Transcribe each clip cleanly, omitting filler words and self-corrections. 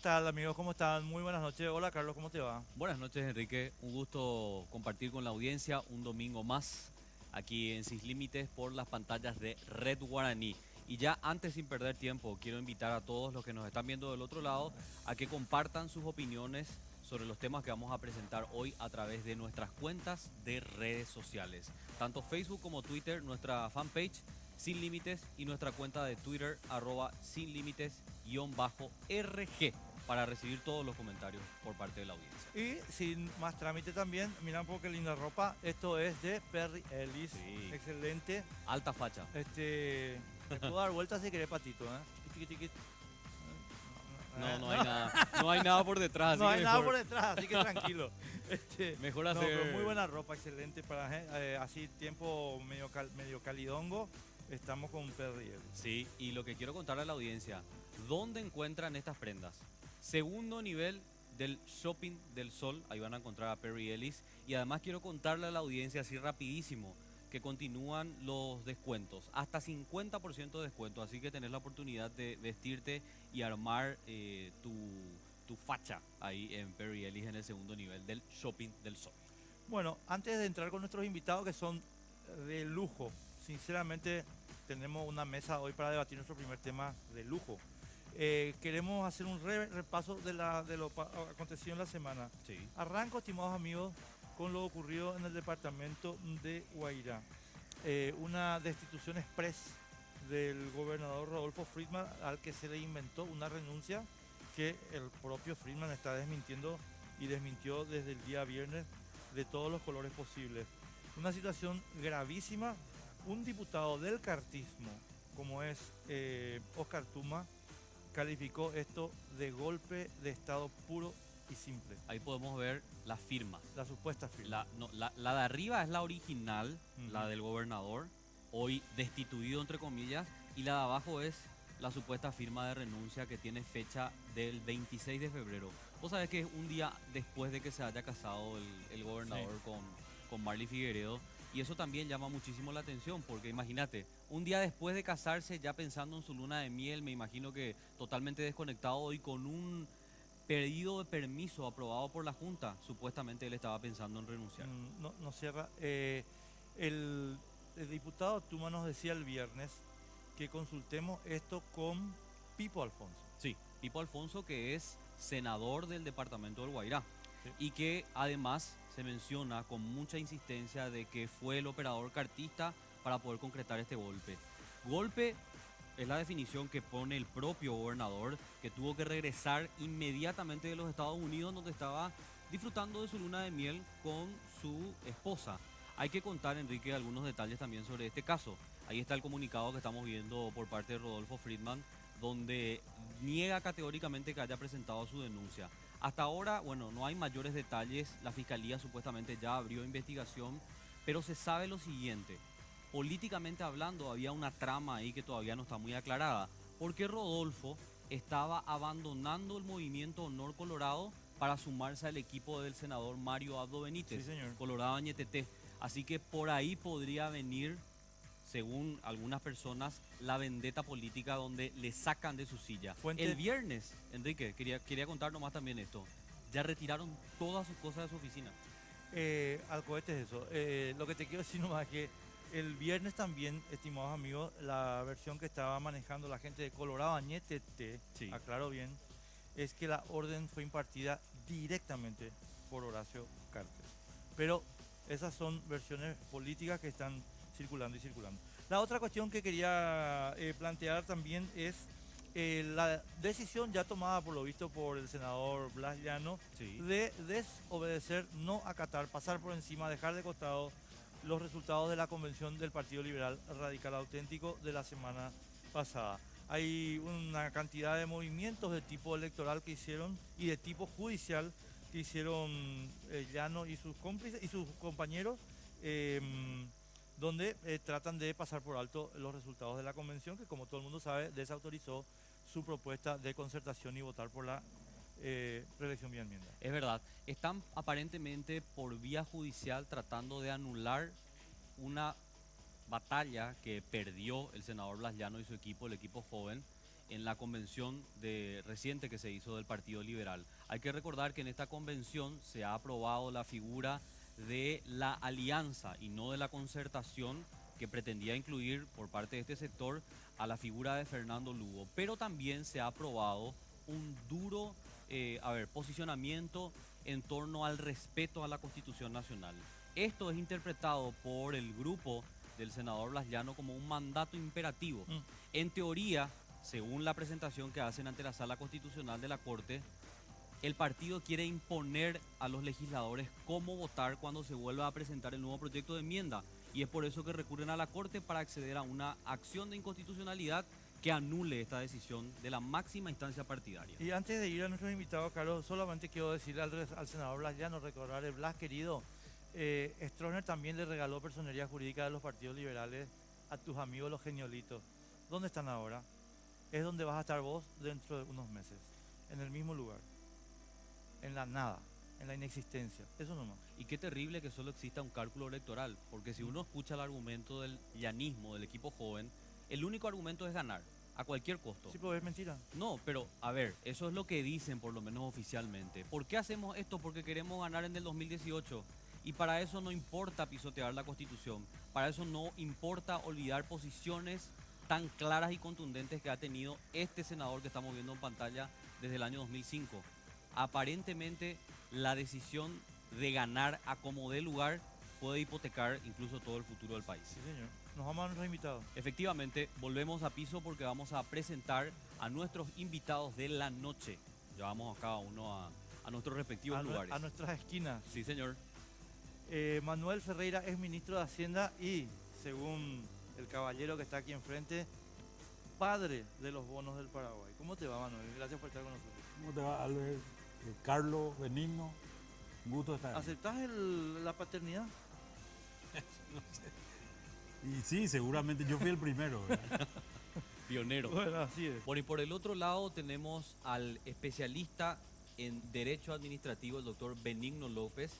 tal, amigos? ¿Cómo están? Muy buenas noches. Hola, Carlos, ¿cómo te va? Buenas noches, Enrique. Un gusto compartir con la audiencia un domingo más aquí en Sin Límites por las pantallas de Red Guaraní. Y ya antes, sin perder tiempo, quiero invitar a todos los que nos están viendo del otro lado a que compartan sus opiniones sobre los temas que vamos a presentar hoy a través de nuestras cuentas de redes sociales. Tanto Facebook como Twitter, nuestra fanpage Sin Límites y nuestra cuenta de Twitter Sin Límites-RG para recibir todos los comentarios por parte de la audiencia. Y sin más trámite también, mira un poco qué linda ropa. Esto es de Perry Ellis. Sí, Excelente. alta facha. Te puedo dar vueltas si querés, patito, ¿eh? Tiqui, tiqui, tiqui. No, no hay nada. No hay nada por detrás, No así hay que nada mejor, por detrás, así que tranquilo. mejor No, pero muy hacer. buena ropa, excelente para así tiempo medio calidongo. Estamos con Perry Ellis. Sí, y lo que quiero contarle a la audiencia, ¿dónde encuentran estas prendas? Segundo nivel del Shopping del Sol, ahí van a encontrar a Perry Ellis. Y además quiero contarle a la audiencia así rapidísimo que continúan los descuentos, hasta 50% de descuento, así que tenés la oportunidad de vestirte y armar tu facha ahí en Perry Ellis en el segundo nivel del Shopping del Sol. Bueno, antes de entrar con nuestros invitados que son de lujo, sinceramente tenemos una mesa hoy para debatir nuestro primer tema de lujo. Queremos hacer un repaso de lo acontecido en la semana. Sí. Arranco, estimados amigos, con lo ocurrido en el departamento de Guairá. Una destitución express del gobernador Rodolfo Friedman, al que se le inventó una renuncia que el propio Friedman está desmintiendo y desmintió desde el día viernes de todos los colores posibles. Una situación gravísima. Un diputado del cartismo, como es Oscar Tuma, calificó esto de golpe de Estado puro y simple. Ahí podemos ver las firmas. La supuesta firma. La de arriba es la original, la del gobernador, hoy destituido entre comillas, y la de abajo es la supuesta firma de renuncia que tiene fecha del 26 de febrero. Vos sabés que es un día después de que se haya casado el gobernador Sí. con Marly Figueredo. Y eso también llama muchísimo la atención, porque imagínate, un día después de casarse, ya pensando en su luna de miel, me imagino que totalmente desconectado y con un pedido de permiso aprobado por la Junta, supuestamente él estaba pensando en renunciar. No cierra. El, el diputado Tuma nos decía el viernes que consultemos esto con Pipo Alfonso. Sí, Pipo Alfonso, que es senador del departamento del Guairá, Sí. y que además se menciona con mucha insistencia de que fue el operador cartista para poder concretar este golpe. Golpe es la definición que pone el propio gobernador, que tuvo que regresar inmediatamente de los Estados Unidos, donde estaba disfrutando de su luna de miel con su esposa. Hay que contar, Enrique, algunos detalles también sobre este caso. Ahí está el comunicado que estamos viendo por parte de Rodolfo Friedman, donde niega categóricamente que haya presentado su denuncia. Hasta ahora, bueno, no hay mayores detalles. La fiscalía supuestamente ya abrió investigación, pero se sabe lo siguiente. Políticamente hablando, había una trama ahí que todavía no está muy aclarada. Porque Rodolfo estaba abandonando el movimiento Honor Colorado para sumarse al equipo del senador Mario Abdo Sí, Benítez, señor. Colorado Añetete. Así que por ahí podría venir, según algunas personas, la vendetta política donde le sacan de su silla. Fuente. El viernes, Enrique, quería contar nomás también esto. Ya retiraron todas sus cosas de su oficina. Al cohete es eso. Lo que te quiero decir nomás es que el viernes también, estimados amigos, la versión que estaba manejando la gente de Colorado Añetete, Sí. aclaro bien, es que la orden fue impartida directamente por Horacio Cartes. Pero esas son versiones políticas que están circulando y circulando. La otra cuestión que quería plantear también es la decisión ya tomada por lo visto por el senador Blas Llano Sí. de desobedecer, no acatar, pasar por encima, dejar de costado los resultados de la convención del Partido Liberal Radical Auténtico de la semana pasada. Hay una cantidad de movimientos de tipo electoral que hicieron y de tipo judicial que hicieron Llano y sus cómplices y sus compañeros, donde tratan de pasar por alto los resultados de la convención, que como todo el mundo sabe desautorizó su propuesta de concertación y votar por la reelección vía enmienda. Es verdad, están aparentemente por vía judicial tratando de anular una batalla que perdió el senador Blas Llano y su equipo, el equipo joven, en la convención reciente que se hizo del Partido Liberal. Hay que recordar que en esta convención se ha aprobado la figura de la alianza y no de la concertación, que pretendía incluir por parte de este sector a la figura de Fernando Lugo. Pero también se ha aprobado un duro posicionamiento en torno al respeto a la Constitución Nacional. Esto es interpretado por el grupo del senador Blas Llano como un mandato imperativo. En teoría, según la presentación que hacen ante la Sala Constitucional de la Corte, el partido quiere imponer a los legisladores cómo votar cuando se vuelva a presentar el nuevo proyecto de enmienda. Y es por eso que recurren a la Corte para acceder a una acción de inconstitucionalidad que anule esta decisión de la máxima instancia partidaria. Y antes de ir a nuestros invitados, Carlos, solamente quiero decirle al senador Blas Llano, recordarle, Blas querido, Stroessner también le regaló personería jurídica de los partidos liberales a tus amigos los geniolitos. ¿Dónde están ahora? Es donde vas a estar vos dentro de unos meses, en el mismo lugar, en la nada, en la inexistencia, eso nomás. Y qué terrible que solo exista un cálculo electoral, porque si uno escucha el argumento del llanismo, del equipo joven, el único argumento es ganar, a cualquier costo. Sí, pues es mentira. No, pero a ver, eso es lo que dicen por lo menos oficialmente. ¿Por qué hacemos esto? Porque queremos ganar en el 2018. Y para eso no importa pisotear la Constitución, para eso no importa olvidar posiciones tan claras y contundentes que ha tenido este senador que estamos viendo en pantalla desde el año 2005. Aparentemente la decisión de ganar a como dé lugar puede hipotecar incluso todo el futuro del país. Sí, señor. Nos vamos a nuestros invitados. Efectivamente, volvemos a piso porque vamos a presentar a nuestros invitados de la noche. Llevamos a cada uno a nuestros respectivos lugares. A nuestras esquinas. Sí, señor. Manuel Ferreira es ministro de Hacienda y, según el caballero que está aquí enfrente, padre de los bonos del Paraguay. ¿Cómo te va, Manuel? Gracias por estar con nosotros. ¿Cómo te va, Albert? Carlos, Benigno, un gusto estar aquí. ¿Aceptás la paternidad? No sé. Y sí, seguramente yo fui el primero, ¿verdad? Pionero. Bueno, así es. Bueno, y por el otro lado tenemos al especialista en Derecho Administrativo, el doctor Benigno López,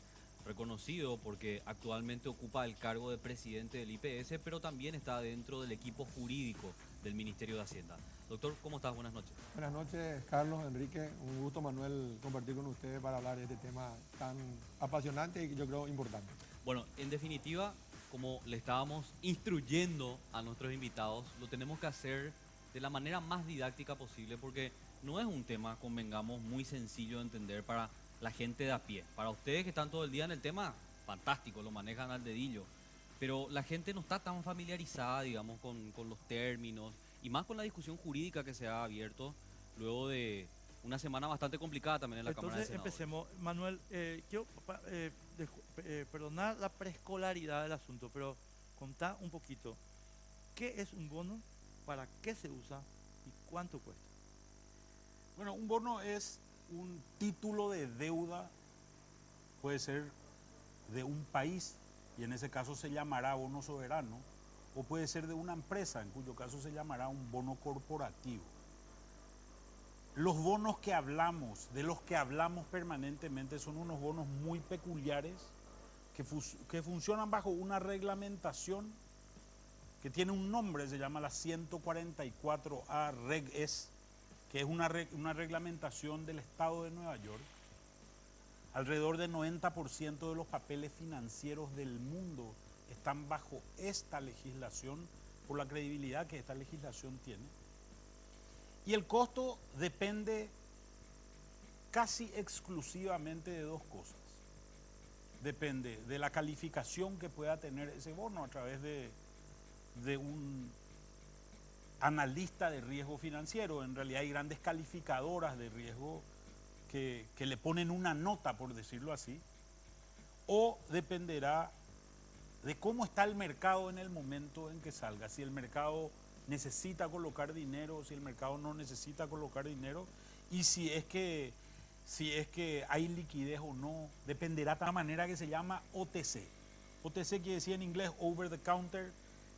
reconocido porque actualmente ocupa el cargo de presidente del IPS, pero también está dentro del equipo jurídico del Ministerio de Hacienda. Doctor, ¿cómo estás? Buenas noches. Buenas noches, Carlos, Enrique. Un gusto, Manuel, compartir con ustedes para hablar de este tema tan apasionante y yo creo importante. Bueno, en definitiva, como le estábamos instruyendo a nuestros invitados, lo tenemos que hacer de la manera más didáctica posible porque no es un tema, convengamos, muy sencillo de entender para la gente de a pie. Para ustedes que están todo el día en el tema, fantástico, lo manejan al dedillo. Pero la gente no está tan familiarizada, digamos, con los términos y más con la discusión jurídica que se ha abierto luego de una semana bastante complicada también en la Cámara de Senadores. Empecemos. Manuel, quiero perdonar la preescolaridad del asunto, pero contá un poquito. ¿Qué es un bono? ¿Para qué se usa? ¿Y cuánto cuesta? Bueno, un bono es un título de deuda, puede ser de un país, y en ese caso se llamará bono soberano, o puede ser de una empresa, en cuyo caso se llamará un bono corporativo. Los bonos que hablamos, de los que hablamos permanentemente, son unos bonos muy peculiares que funcionan bajo una reglamentación que tiene un nombre, se llama la 144A Reg-S, que es una reglamentación del Estado de Nueva York. Alrededor del 90% de los papeles financieros del mundo están bajo esta legislación por la credibilidad que esta legislación tiene. Y el costo depende casi exclusivamente de dos cosas. Depende de la calificación que pueda tener ese bono a través de un analista de riesgo financiero. En realidad hay grandes calificadoras de riesgo que le ponen una nota, por decirlo así, o dependerá de cómo está el mercado en el momento en que salga, si el mercado necesita colocar dinero, si el mercado no necesita colocar dinero, y si es que hay liquidez o no, dependerá de la manera que se llama OTC. OTC quiere decir en inglés over the counter,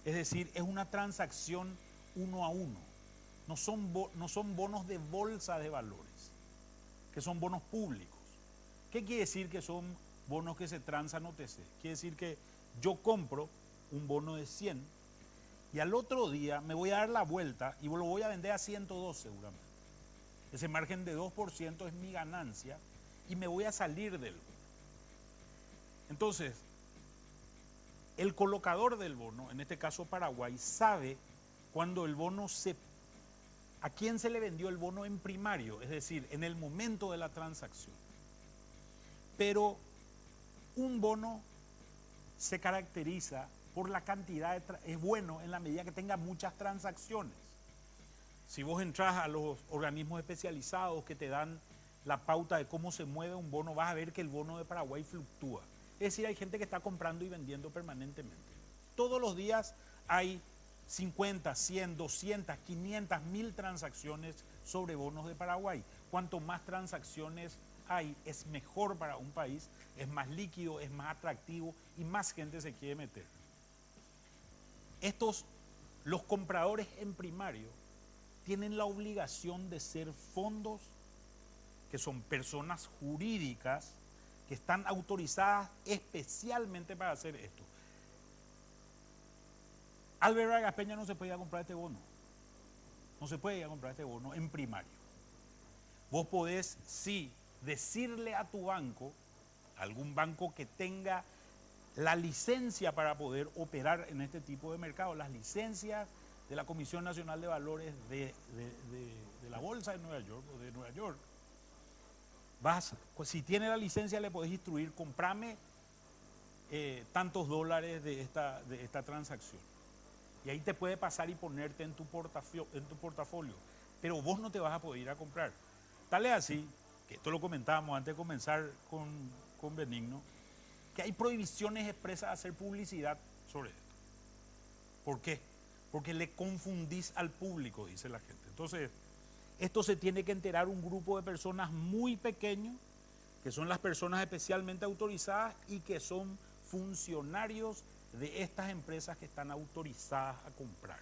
es decir, es una transacción uno a uno. No son bonos de bolsa de valores, que son bonos públicos. ¿Qué quiere decir que son bonos que se transan OTC? Quiere decir que yo compro un bono de 100 y al otro día me voy a dar la vuelta y lo voy a vender a 102 seguramente. Ese margen de 2% es mi ganancia y me voy a salir del bono. Entonces, el colocador del bono, en este caso Paraguay, sabe cuando el bono a quién se le vendió el bono en primario, es decir, en el momento de la transacción. Pero un bono se caracteriza por la cantidad es bueno en la medida que tenga muchas transacciones. Si vos entras a los organismos especializados que te dan la pauta de cómo se mueve un bono, vas a ver que el bono de Paraguay fluctúa. Es decir, hay gente que está comprando y vendiendo permanentemente. Todos los días hay 50, 100, 200, 500, 1000 transacciones sobre bonos de Paraguay. Cuanto más transacciones hay, es mejor para un país, es más líquido, es más atractivo y más gente se quiere meter. Los compradores en primario, tienen la obligación de ser fondos que son personas jurídicas que están autorizadas especialmente para hacer esto. Albert Vargas Peña no se puede ir a comprar este bono. No se puede ir a comprar este bono en primario. Vos podés, sí, decirle a tu banco, algún banco que tenga la licencia para poder operar en este tipo de mercado, las licencias de la Comisión Nacional de Valores de la Bolsa de Nueva York o de Nueva York. Si tiene la licencia le podés instruir, comprame tantos dólares de esta transacción. Y ahí te puede pasar y ponerte en tu portafolio. Pero vos no te vas a poder ir a comprar. Tal es así, que esto lo comentábamos antes de comenzar con Benigno, que hay prohibiciones expresas a hacer publicidad sobre esto. ¿Por qué? Porque le confundís al público, dice la gente. Entonces, esto se tiene que enterar un grupo de personas muy pequeño, que son las personas especialmente autorizadas y que son funcionarios de estas empresas que están autorizadas a comprar.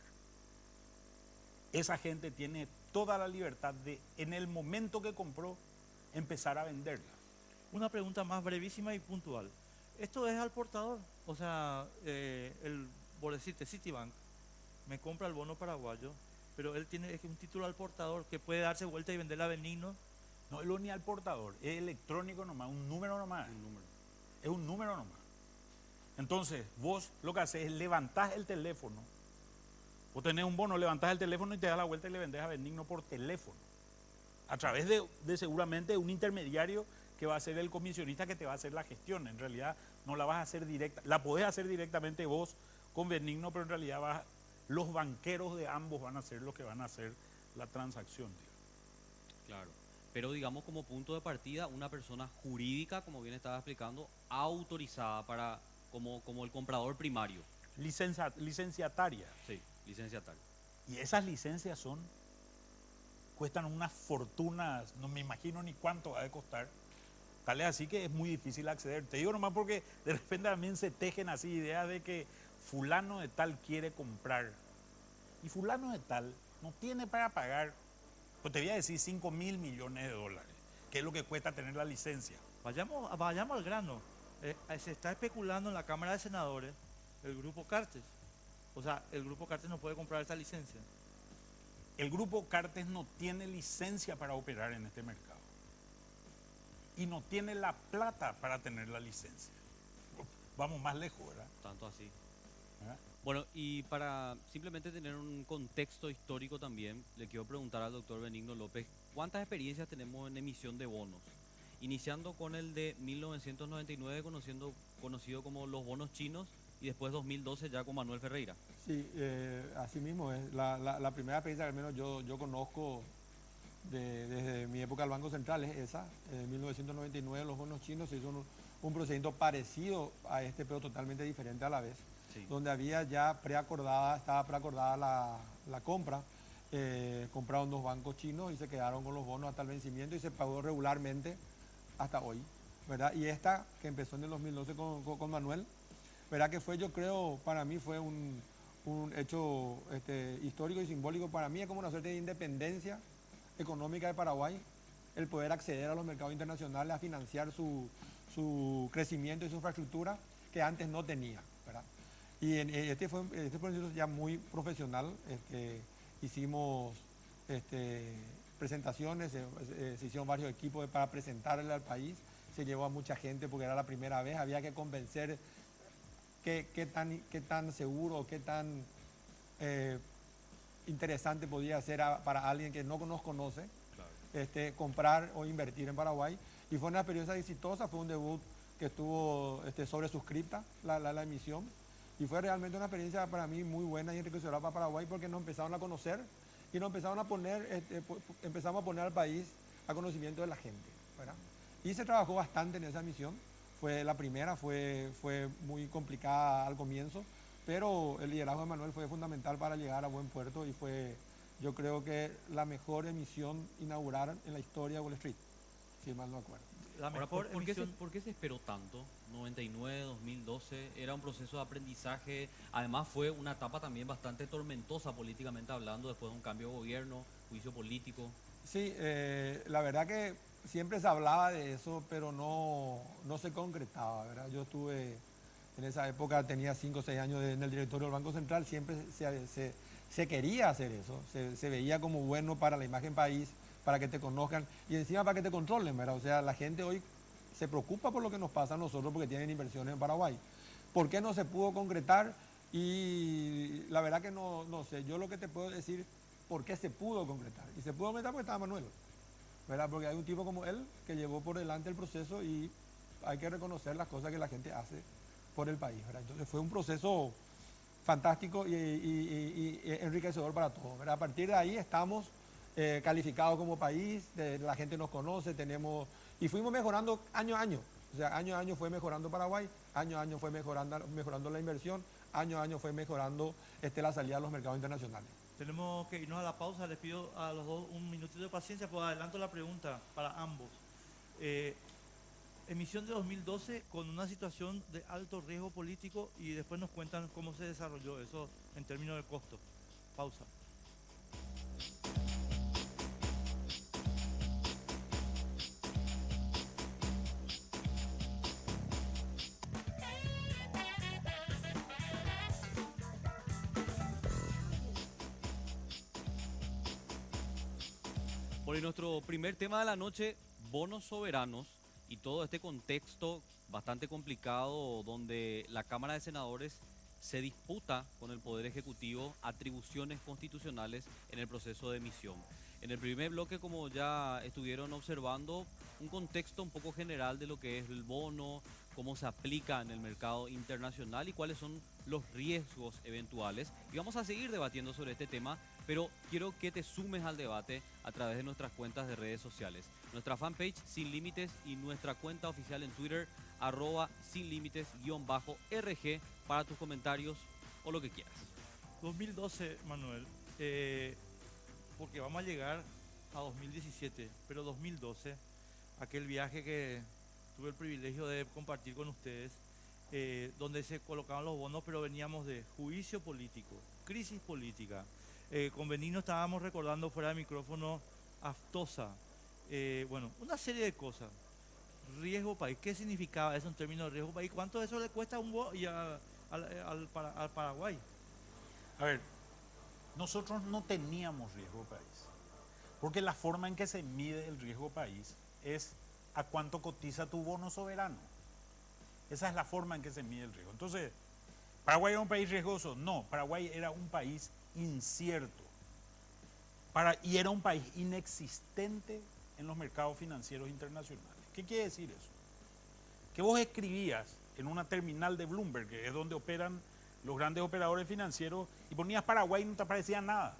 Esa gente tiene toda la libertad de, en el momento que compró, empezar a venderla. Una pregunta más brevísima y puntual. ¿Esto es al portador? O sea, por decirte, Citibank me compra el bono paraguayo, pero él tiene un título al portador que puede darse vuelta y venderla a Benigno. No es ni al portador, es electrónico nomás, un número nomás. Es un número nomás. Entonces, vos lo que haces es levantás el teléfono. Vos tenés un bono, levantás el teléfono y te das la vuelta y le vendés a Benigno por teléfono. A través de seguramente un intermediario que va a ser el comisionista que te va a hacer la gestión. En realidad no la vas a hacer directa, la podés hacer directamente vos con Benigno, pero en realidad los banqueros de ambos van a ser los que van a hacer la transacción. Claro, pero digamos como punto de partida, una persona jurídica, como bien estaba explicando, autorizada como el comprador primario. Licenciataria. Sí, licenciataria. Y esas licencias cuestan unas fortunas, no me imagino ni cuánto va a costar. Tal es así que es muy difícil acceder. Te digo nomás porque de repente también se tejen así ideas de que fulano de tal quiere comprar. Y fulano de tal no tiene para pagar, pues te voy a decir 5.000 millones de dólares, que es lo que cuesta tener la licencia. Vayamos al grano. Se está especulando en la Cámara de Senadores el Grupo Cartes. O sea, el Grupo Cartes no puede comprar esta licencia. El Grupo Cartes no tiene licencia para operar en este mercado. Y no tiene la plata para tener la licencia. Vamos más lejos, ¿verdad? Tanto así. ¿Verdad? Bueno, y para simplemente tener un contexto histórico también, le quiero preguntar al doctor Benigno López, ¿cuántas experiencias tenemos en emisión de bonos? Iniciando con el de 1999, conocido como los bonos chinos, y después 2012 ya con Manuel Ferreira. Sí, así mismo es. La primera experiencia que al menos yo conozco desde mi época del Banco Central es esa. En 1999 los bonos chinos se hizo un procedimiento parecido a este, pero totalmente diferente a la vez. Sí. Donde había ya estaba preacordada la compra. Compraron 2 bancos chinos y se quedaron con los bonos hasta el vencimiento y se pagó regularmente hasta hoy, ¿verdad? Y esta que empezó en el 2012 con Manuel, ¿verdad? Que fue, yo creo, para mí fue un hecho histórico y simbólico. Para mí es como una suerte de independencia económica de Paraguay, el poder acceder a los mercados internacionales a financiar su crecimiento y su infraestructura que antes no tenía, ¿verdad? Y este fue este proceso ya muy profesional. Hicimos presentaciones, se hicieron varios equipos para presentarle al país. Se llevó a mucha gente porque era la primera vez, había que convencer qué tan seguro, qué tan interesante podía ser para alguien que no nos conoce, claro, comprar o invertir en Paraguay. Y fue una experiencia exitosa, fue un debut que estuvo sobresuscripta la emisión. Y fue realmente una experiencia para mí muy buena y enriquecedora para Paraguay porque nos empezaron a conocer y nos empezaron a poner, empezamos a poner al país a conocimiento de la gente, ¿verdad? Y se trabajó bastante en esa misión. La primera fue muy complicada al comienzo, pero el liderazgo de Manuel fue fundamental para llegar a buen puerto y fue, yo creo que la mejor emisión inaugural en la historia de Wall Street, si mal no acuerdo. La Ahora, mejor emisión... ¿por qué se esperó tanto? 99, 2012, era un proceso de aprendizaje, además fue una etapa también bastante tormentosa políticamente hablando, después de un cambio de gobierno, juicio político. Sí, la verdad que siempre se hablaba de eso, pero no se concretaba, ¿verdad? Yo estuve, en esa época tenía 5 o 6 años en el directorio del Banco Central, siempre se quería hacer eso, se veía como bueno para la imagen país, para que te conozcan y encima para que te controlen, ¿verdad? O sea, la gente hoy se preocupa por lo que nos pasa a nosotros porque tienen inversiones en Paraguay. ¿Por qué no se pudo concretar? Y la verdad que no sé. Yo lo que te puedo decir, ¿por qué se pudo concretar? Y se pudo concretar porque estaba Manuel, ¿verdad? Porque hay un tipo como él que llevó por delante el proceso y hay que reconocer las cosas que la gente hace por el país, ¿verdad? Entonces fue un proceso fantástico y enriquecedor para todos, ¿verdad? A partir de ahí estamos calificados como país, la gente nos conoce, y fuimos mejorando año a año. O sea, año a año fue mejorando Paraguay, año a año fue mejorando la inversión, año a año fue mejorando la salida a los mercados internacionales. Tenemos que irnos a la pausa, les pido a los dos un minutito de paciencia, pues adelanto la pregunta para ambos. Emisión de 2012 con una situación de alto riesgo político y después nos cuentan cómo se desarrolló eso en términos de costo. Pausa. Bueno, y nuestro primer tema de la noche, bonos soberanos, y todo este contexto bastante complicado donde la Cámara de Senadores se disputa con el Poder Ejecutivo atribuciones constitucionales en el proceso de emisión. En el primer bloque, como ya estuvieron observando, un contexto un poco general de lo que es el bono, cómo se aplica en el mercado internacional y cuáles son los riesgos eventuales. Y vamos a seguir debatiendo sobre este tema, pero quiero que te sumes al debate a través de nuestras cuentas de redes sociales. Nuestra fanpage Sin Límites y nuestra cuenta oficial en Twitter, @sinlimites_RG, para tus comentarios o lo que quieras. 2012, Manuel, porque vamos a llegar a 2017, pero 2012, aquel viaje que tuve el privilegio de compartir con ustedes, donde se colocaban los bonos, pero veníamos de juicio político, crisis política. Con Benigno estábamos recordando fuera de micrófono aftosa, bueno, una serie de cosas. Riesgo país, ¿qué significaba eso en términos de riesgo país? ¿Cuánto eso le cuesta a un bono y al Paraguay? A ver, nosotros no teníamos riesgo país, porque la forma en que se mide el riesgo país es a cuánto cotiza tu bono soberano. Esa es la forma en que se mide el riesgo. Entonces, ¿Paraguay era un país riesgoso? No, Paraguay era un país incierto. Y era un país inexistente en los mercados financieros internacionales. ¿Qué quiere decir eso? Que vos escribías en una terminal de Bloomberg, que es donde operan los grandes operadores financieros, y ponías Paraguay y no te aparecía nada.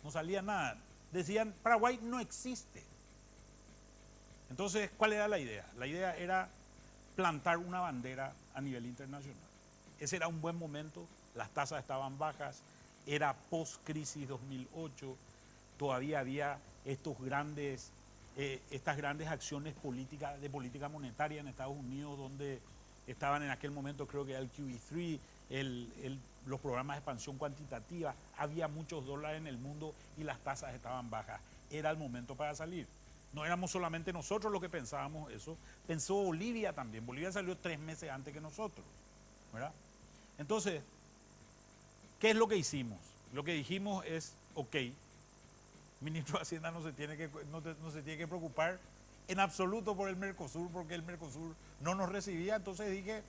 No salía nada. Decían, Paraguay no existe. Entonces, ¿cuál era la idea? La idea era plantar una bandera a nivel internacional. Ese era un buen momento, las tasas estaban bajas, era post-crisis 2008, todavía había estas grandes acciones políticas de política monetaria en Estados Unidos, donde estaban en aquel momento, creo que el QE3, los programas de expansión cuantitativa, había muchos dólares en el mundo y las tasas estaban bajas. Era el momento para salir. No éramos solamente nosotros los que pensábamos eso, pensó Bolivia también. Bolivia salió 3 meses antes que nosotros, ¿verdad? Entonces, ¿Qué es lo que hicimos? Lo que dijimos es, ok, ministro de Hacienda no se tiene que preocupar en absoluto por el Mercosur, porque el Mercosur no nos recibía, entonces dije,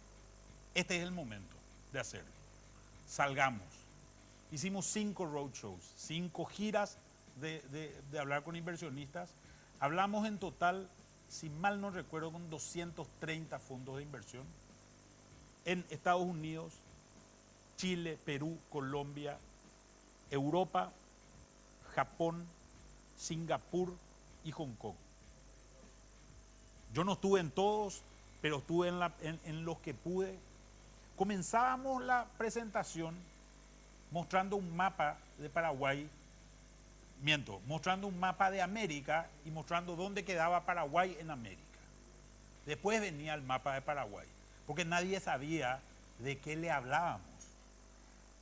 este es el momento de hacerlo. Salgamos. Hicimos 5 roadshows, 5 giras de hablar con inversionistas. Hablamos en total, si mal no recuerdo, con 230 fondos de inversión en Estados Unidos, Chile, Perú, Colombia, Europa, Japón, Singapur y Hong Kong. Yo no estuve en todos, pero estuve en los que pude. Comenzábamos la presentación mostrando un mapa de Paraguay, mostrando un mapa de América y mostrando dónde quedaba Paraguay en América. Después venía el mapa de Paraguay, porque nadie sabía de qué le hablábamos.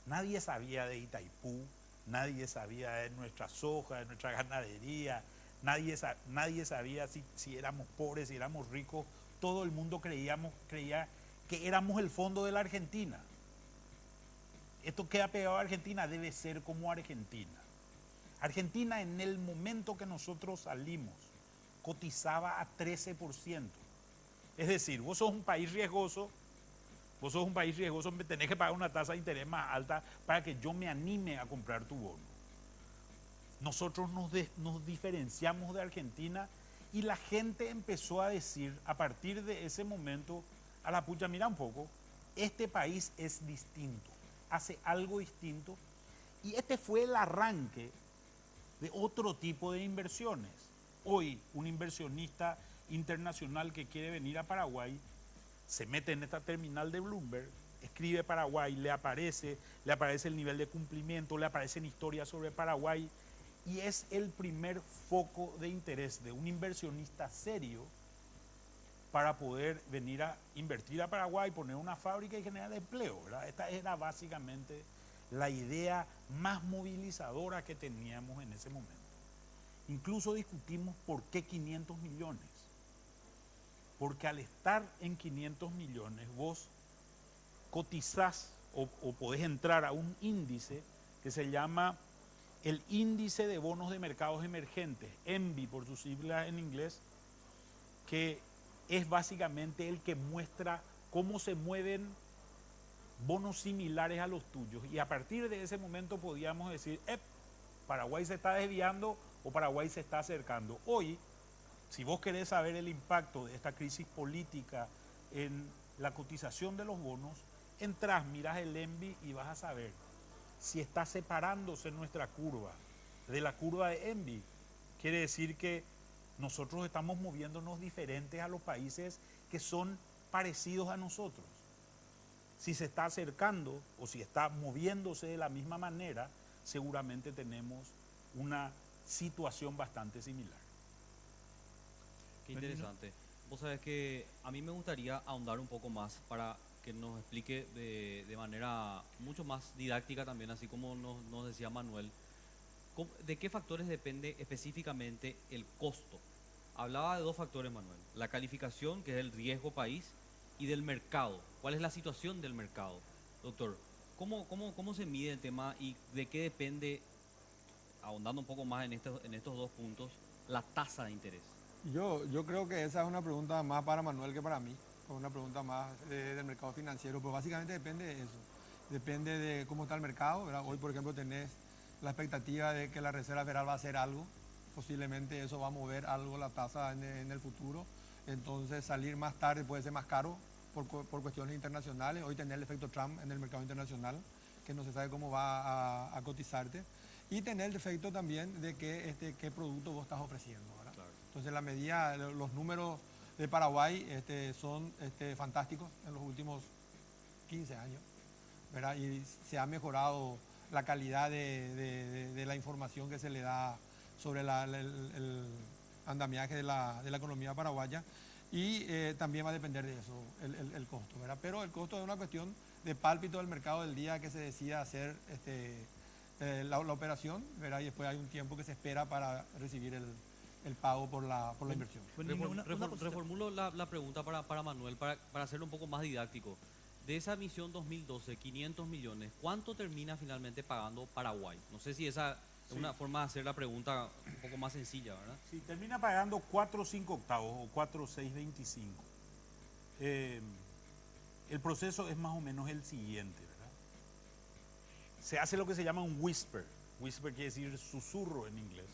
Nadie sabía de Itaipú, nadie sabía de nuestra soja, de nuestra ganadería, nadie sabía si éramos pobres, si éramos ricos. Todo el mundo creía que éramos el fondo de la Argentina. Esto queda pegado a Argentina, debe ser como Argentina. Argentina, en el momento que nosotros salimos, cotizaba a 13%. Es decir, vos sos un país riesgoso, me tenés que pagar una tasa de interés más alta para que yo me anime a comprar tu bono. Nosotros nos diferenciamos de Argentina y la gente empezó a decir, a partir de ese momento, a la pucha, mira un poco, este país es distinto, hace algo distinto, y este fue el arranque de otro tipo de inversiones. Hoy, un inversionista internacional que quiere venir a Paraguay se mete en esta terminal de Bloomberg, escribe Paraguay, le aparece el nivel de cumplimiento, le aparecen historias sobre Paraguay, y es el primer foco de interés de un inversionista serio para poder venir a invertir a Paraguay, poner una fábrica y generar empleo, ¿verdad? Esta era básicamente la idea más movilizadora que teníamos en ese momento. Incluso discutimos por qué 500 millones. Porque al estar en 500 millones, vos cotizás o podés entrar a un índice que se llama el Índice de Bonos de Mercados Emergentes, ENVI por sus siglas en inglés, que es básicamente el que muestra cómo se mueven bonos similares a los tuyos. Y a partir de ese momento podíamos decir, Paraguay se está desviando o Paraguay se está acercando. Hoy, si vos querés saber el impacto de esta crisis política en la cotización de los bonos, entras, miras el ENVI y vas a saber si está separándose nuestra curva de la curva de ENVI. Quiere decir que nosotros estamos moviéndonos diferentes a los países que son parecidos a nosotros. Si se está acercando o si está moviéndose de la misma manera, seguramente tenemos una situación bastante similar. Qué interesante. Vos sabés que a mí me gustaría ahondar un poco más para que nos explique de manera mucho más didáctica también, así como nos decía Manuel, ¿de qué factores depende específicamente el costo? Hablaba de 2 factores, Manuel, la calificación, que es el riesgo país, y del mercado. ¿Cuál es la situación del mercado? Doctor, ¿cómo se mide el tema y de qué depende, ahondando un poco más en estos 2 puntos, la tasa de interés? Yo creo que esa es una pregunta más para Manuel que para mí, o una pregunta más del mercado financiero, pero básicamente depende de eso, depende de cómo está el mercado, ¿verdad? Hoy, por ejemplo, tenés la expectativa de que la Reserva Federal va a hacer algo, posiblemente eso va a mover algo la tasa en el futuro, entonces salir más tarde puede ser más caro por cuestiones internacionales. Hoy tener el efecto Trump en el mercado internacional, que no se sabe cómo va a cotizarte, y tener el efecto también de qué producto vos estás ofreciendo, ¿verdad? Claro. Entonces la medida, los números de Paraguay son fantásticos en los últimos 15 años, ¿verdad? Y se ha mejorado la calidad de la información que se le da sobre el andamiaje de la economía paraguaya, y también va a depender de eso el costo, ¿verdad? Pero el costo es una cuestión de pálpito del mercado del día que se decida hacer la operación, ¿verdad? Y después hay un tiempo que se espera para recibir el pago por la inversión. Reformulo la pregunta para Manuel, para hacerlo un poco más didáctico. De esa emisión 2012, 500 millones, ¿cuánto termina finalmente pagando Paraguay? No sé si esa es Sí. una forma de hacer la pregunta un poco más sencilla, ¿verdad? Sí, termina pagando 4,5 octavos o 4,625. El proceso es más o menos el siguiente, ¿verdad? Se hace lo que se llama un whisper. Whisper quiere decir susurro en inglés.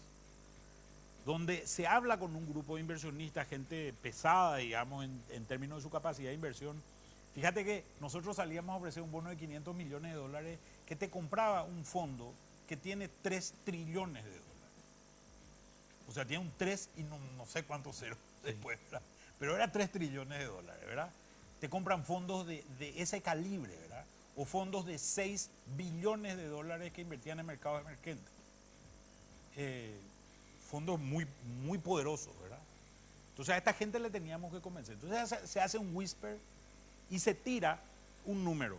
Donde se habla con un grupo de inversionistas, gente pesada, digamos, en términos de su capacidad de inversión. Fíjate que nosotros salíamos a ofrecer un bono de 500 millones de dólares que te compraba un fondo que tiene 3 trillones de dólares. O sea, tiene un 3 y no sé cuántos ceros después, ¿verdad? Pero era 3 trillones de dólares, ¿verdad? Te compran fondos de ese calibre, ¿verdad? O fondos de 6 billones de dólares que invertían en mercados emergentes. Fondos muy, muy poderosos, ¿verdad? Entonces a esta gente le teníamos que convencer. Entonces se hace un whisper y se tira un número.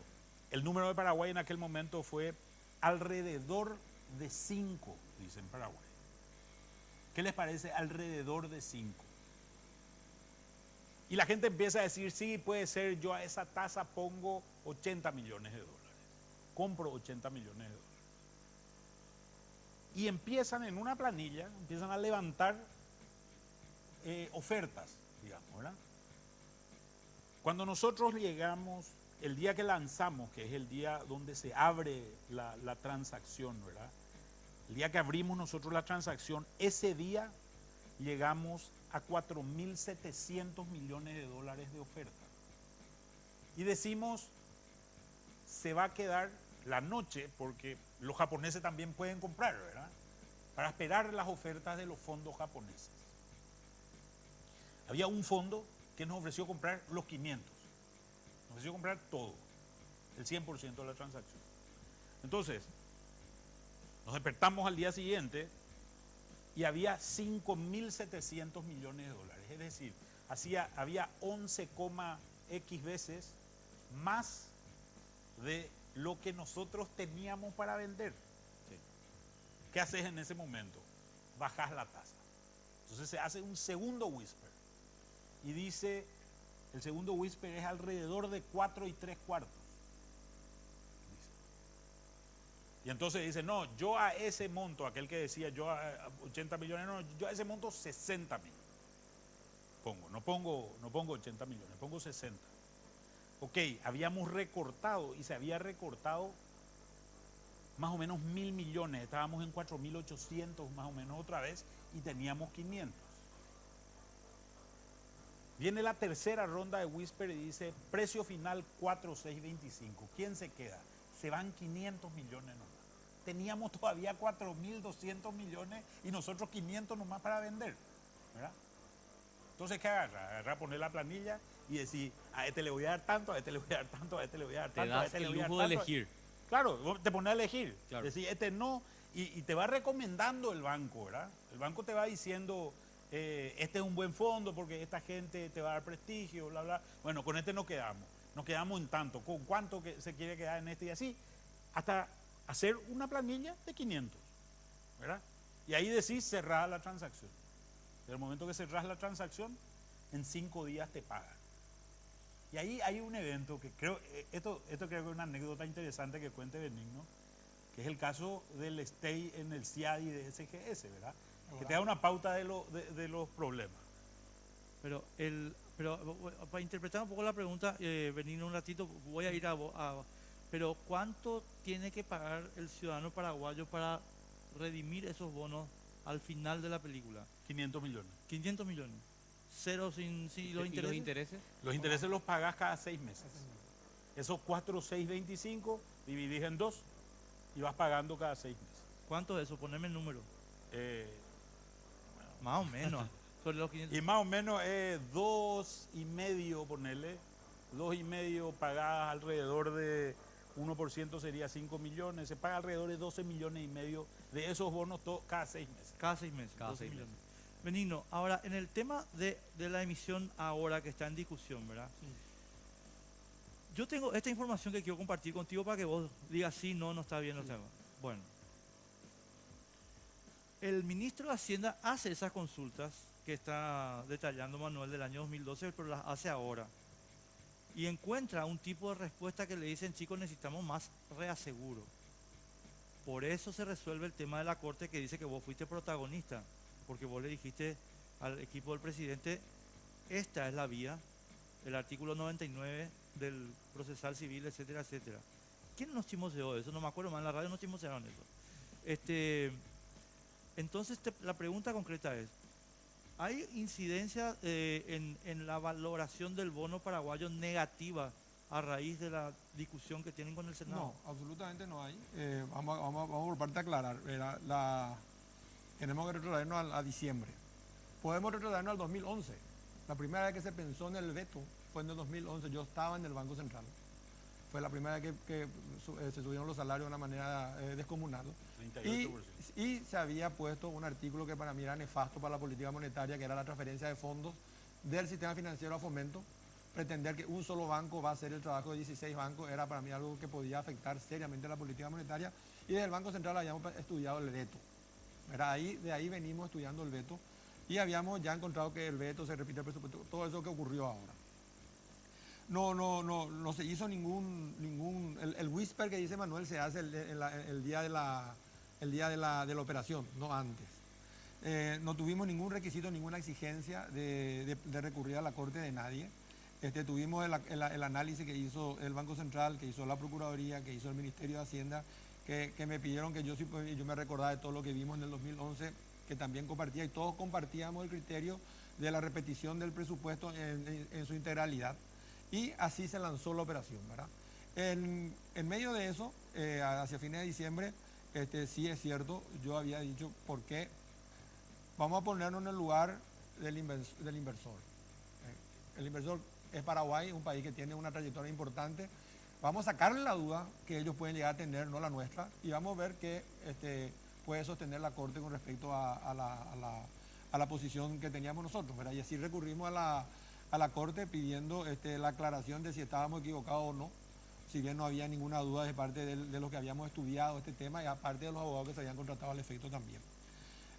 El número de Paraguay en aquel momento fue alrededor de 5, dice en Paraguay. ¿Qué les parece alrededor de 5? Y la gente empieza a decir, sí, puede ser, yo a esa tasa pongo 80 millones de dólares. Compro 80 millones de dólares. Y empiezan en una planilla, empiezan a levantar ofertas, digamos, ¿verdad? Cuando nosotros llegamos, el día que lanzamos, que es el día donde se abre la transacción, ¿verdad? El día que abrimos nosotros la transacción, ese día llegamos a 4.700 millones de dólares de oferta. Y decimos, se va a quedar la noche, porque los japoneses también pueden comprar, ¿verdad? Para esperar las ofertas de los fondos japoneses. Había un fondo que nos ofreció comprar los 500. Nos ofreció comprar todo, el 100% de la transacción. Entonces, nos despertamos al día siguiente y había 5.700 millones de dólares. Es decir, había 11,x veces más de lo que nosotros teníamos para vender. Sí. ¿Qué haces en ese momento? Bajas la tasa. Entonces se hace un segundo whisper. Y dice, el segundo whisper es alrededor de 4 3/4. Y entonces dice, no, yo a ese monto, aquel que decía yo a 80 millones, no, yo a ese monto 60 millones. No pongo 80 millones, pongo 60. Ok, habíamos recortado y se había recortado más o menos 1.000 millones, estábamos en 4.800 más o menos otra vez y teníamos 500. Viene la tercera ronda de Whisper y dice, precio final 4.625. ¿Quién se queda? Se van 500 millones nomás. Teníamos todavía 4.200 millones y nosotros 500 nomás para vender, ¿verdad? Entonces, ¿qué agarra? Agarra, poner la planilla y decir, a este le voy a dar tanto, a este le voy a dar tanto, a este le voy a dar Te tanto, a das este le el voy a dar lujo de tanto. elegir. Claro, vos te pones a elegir. Claro. Decir, este no, y te va recomendando el banco, ¿verdad? El banco te va diciendo, este es un buen fondo porque esta gente te va a dar prestigio, bla, bla. Bueno, con este nos quedamos en tanto, con cuánto que se quiere quedar en este y así, hasta hacer una planilla de 500, ¿verdad? Y ahí decís cerrar la transacción. En el momento que cerrás la transacción, en 5 días te pagan. Y ahí hay un evento que creo, esto creo que es una anécdota interesante que cuente Benigno, que es el caso del stay en el CIADI de SGS, ¿verdad? Que te da una pauta de los problemas. Pero para interpretar un poco la pregunta, Benigno, un ratito, voy a ir pero ¿cuánto tiene que pagar el ciudadano paraguayo para redimir esos bonos al final de la película? 500 millones. 500 millones. Cero sin los ¿Y intereses. los intereses? Los intereses los pagás cada 6 meses. Esos 4,625 dividís en 2 y vas pagando cada 6 meses. ¿Cuánto es eso? Poneme el número. Eh, Más o menos. Sobre los 500. y más o menos 2,5, ponerle. 2,5 pagás alrededor de 1% sería 5 millones. Se paga alrededor de 12 millones y medio de esos bonos cada 6 meses. Cada 6 meses. Cada 12 6 millones. Benigno, ahora en el tema de la emisión ahora que está en discusión, ¿verdad? Sí. Yo tengo esta información que quiero compartir contigo para que vos digas sí, no está bien, no está bien. Bueno, el ministro de Hacienda hace esas consultas que está detallando Manuel del año 2012, pero las hace ahora. y encuentra un tipo de respuesta que le dicen, chicos, necesitamos más reaseguro. Por eso se resuelve el tema de la corte que dice que vos fuiste protagonista, porque vos le dijiste al equipo del presidente, esta es la vía, el artículo 99 del procesal civil, etcétera, etcétera. ¿Quién nos chismoseó eso? No me acuerdo más, en la radio nos chismosearon eso. Entonces la pregunta concreta es, ¿hay incidencia en la valoración del bono paraguayo negativa a raíz de la discusión que tienen con el Senado? No, absolutamente no hay. Vamos por parte a aclarar. Tenemos que retrotraernos a diciembre. Podemos retrotraernos al 2011. La primera vez que se pensó en el veto fue en el 2011. Yo estaba en el Banco Central. Fue la primera vez que se subieron los salarios de una manera descomunal. 38%. Y se había puesto un artículo que para mí era nefasto para la política monetaria, que era la transferencia de fondos del sistema financiero a Fomento. Pretender que un solo banco va a hacer el trabajo de 16 bancos era para mí algo que podía afectar seriamente la política monetaria. Y desde el Banco Central habíamos estudiado el veto. De ahí venimos estudiando el veto y habíamos ya encontrado que el veto se repite el presupuesto, todo eso que ocurrió ahora. No se hizo ningún el whisper que dice Manuel se hace el día de la operación, no antes. No tuvimos ningún requisito, ninguna exigencia de recurrir a la Corte de nadie. Tuvimos el análisis que hizo el Banco Central, que hizo la Procuraduría, que hizo el Ministerio de Hacienda, que me pidieron que yo me recordara de todo lo que vimos en el 2011, que también compartía, y todos compartíamos el criterio de la repetición del presupuesto en su integralidad. Y así se lanzó la operación, ¿verdad? En medio de eso, hacia fines de diciembre, sí es cierto, yo había dicho, ¿por qué? Vamos a ponernos en el lugar del inversor. El inversor es Paraguay, un país que tiene una trayectoria importante. Vamos a sacarle la duda que ellos pueden llegar a tener, no la nuestra, y vamos a ver qué puede sostener la Corte con respecto a la posición que teníamos nosotros, ¿verdad? Y así recurrimos a la Corte pidiendo la aclaración de si estábamos equivocados o no, si bien no había ninguna duda de parte de los que habíamos estudiado este tema y aparte de los abogados que se habían contratado al efecto también.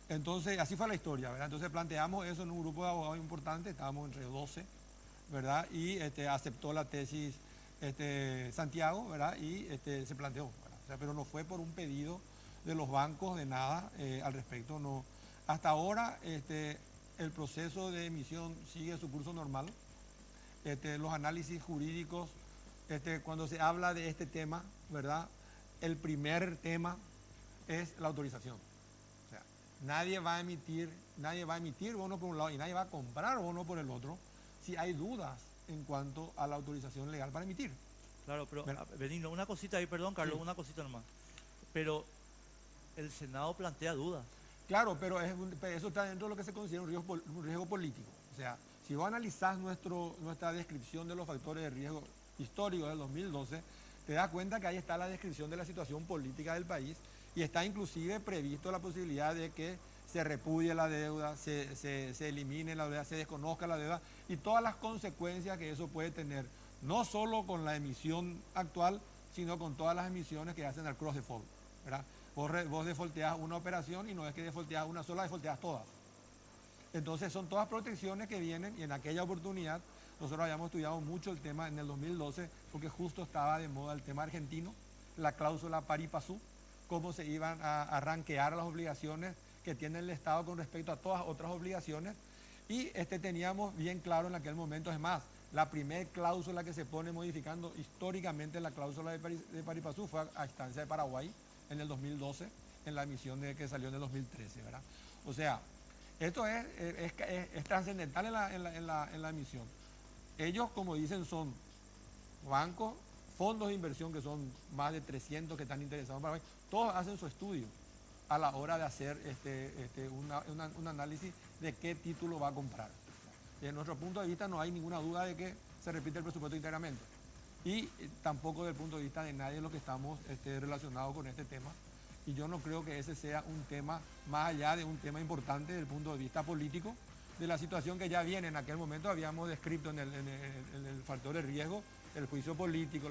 Entonces, así fue la historia, ¿verdad? Entonces planteamos eso en un grupo de abogados importante, estábamos entre 12, ¿verdad? Y aceptó la tesis Santiago, ¿verdad? Y se planteó, ¿verdad? O sea, pero no fue por un pedido de los bancos, de nada al respecto, no. Hasta ahora, el proceso de emisión sigue su curso normal. Los análisis jurídicos, cuando se habla de este tema, ¿verdad? El primer tema es la autorización. O sea, nadie va a emitir bono por un lado y nadie va a comprar bono por el otro si hay dudas en cuanto a la autorización legal para emitir. Claro, pero Benigno, una cosita ahí, perdón, Carlos, sí. Una cosita nomás. Pero el Senado plantea dudas. Claro, pero eso está dentro de lo que se considera un riesgo político. O sea, si vos analizás nuestra descripción de los factores de riesgo históricos del 2012, te das cuenta que ahí está la descripción de la situación política del país y está inclusive previsto la posibilidad de que se repudie la deuda, se elimine la deuda, se desconozca la deuda y todas las consecuencias que eso puede tener, no solo con la emisión actual, sino con todas las emisiones que hacen al cross default, ¿verdad? Vos defaulteás una operación y no es que defaulteás una sola, defaulteás todas. Entonces son todas protecciones que vienen y en aquella oportunidad nosotros habíamos estudiado mucho el tema en el 2012 porque justo estaba de moda el tema argentino, la cláusula pari passu, cómo se iban a ranquear las obligaciones que tiene el Estado con respecto a todas otras obligaciones y teníamos bien claro en aquel momento, es más, la primera cláusula que se pone modificando históricamente la cláusula de pari passu fue a instancia de Paraguay en el 2012, en la emisión que salió en el 2013, ¿verdad? O sea, esto es trascendental en la emisión. Ellos, como dicen, son bancos, fondos de inversión que son más de 300 que están interesados en Paraguay, todos hacen su estudio a la hora de hacer un análisis de qué título va a comprar. Desde nuestro punto de vista no hay ninguna duda de que se repite el presupuesto íntegramente. Y tampoco desde el punto de vista de nadie de los que estamos relacionados con este tema. Y yo no creo que ese sea un tema, más allá de un tema importante desde el punto de vista político, de la situación que ya viene. En aquel momento habíamos descrito en el factor de riesgo el juicio político,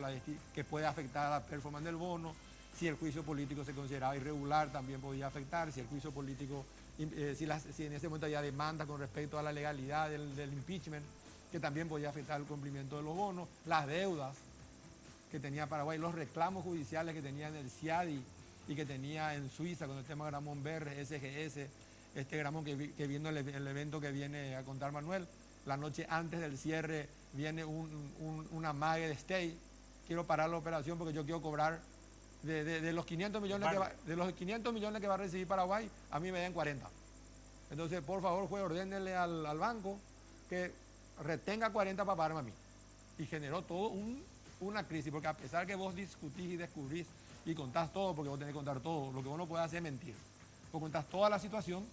que puede afectar a la performance del bono, si el juicio político se consideraba irregular también podía afectar, si el juicio político, si en ese momento había demanda con respecto a la legalidad del impeachment, que también podía afectar el cumplimiento de los bonos, las deudas que tenía Paraguay, los reclamos judiciales que tenía en el CIADI y que tenía en Suiza con el tema Gramón Berre, SGS, este Gramón que viendo el evento que viene a contar Manuel, la noche antes del cierre viene una mague de stay, quiero parar la operación porque yo quiero cobrar de los 500 millones de los 500 millones que va a recibir Paraguay, a mí me den 40. Entonces, por favor, juez, ordénenle al banco que retenga 40 para pagarme a mí. Y generó todo una crisis, porque a pesar que vos discutís y descubrís y contás todo, porque vos tenés que contar todo, lo que vos no podés hacer es mentir. Vos contás toda la situación,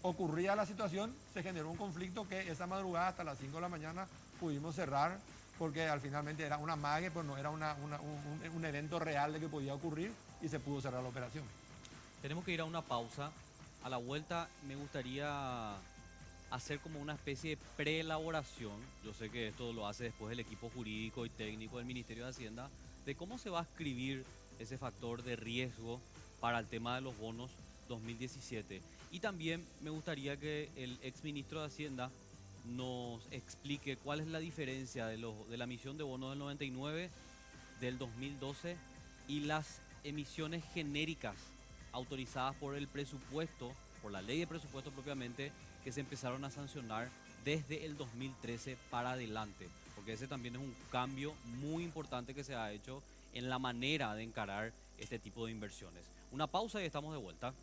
ocurría la situación, se generó un conflicto que esa madrugada hasta las 5 de la mañana pudimos cerrar, porque al finalmente era una mague, pues no era un evento real de que podía ocurrir y se pudo cerrar la operación. Tenemos que ir a una pausa. A la vuelta me gustaría hacer como una especie de preelaboración. Yo sé que esto lo hace después el equipo jurídico y técnico del Ministerio de Hacienda, de cómo se va a escribir ese factor de riesgo para el tema de los bonos 2017. Y también me gustaría que el exministro de Hacienda nos explique cuál es la diferencia de la emisión de bonos del 99, del 2012 y las emisiones genéricas autorizadas por el presupuesto, por la ley de presupuesto propiamente, que se empezaron a sancionar desde el 2013 para adelante, porque ese también es un cambio muy importante que se ha hecho en la manera de encarar este tipo de inversiones. Una pausa y estamos de vuelta.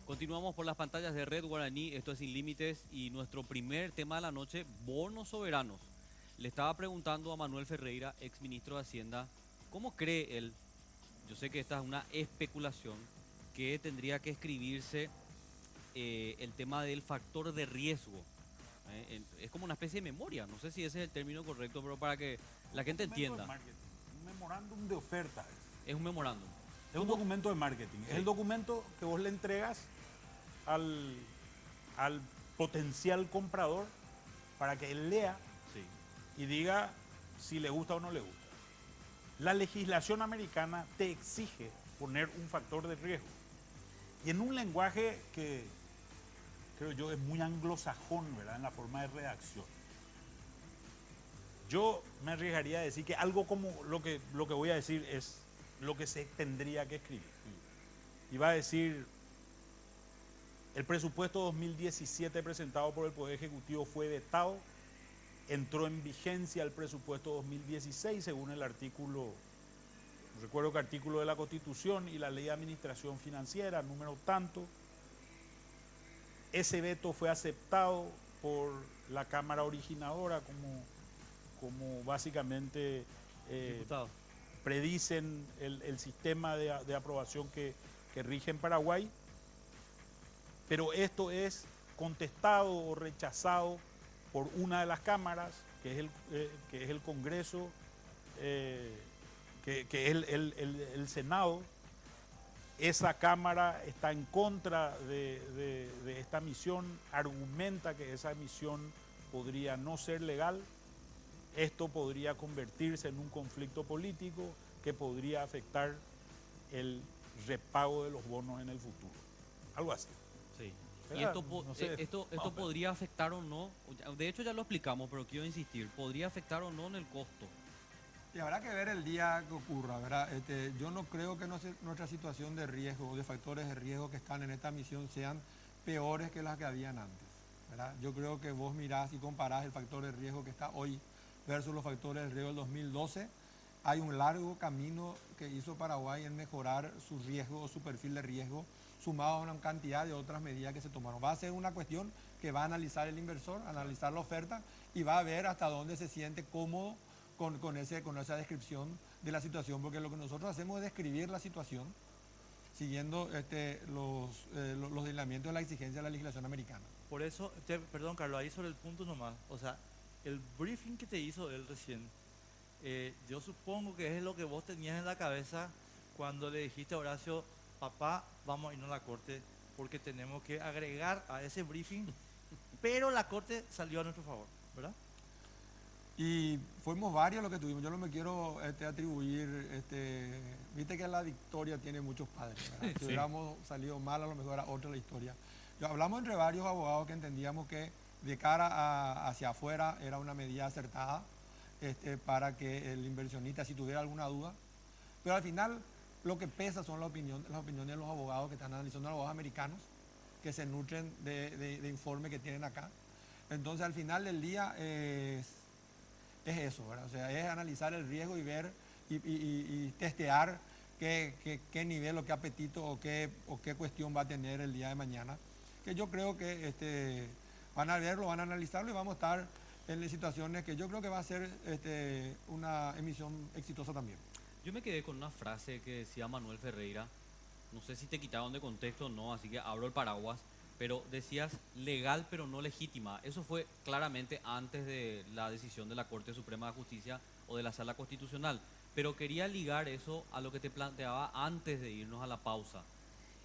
Continuamos por las pantallas de Red Guaraní, esto es Sin Límites y nuestro primer tema de la noche, bonos soberanos. Le estaba preguntando a Manuel Ferreira, ex ministro de Hacienda, ¿cómo cree él, yo sé que esta es una especulación, que tendría que escribirse el tema del factor de riesgo? Es como una especie de memoria, no sé si ese es el término correcto, pero para que la gente entienda. Un memorándum de oferta. Es un memorándum. Es un documento de marketing. Sí. Es el documento que vos le entregas al potencial comprador para que él lea y diga si le gusta o no le gusta. La legislación americana te exige poner un factor de riesgo. Y en un lenguaje que creo yo es muy anglosajón, ¿verdad? En la forma de redacción. Yo me arriesgaría a decir que algo como lo que voy a decir es lo que se tendría que escribir. Y va a decir, el presupuesto 2017 presentado por el Poder Ejecutivo fue vetado, entró en vigencia el presupuesto 2016 según el artículo, recuerdo que artículo de la Constitución y la Ley de Administración Financiera, número tanto. Ese veto fue aceptado por la Cámara originadora como básicamente predicen el sistema de aprobación que rige en Paraguay. Pero esto es contestado o rechazado por una de las cámaras, que es el Congreso, que es el Senado. Esa cámara está en contra de esta misión, argumenta que esa misión podría no ser legal. Esto podría convertirse en un conflicto político que podría afectar el repago de los bonos en el futuro. Algo así. Sí. ¿Y esto podría afectar o no? De hecho ya lo explicamos, pero quiero insistir. ¿Podría afectar o no en el costo? Y habrá que ver el día que ocurra, ¿verdad? Yo no creo que nuestra situación de riesgo o de factores de riesgo que están en esta misión sean peores que las que habían antes, ¿verdad? Yo creo que vos mirás y comparás el factor de riesgo que está hoy versus los factores de riesgo del 2012. Hay un largo camino que hizo Paraguay en mejorar su riesgo o su perfil de riesgo, sumado a una cantidad de otras medidas que se tomaron. Va a ser una cuestión que va a analizar el inversor, analizar la oferta y va a ver hasta dónde se siente cómodo con esa descripción de la situación, porque lo que nosotros hacemos es describir la situación siguiendo los lineamientos de la exigencia de la legislación americana. Por eso, perdón Carlos, ahí sobre el punto nomás, o sea, el briefing que te hizo él recién, yo supongo que es lo que vos tenías en la cabeza cuando le dijiste a Horacio, papá, vamos a irnos a la corte porque tenemos que agregar a ese briefing, pero la corte salió a nuestro favor, ¿verdad? Y fuimos varios los que tuvimos. Yo no me quiero atribuir, viste que la victoria tiene muchos padres, ¿verdad? Si Sí. hubiéramos salido mal, a lo mejor era otra la historia. Hablamos entre varios abogados que entendíamos que de cara hacia afuera era una medida acertada, para que el inversionista, si tuviera alguna duda, pero al final lo que pesa son las opiniones de los abogados que están analizando, los abogados americanos, que se nutren de informes que tienen acá. Entonces, al final del día es eso, ¿verdad? O sea, es analizar el riesgo y ver y testear qué nivel o qué apetito o qué cuestión va a tener el día de mañana. Que yo creo que van a verlo, van a analizarlo y vamos a estar en situaciones que yo creo que va a ser una emisión exitosa también. Yo me quedé con una frase que decía Manuel Ferreira, no sé si te quitaron de contexto o no, así que abro el paraguas, pero decías legal pero no legítima. Eso fue claramente antes de la decisión de la Corte Suprema de Justicia o de la Sala Constitucional, pero quería ligar eso a lo que te planteaba antes de irnos a la pausa.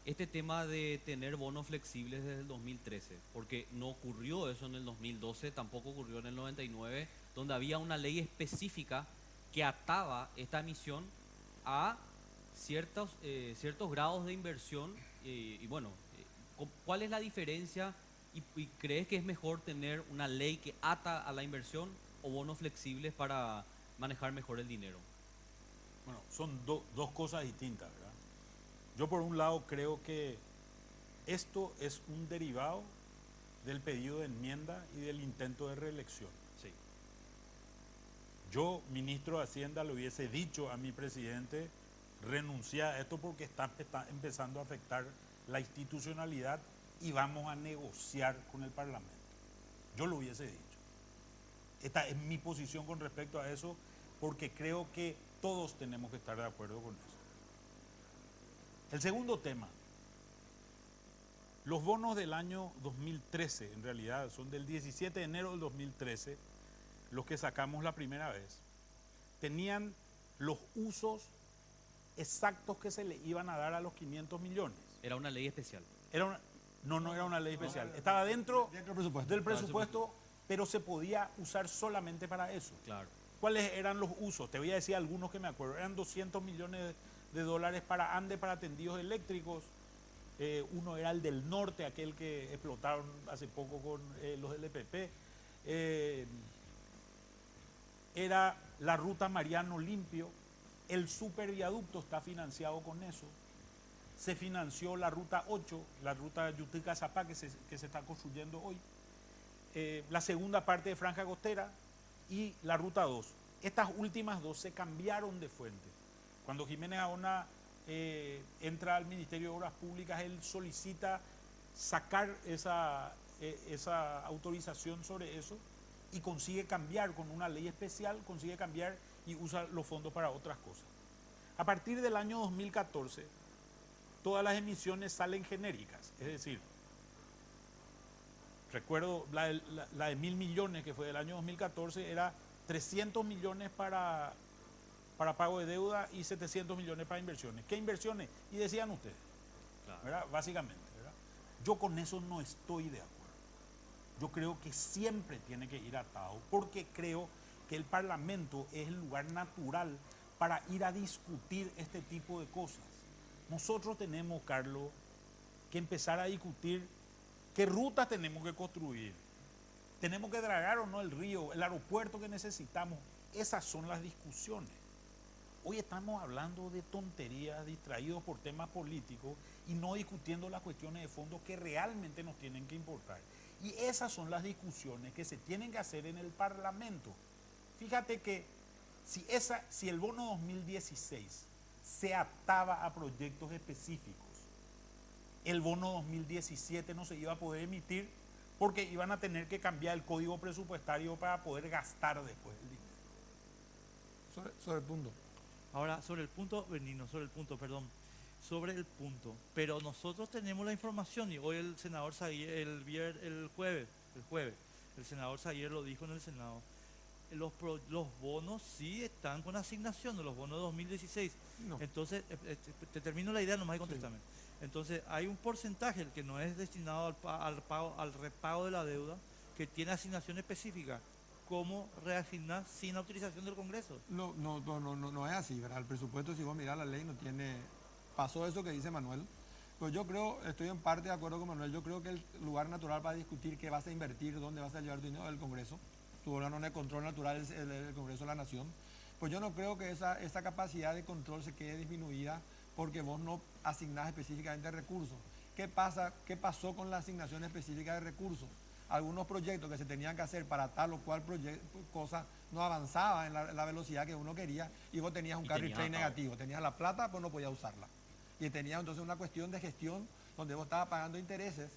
Este tema de tener bonos flexibles desde el 2013, porque no ocurrió eso en el 2012, tampoco ocurrió en el 99, donde había una ley específica que ataba esta emisión a ciertos grados de inversión. Y bueno, ¿cuál es la diferencia? ¿Y crees que es mejor tener una ley que ata a la inversión o bonos flexibles para manejar mejor el dinero? Bueno, son dos cosas distintas, ¿verdad? Yo por un lado creo que esto es un derivado del pedido de enmienda y del intento de reelección. Sí. Yo, ministro de Hacienda, le hubiese dicho a mi presidente, renuncia a esto porque está empezando a afectar la institucionalidad y vamos a negociar con el Parlamento. Yo lo hubiese dicho. Esta es mi posición con respecto a eso, porque creo que todos tenemos que estar de acuerdo con eso. El segundo tema, los bonos del año 2013, en realidad son del 17 de enero del 2013, los que sacamos la primera vez, tenían los usos exactos que se le iban a dar a los 500 millones. Era una ley especial. No era una ley especial. Estaba dentro del presupuesto. presupuesto, pero se podía usar solamente para eso. Claro. ¿Cuáles eran los usos? Te voy a decir algunos que me acuerdo. Eran 200 millones de dólares para ANDE, para tendidos eléctricos. Uno era el del norte, aquel que explotaron hace poco con los LPP. Era la ruta Mariano Limpio. El superviaducto está financiado con eso. Se financió la ruta 8, la ruta Yutica-Zapá, que se está construyendo hoy. La segunda parte de Franja Costera y la ruta 2. Estas últimas dos se cambiaron de fuente. Cuando Jiménez Gaona entra al Ministerio de Obras Públicas, él solicita sacar esa autorización sobre eso y consigue cambiar con una ley especial, consigue cambiar y usa los fondos para otras cosas. A partir del año 2014, todas las emisiones salen genéricas, es decir, recuerdo la de 1.000 millones que fue del año 2014, era 300 millones para pago de deuda y 700 millones para inversiones. ¿Qué inversiones? Y decían ustedes, Claro. ¿verdad? Básicamente, ¿verdad? Yo con eso no estoy de acuerdo. Yo creo que siempre tiene que ir atado, porque creo que el Parlamento es el lugar natural para ir a discutir este tipo de cosas. Nosotros tenemos, Carlos, que empezar a discutir qué rutas tenemos que construir. Tenemos que dragar o no el río, el aeropuerto que necesitamos. Esas son las discusiones. Hoy estamos hablando de tonterías, distraídos por temas políticos y no discutiendo las cuestiones de fondo que realmente nos tienen que importar. Y esas son las discusiones que se tienen que hacer en el Parlamento. Fíjate que si el bono 2016 se ataba a proyectos específicos, el bono 2017 no se iba a poder emitir porque iban a tener que cambiar el código presupuestario para poder gastar después el dinero. Sobre el punto. Ahora, sobre el punto, pero nosotros tenemos la información y hoy el senador Zaguier, el jueves, el senador Zaguier lo dijo en el Senado. los bonos sí están con asignación, los bonos de 2016. No. Entonces, te termino la idea nomás y Sí. contéstame. Entonces, hay un porcentaje que no es destinado al repago de la deuda, que tiene asignación específica. ¿Cómo reasignar sin autorización del Congreso? No es así, ¿verdad? El presupuesto, si vos mirás la ley, no tiene... Pasó eso que dice Manuel. Pues yo creo, estoy en parte de acuerdo con Manuel, yo creo que el lugar natural para discutir qué vas a invertir, dónde vas a llevar tu dinero es el Congreso. Tu órgano de control natural es el Congreso de la Nación. Pues yo no creo que esa capacidad de control se quede disminuida porque vos no asignás específicamente recursos. ¿Qué pasó con la asignación específica de recursos? Algunos proyectos que se tenían que hacer para tal o cual cosa no avanzaba en la velocidad que uno quería y vos tenías un carry trade negativo. Tenías la plata, pues no podías usarla. Y tenías entonces una cuestión de gestión donde vos estabas pagando intereses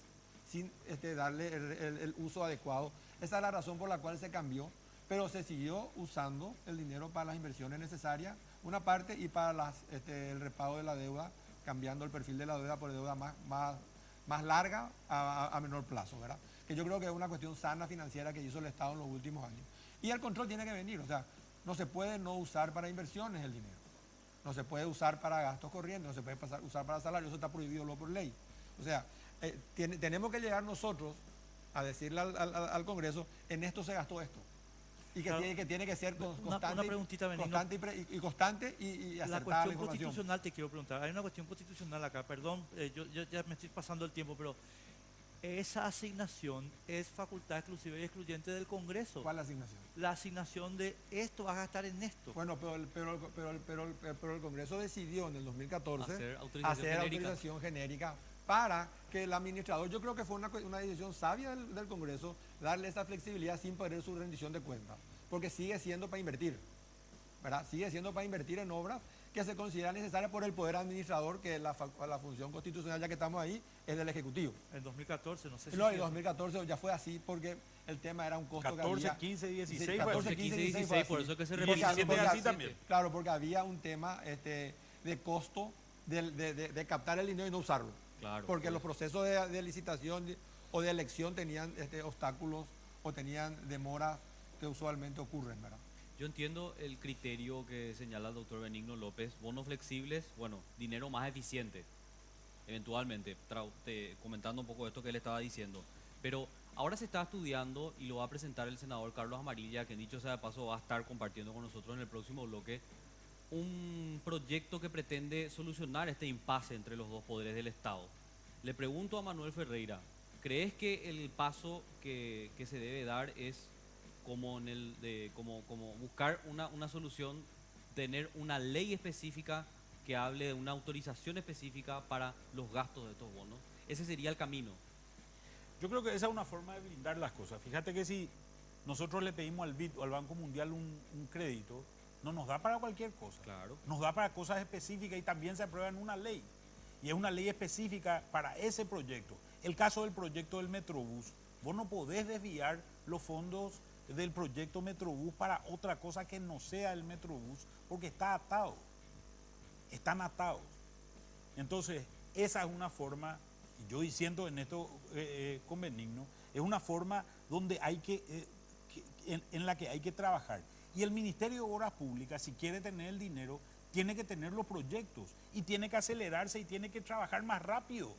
sin darle el uso adecuado. Esa es la razón por la cual se cambió, pero se siguió usando el dinero para las inversiones necesarias, una parte, y para el repago de la deuda, cambiando el perfil de la deuda por deuda más larga a menor plazo, ¿verdad? Que yo creo que es una cuestión sana financiera que hizo el Estado en los últimos años. Y el control tiene que venir, o sea, no se puede no usar para inversiones el dinero, no se puede usar para gastos corrientes, no se puede usar para salarios, eso está prohibido por ley. O sea, tenemos que llegar nosotros a decirle al Congreso, en esto se gastó esto. Y que, Claro. tiene que ser constante, Una preguntita, Benigno. constante y La acertada la cuestión información. constitucional te quiero preguntar. Hay una cuestión constitucional acá, perdón, yo ya me estoy pasando el tiempo, pero esa asignación es facultad exclusiva y excluyente del Congreso. ¿Cuál es la asignación? La asignación de esto vas a gastar en esto. Bueno, pero el Congreso decidió en el 2014 Hacer autorización genérica. autorización genérica para que el administrador, yo creo que fue una decisión sabia del Congreso, darle esa flexibilidad sin perder su rendición de cuentas, porque sigue siendo para invertir, ¿verdad? Sigue siendo para invertir en obras que se consideran necesarias por el poder administrador, que la función constitucional, ya que estamos ahí, es del Ejecutivo. En 2014, no sé si... No, en sigue. 2014 ya fue así porque el tema era un costo 14, que había... 15, 16, Sí, 14, 15, 16 16, fue por así. eso que se Y repartió. 17 así también. Claro, porque había un tema de costo de captar el dinero y no usarlo. Claro, Porque pues. los procesos de licitación o de elección tenían obstáculos o tenían demoras que usualmente ocurren, ¿verdad? Yo entiendo el criterio que señala el doctor Benigno López. Bonos flexibles, bueno, dinero más eficiente, eventualmente, comentando un poco esto que él estaba diciendo. Pero ahora se está estudiando y lo va a presentar el senador Carlos Amarilla, que dicho sea de paso va a estar compartiendo con nosotros en el próximo bloque, un proyecto que pretende solucionar este impasse entre los dos poderes del Estado. Le pregunto a Manuel Ferreira, ¿crees que el paso que se debe dar es como buscar una solución, tener una ley específica que hable de una autorización específica para los gastos de estos bonos? Ese sería el camino. Yo creo que esa es una forma de blindar las cosas. Fíjate que si nosotros le pedimos al BID o al Banco Mundial un crédito, no nos da para cualquier cosa. Claro. Nos da para cosas específicas y también se aprueba en una ley. Y es una ley específica para ese proyecto. El caso del proyecto del Metrobús, vos no podés desviar los fondos del proyecto Metrobús para otra cosa que no sea el Metrobús, porque está atado. Están atados. Entonces, esa es una forma, y yo diciendo en esto con Benigno, es una forma donde hay en la que hay que trabajar. Y el Ministerio de Obras Públicas, si quiere tener el dinero, tiene que tener los proyectos y tiene que acelerarse y tiene que trabajar más rápido.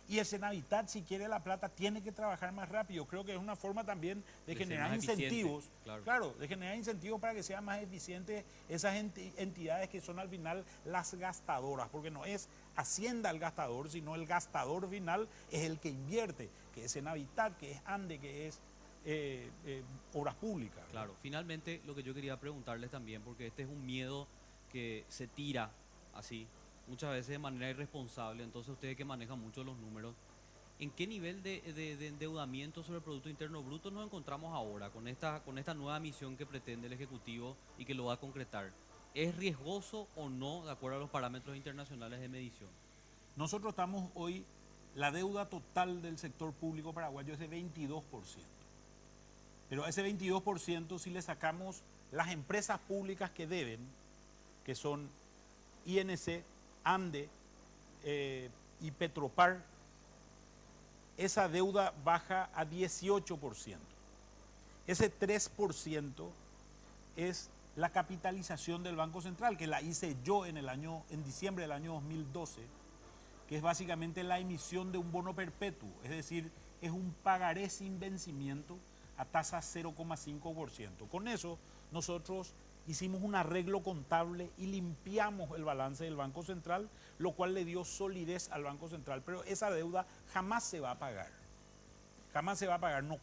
Y el Senavitat, si quiere la plata, tiene que trabajar más rápido. Creo que es una forma también de ser generar más eficiente, incentivos. claro. De generar incentivos para que sean más eficientes esas entidades que son al final las gastadoras. Porque no es Hacienda el gastador, sino el gastador final es el que invierte, que es Senavitat, que es ANDE, que es Obras Públicas. Claro, finalmente lo que yo quería preguntarles también, porque este es un miedo que se tira así, muchas veces de manera irresponsable, entonces ustedes que manejan mucho los números, ¿en qué nivel de endeudamiento sobre el Producto Interno Bruto nos encontramos ahora con esta nueva misión que pretende el Ejecutivo y que lo va a concretar? ¿Es riesgoso o no de acuerdo a los parámetros internacionales de medición? Nosotros estamos hoy, la deuda total del sector público paraguayo es de 22%. Pero a ese 22%, si le sacamos las empresas públicas que deben, que son INC, ANDE y Petropar, esa deuda baja a 18%. Ese 3% es la capitalización del Banco Central, que la hice yo en diciembre del año 2012, que es básicamente la emisión de un bono perpetuo, es decir, es un pagaré sin vencimiento a tasa 0,5%. Con eso nosotros hicimos un arreglo contable y limpiamos el balance del Banco Central, lo cual le dio solidez al Banco Central, pero esa deuda jamás se va a pagar. Jamás se va a pagar, no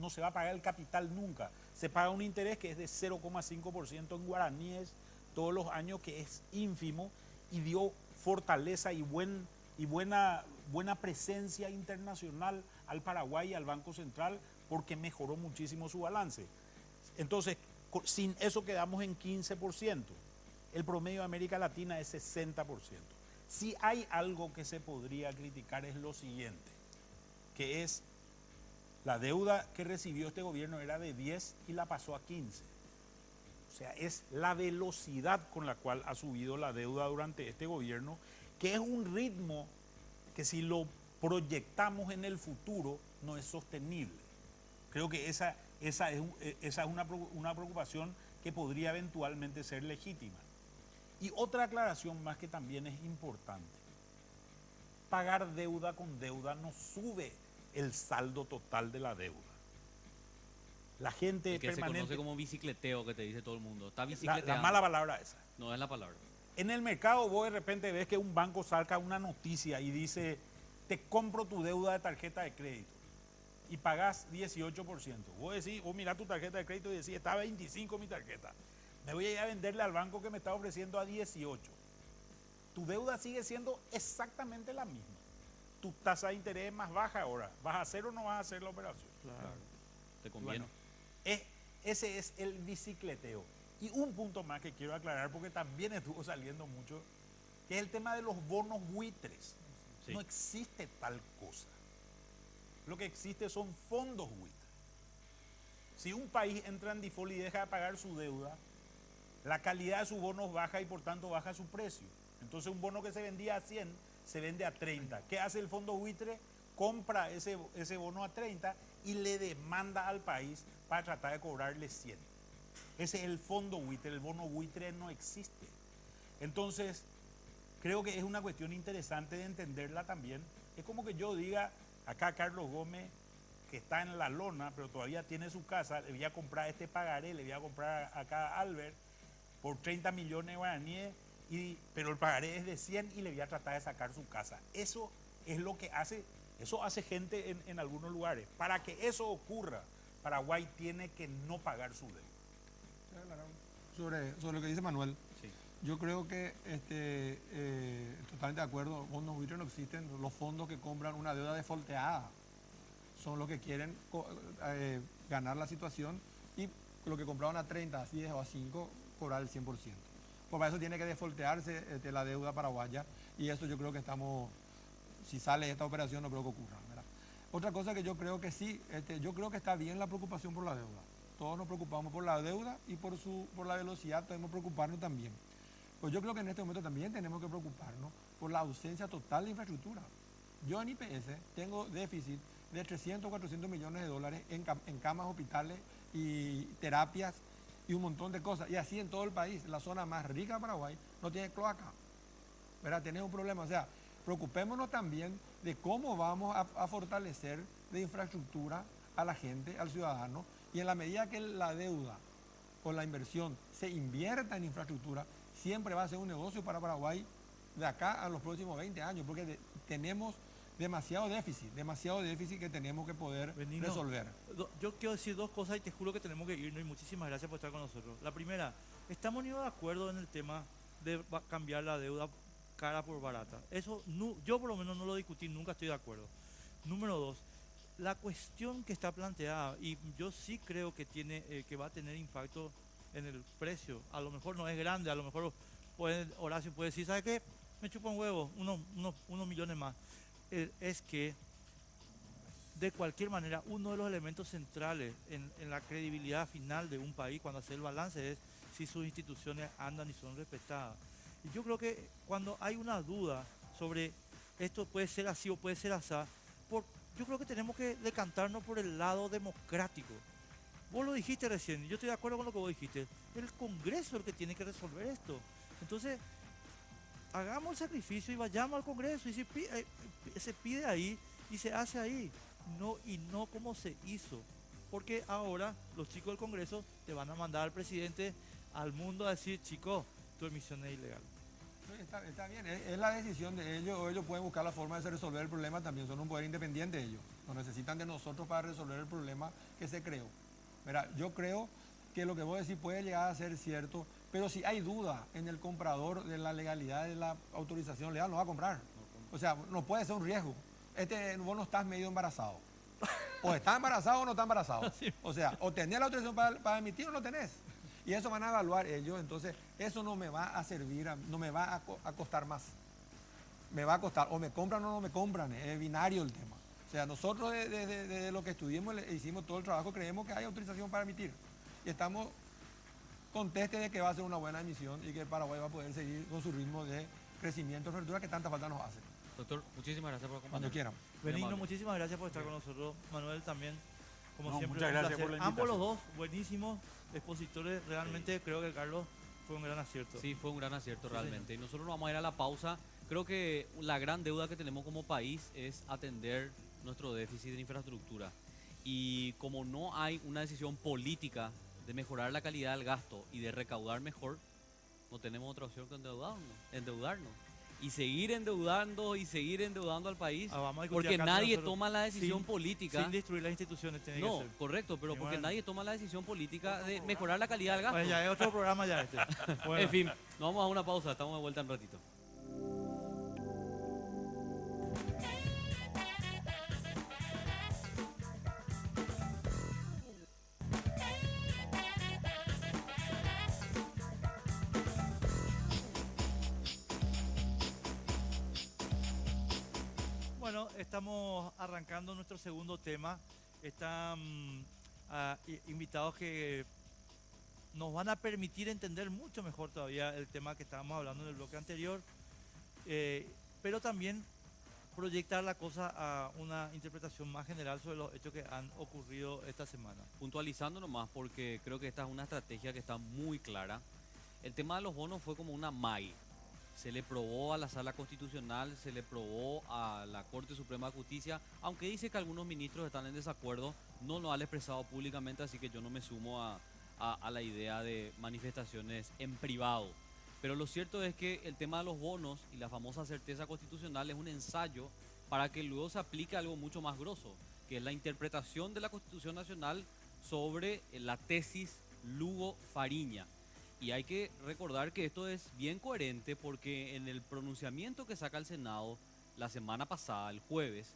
se va a pagar el capital nunca. Se paga un interés que es de 0,5% en guaraníes todos los años, que es ínfimo, y dio fortaleza y buena presencia internacional al Paraguay y al Banco Central, porque mejoró muchísimo su balance. Entonces, sin eso quedamos en 15%. El promedio de América Latina es 60%. Si hay algo que se podría criticar es lo siguiente, que es la deuda que recibió este gobierno era de 10 y la pasó a 15. O sea, es la velocidad con la cual ha subido la deuda durante este gobierno, que es un ritmo que si lo proyectamos en el futuro no es sostenible. Creo que esa es una preocupación que podría eventualmente ser legítima. Y otra aclaración más que también es importante. Pagar deuda con deuda no sube el saldo total de la deuda. La gente El que permanente... se conoce como bicicleteo, que te dice todo el mundo. Está la bicicleteando. mala palabra esa. No es la palabra. En el mercado vos de repente ves que un banco saca una noticia y dice, te compro tu deuda de tarjeta de crédito y pagás 18%. Vos mirás tu tarjeta de crédito y decís, está a 25 mi tarjeta. Me voy a ir a venderle al banco que me está ofreciendo a 18. Tu deuda sigue siendo exactamente la misma. Tu tasa de interés es más baja ahora. ¿Vas a hacer o no vas a hacer la operación? Claro. Te conviene. Bueno, ese es el bicicleteo. Y un punto más que quiero aclarar, porque también estuvo saliendo mucho, que es el tema de los bonos buitres. Sí. No existe tal cosa. Lo que existe son fondos buitres. Si un país entra en default y deja de pagar su deuda, la calidad de sus bonos baja y por tanto baja su precio. Entonces un bono que se vendía a 100 se vende a 30. ¿Qué hace el fondo buitre? Compra ese bono a 30 y le demanda al país para tratar de cobrarle 100. Ese es el fondo buitre, el bono buitre no existe. Entonces, creo que es una cuestión interesante de entenderla también. Es como que yo diga, acá Carlos Gómez, que está en la lona, pero todavía tiene su casa, le voy a comprar este pagaré, le voy a comprar acá a Albert por 30 millones de guaraníes, pero el pagaré es de 100 y le voy a tratar de sacar su casa. Eso es lo que hace, eso hace gente en algunos lugares. Para que eso ocurra, Paraguay tiene que no pagar su deuda. Sobre lo que dice Manuel, Sí. yo creo que totalmente de acuerdo, fondos buitres no existen, los fondos que compran una deuda defolteada son los que quieren ganar la situación y lo que compraron a 30, a 10 o a 5, cobrar el 100%. Por eso tiene que defoltearse la deuda paraguaya y eso yo creo que si sale esta operación no creo que ocurra, ¿verdad? Otra cosa que yo creo que sí, yo creo que está bien la preocupación por la deuda. Todos nos preocupamos por la deuda y por la velocidad tenemos que preocuparnos también. Pues yo creo que en este momento también tenemos que preocuparnos por la ausencia total de infraestructura. Yo en IPS tengo déficit de 300 o 400 millones de dólares en camas, hospitales y terapias y un montón de cosas. Y así en todo el país, la zona más rica de Paraguay no tiene cloaca. ¿Verdad? Tenés un problema. O sea, preocupémonos también de cómo vamos a fortalecer de infraestructura a la gente, al ciudadano. Y en la medida que la deuda o la inversión se invierta en infraestructura, siempre va a ser un negocio para Paraguay de acá a los próximos 20 años, porque tenemos demasiado déficit que tenemos que poder Benigno, resolver. Yo quiero decir dos cosas y te juro que tenemos que irnos y muchísimas gracias por estar con nosotros. La primera, estamos de acuerdo en el tema de cambiar la deuda cara por barata. Eso yo por lo menos no lo discutí, nunca estoy de acuerdo. Número dos, la cuestión que está planteada, y yo sí creo que que va a tener impacto en el precio, a lo mejor no es grande, a lo mejor Horacio puede decir, ¿sabe qué? Me chupa un huevo, unos millones más. Es que, de cualquier manera, uno de los elementos centrales en la credibilidad final de un país cuando hace el balance es si sus instituciones andan y son respetadas. Y yo creo que cuando hay una duda sobre esto puede ser así o puede ser así, yo creo que tenemos que decantarnos por el lado democrático Vos lo dijiste recién, y yo estoy de acuerdo con lo que vos dijiste. El Congreso es el que tiene que resolver esto. Entonces, hagamos el sacrificio y vayamos al Congreso y se pide ahí y se hace ahí. No, y no como se hizo. Porque ahora los chicos del Congreso te van a mandar al presidente al mundo a decir, chicos, tu emisión es ilegal. No, está bien, es la decisión de ellos, o ellos pueden buscar la forma de resolver el problema, también son un poder independiente ellos, no necesitan de nosotros para resolver el problema que se creó. Mira, yo creo que lo que vos decís puede llegar a ser cierto, pero si hay duda en el comprador de la legalidad de la autorización legal, no va a comprar. O sea, no puede ser un riesgo. Vos no estás medio embarazado. O estás embarazado o no estás embarazado. O sea, o tenés la autorización para emitir o no tenés. Y eso van a evaluar ellos, entonces eso no me va a servir, no me va a costar más. Me va a costar, o me compran o no me compran, es binario el tema. O sea, nosotros desde lo que estudiamos, hicimos todo el trabajo, creemos que hay autorización para emitir. Y estamos contestes de que va a ser una buena emisión y que Paraguay va a poder seguir con su ritmo de crecimiento y apertura que tanta falta nos hace. Doctor, muchísimas gracias por acompañarnos. Cuando quieran. Benigno, muchísimas gracias por estar con nosotros. Manuel también, como siempre, muchas un gracias placer. por la Ambos los invitación. dos, buenísimos expositores. Realmente creo que Carlos fue un gran acierto. Sí, fue un gran acierto Sí, realmente. Y nosotros nos vamos a ir a la pausa. Creo que la gran deuda que tenemos como país es atender nuestro déficit de infraestructura. Y como no hay una decisión política de mejorar la calidad del gasto y de recaudar mejor, no tenemos otra opción que endeudarnos. Y seguir endeudando y seguir endeudando al país, Vamos a discutir porque acá nadie nosotros toma la decisión sin- política. Sin destruir las instituciones, tiene No, que ser. correcto, pero Y porque bueno. nadie toma la decisión política de mejorar la calidad del gasto. Pues ya es otro programa ya este. Bueno. En fin, nos vamos a una pausa, estamos de vuelta en un ratito. Bueno, estamos arrancando nuestro segundo tema. Están invitados que nos van a permitir entender mucho mejor todavía el tema que estábamos hablando en el bloque anterior, pero también proyectar la cosa a una interpretación más general sobre los hechos que han ocurrido esta semana. Puntualizando nomás, porque creo que esta es una estrategia que está muy clara. El tema de los bonos fue como una MAI. Se le probó a la Sala Constitucional, se le probó a la Corte Suprema de Justicia, aunque dice que algunos ministros están en desacuerdo, no lo han expresado públicamente, así que yo no me sumo a la idea de manifestaciones en privado. Pero lo cierto es que el tema de los bonos y la famosa certeza constitucional es un ensayo para que luego se aplique algo mucho más grosso, que es la interpretación de la Constitución Nacional sobre la tesis Lugo-Fariña. Y hay que recordar que esto es bien coherente porque en el pronunciamiento que saca el Senado la semana pasada, el jueves,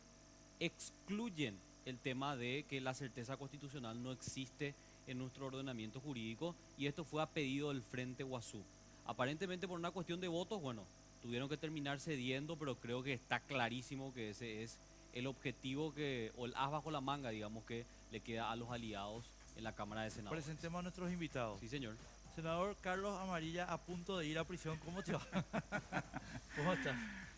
excluyen el tema de que la certeza constitucional no existe en nuestro ordenamiento jurídico, y esto fue a pedido del Frente Guasú. Aparentemente por una cuestión de votos, bueno, tuvieron que terminar cediendo, pero creo que está clarísimo que ese es el objetivo o el as bajo la manga, digamos, que le queda a los aliados en la Cámara de Senadores. Presentemos a nuestros invitados. Sí, señor. Senador Carlos Amarilla, a punto de ir a prisión. ¿Cómo te va? ¿Cómo estás?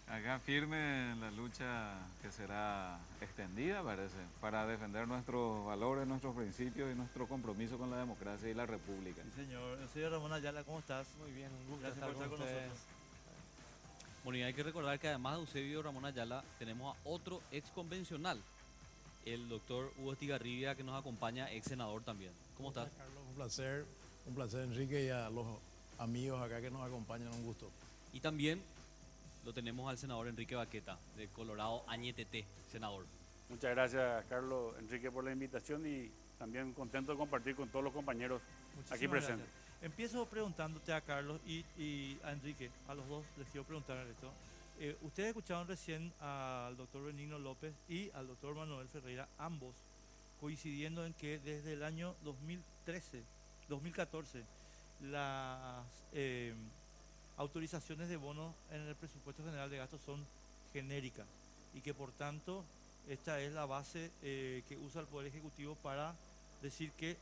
Acá firme en la lucha que será extendida, parece, para defender nuestros valores, nuestros principios y nuestro compromiso con la democracia y la república. Sí, señor. Yo soy Ramón Ayala, ¿cómo estás? Muy bien, un gusto Gracias por estar con ustedes. nosotros. Bueno, y hay que recordar que además de Eusebio Ramón Ayala, tenemos a otro ex convencional, el doctor Hugo Estigarribia, que nos acompaña, ex senador también. ¿Cómo estás? Carlos? Un placer Enrique, y a los amigos acá que nos acompañan, un gusto. Y también lo tenemos al senador Enrique Baqueta, de Colorado Añetete, senador. Muchas gracias, Carlos, Enrique, por la invitación y también contento de compartir con todos los compañeros Muchísimas aquí presentes. gracias. Empiezo preguntándote a Carlos y a Enrique, a los dos les quiero preguntar esto. Ustedes escucharon recién al doctor Benigno López y al doctor Manuel Ferreira, ambos coincidiendo en que desde el año 2014, las autorizaciones de bonos en el presupuesto general de gastos son genéricas y que por tanto esta es la base que usa el Poder Ejecutivo para decir que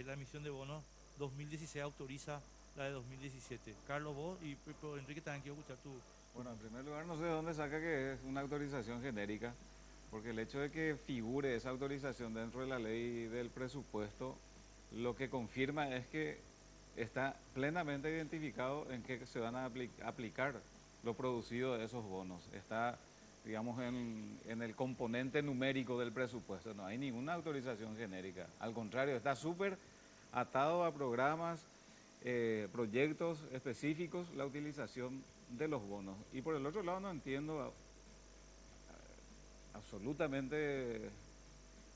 la emisión de bonos 2016 autoriza la de 2017. Carlos, vos y Enrique también quiero escuchar tu... Bueno, en primer lugar, no sé de dónde saca que es una autorización genérica, porque el hecho de que figure esa autorización dentro de la ley del presupuesto lo que confirma es que está plenamente identificado en qué se van a aplicar lo producido de esos bonos. Está, digamos, en el componente numérico del presupuesto. No hay ninguna autorización genérica. Al contrario, está súper atado a programas, proyectos específicos, la utilización de los bonos. Y por el otro lado no entiendo absolutamente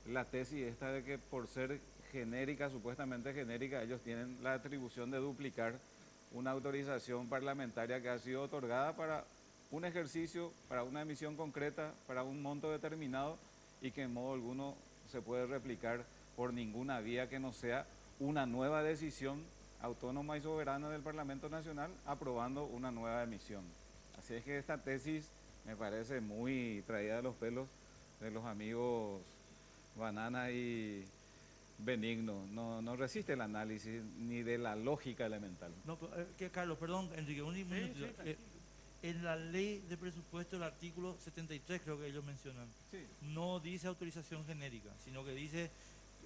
la tesis esta de que por ser genérica, supuestamente genérica, ellos tienen la atribución de duplicar una autorización parlamentaria que ha sido otorgada para un ejercicio, para una emisión concreta, para un monto determinado y que en modo alguno se puede replicar por ninguna vía que no sea una nueva decisión autónoma y soberana del Parlamento Nacional aprobando una nueva emisión. Así es que esta tesis me parece muy traída de los pelos de los amigos Banana y Benigno. No resiste el análisis ni de la lógica elemental. No, Carlos, perdón, Enrique, un minuto. En la ley de presupuesto, el artículo 73, creo que ellos mencionan, Sí. no dice autorización genérica, sino que dice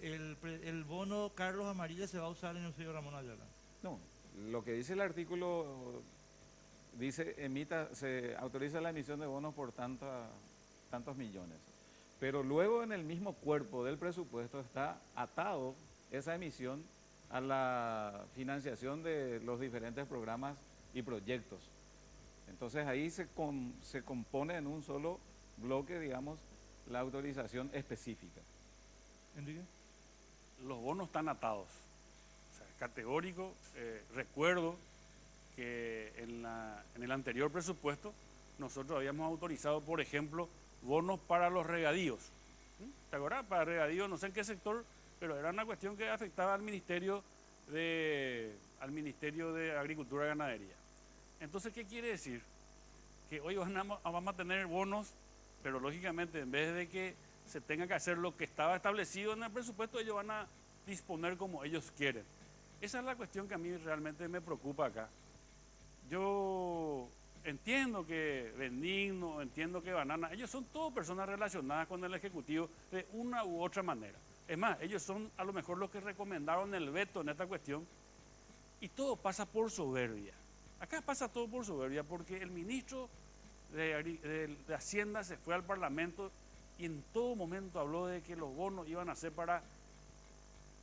el bono Carlos Amariles se va a usar en Eusebio Ramón Ayala. No, lo que dice el artículo dice se autoriza la emisión de bonos por tantos millones. Pero luego en el mismo cuerpo del presupuesto está atado esa emisión a la financiación de los diferentes programas y proyectos. Entonces ahí se compone en un solo bloque, digamos, la autorización específica. Enrique. Los bonos están atados. O sea, categórico, recuerdo que en el anterior presupuesto nosotros habíamos autorizado, por ejemplo, bonos para los regadíos. ¿Te acuerdas? Para regadíos, no sé en qué sector, pero era una cuestión que afectaba al Ministerio de Agricultura y Ganadería. Entonces, ¿qué quiere decir? Que hoy vamos a tener bonos, pero lógicamente en vez de que se tenga que hacer lo que estaba establecido en el presupuesto, ellos van a disponer como ellos quieren. Esa es la cuestión que a mí realmente me preocupa acá. Yo entiendo que Benigno, entiendo que Banana, ellos son todas personas relacionadas con el Ejecutivo de una u otra manera. Es más, ellos son a lo mejor los que recomendaron el veto en esta cuestión y todo pasa por soberbia. Acá pasa todo por soberbia porque el ministro de Hacienda se fue al Parlamento y en todo momento habló de que los bonos iban a ser para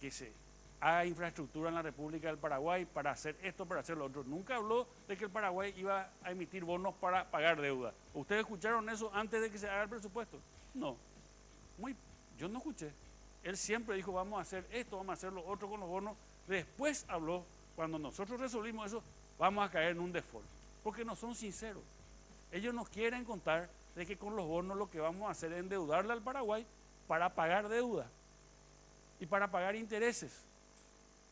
que se haga infraestructura en la República del Paraguay, para hacer esto, para hacer lo otro. Nunca habló de que el Paraguay iba a emitir bonos para pagar deuda. ¿Ustedes escucharon eso antes de que se haga el presupuesto? No. Yo no escuché. Él siempre dijo, vamos a hacer esto, vamos a hacer lo otro con los bonos. Después habló, cuando nosotros resolvimos eso, vamos a caer en un default. Porque no son sinceros. Ellos nos quieren contar de que con los bonos lo que vamos a hacer es endeudarle al Paraguay para pagar deuda y para pagar intereses.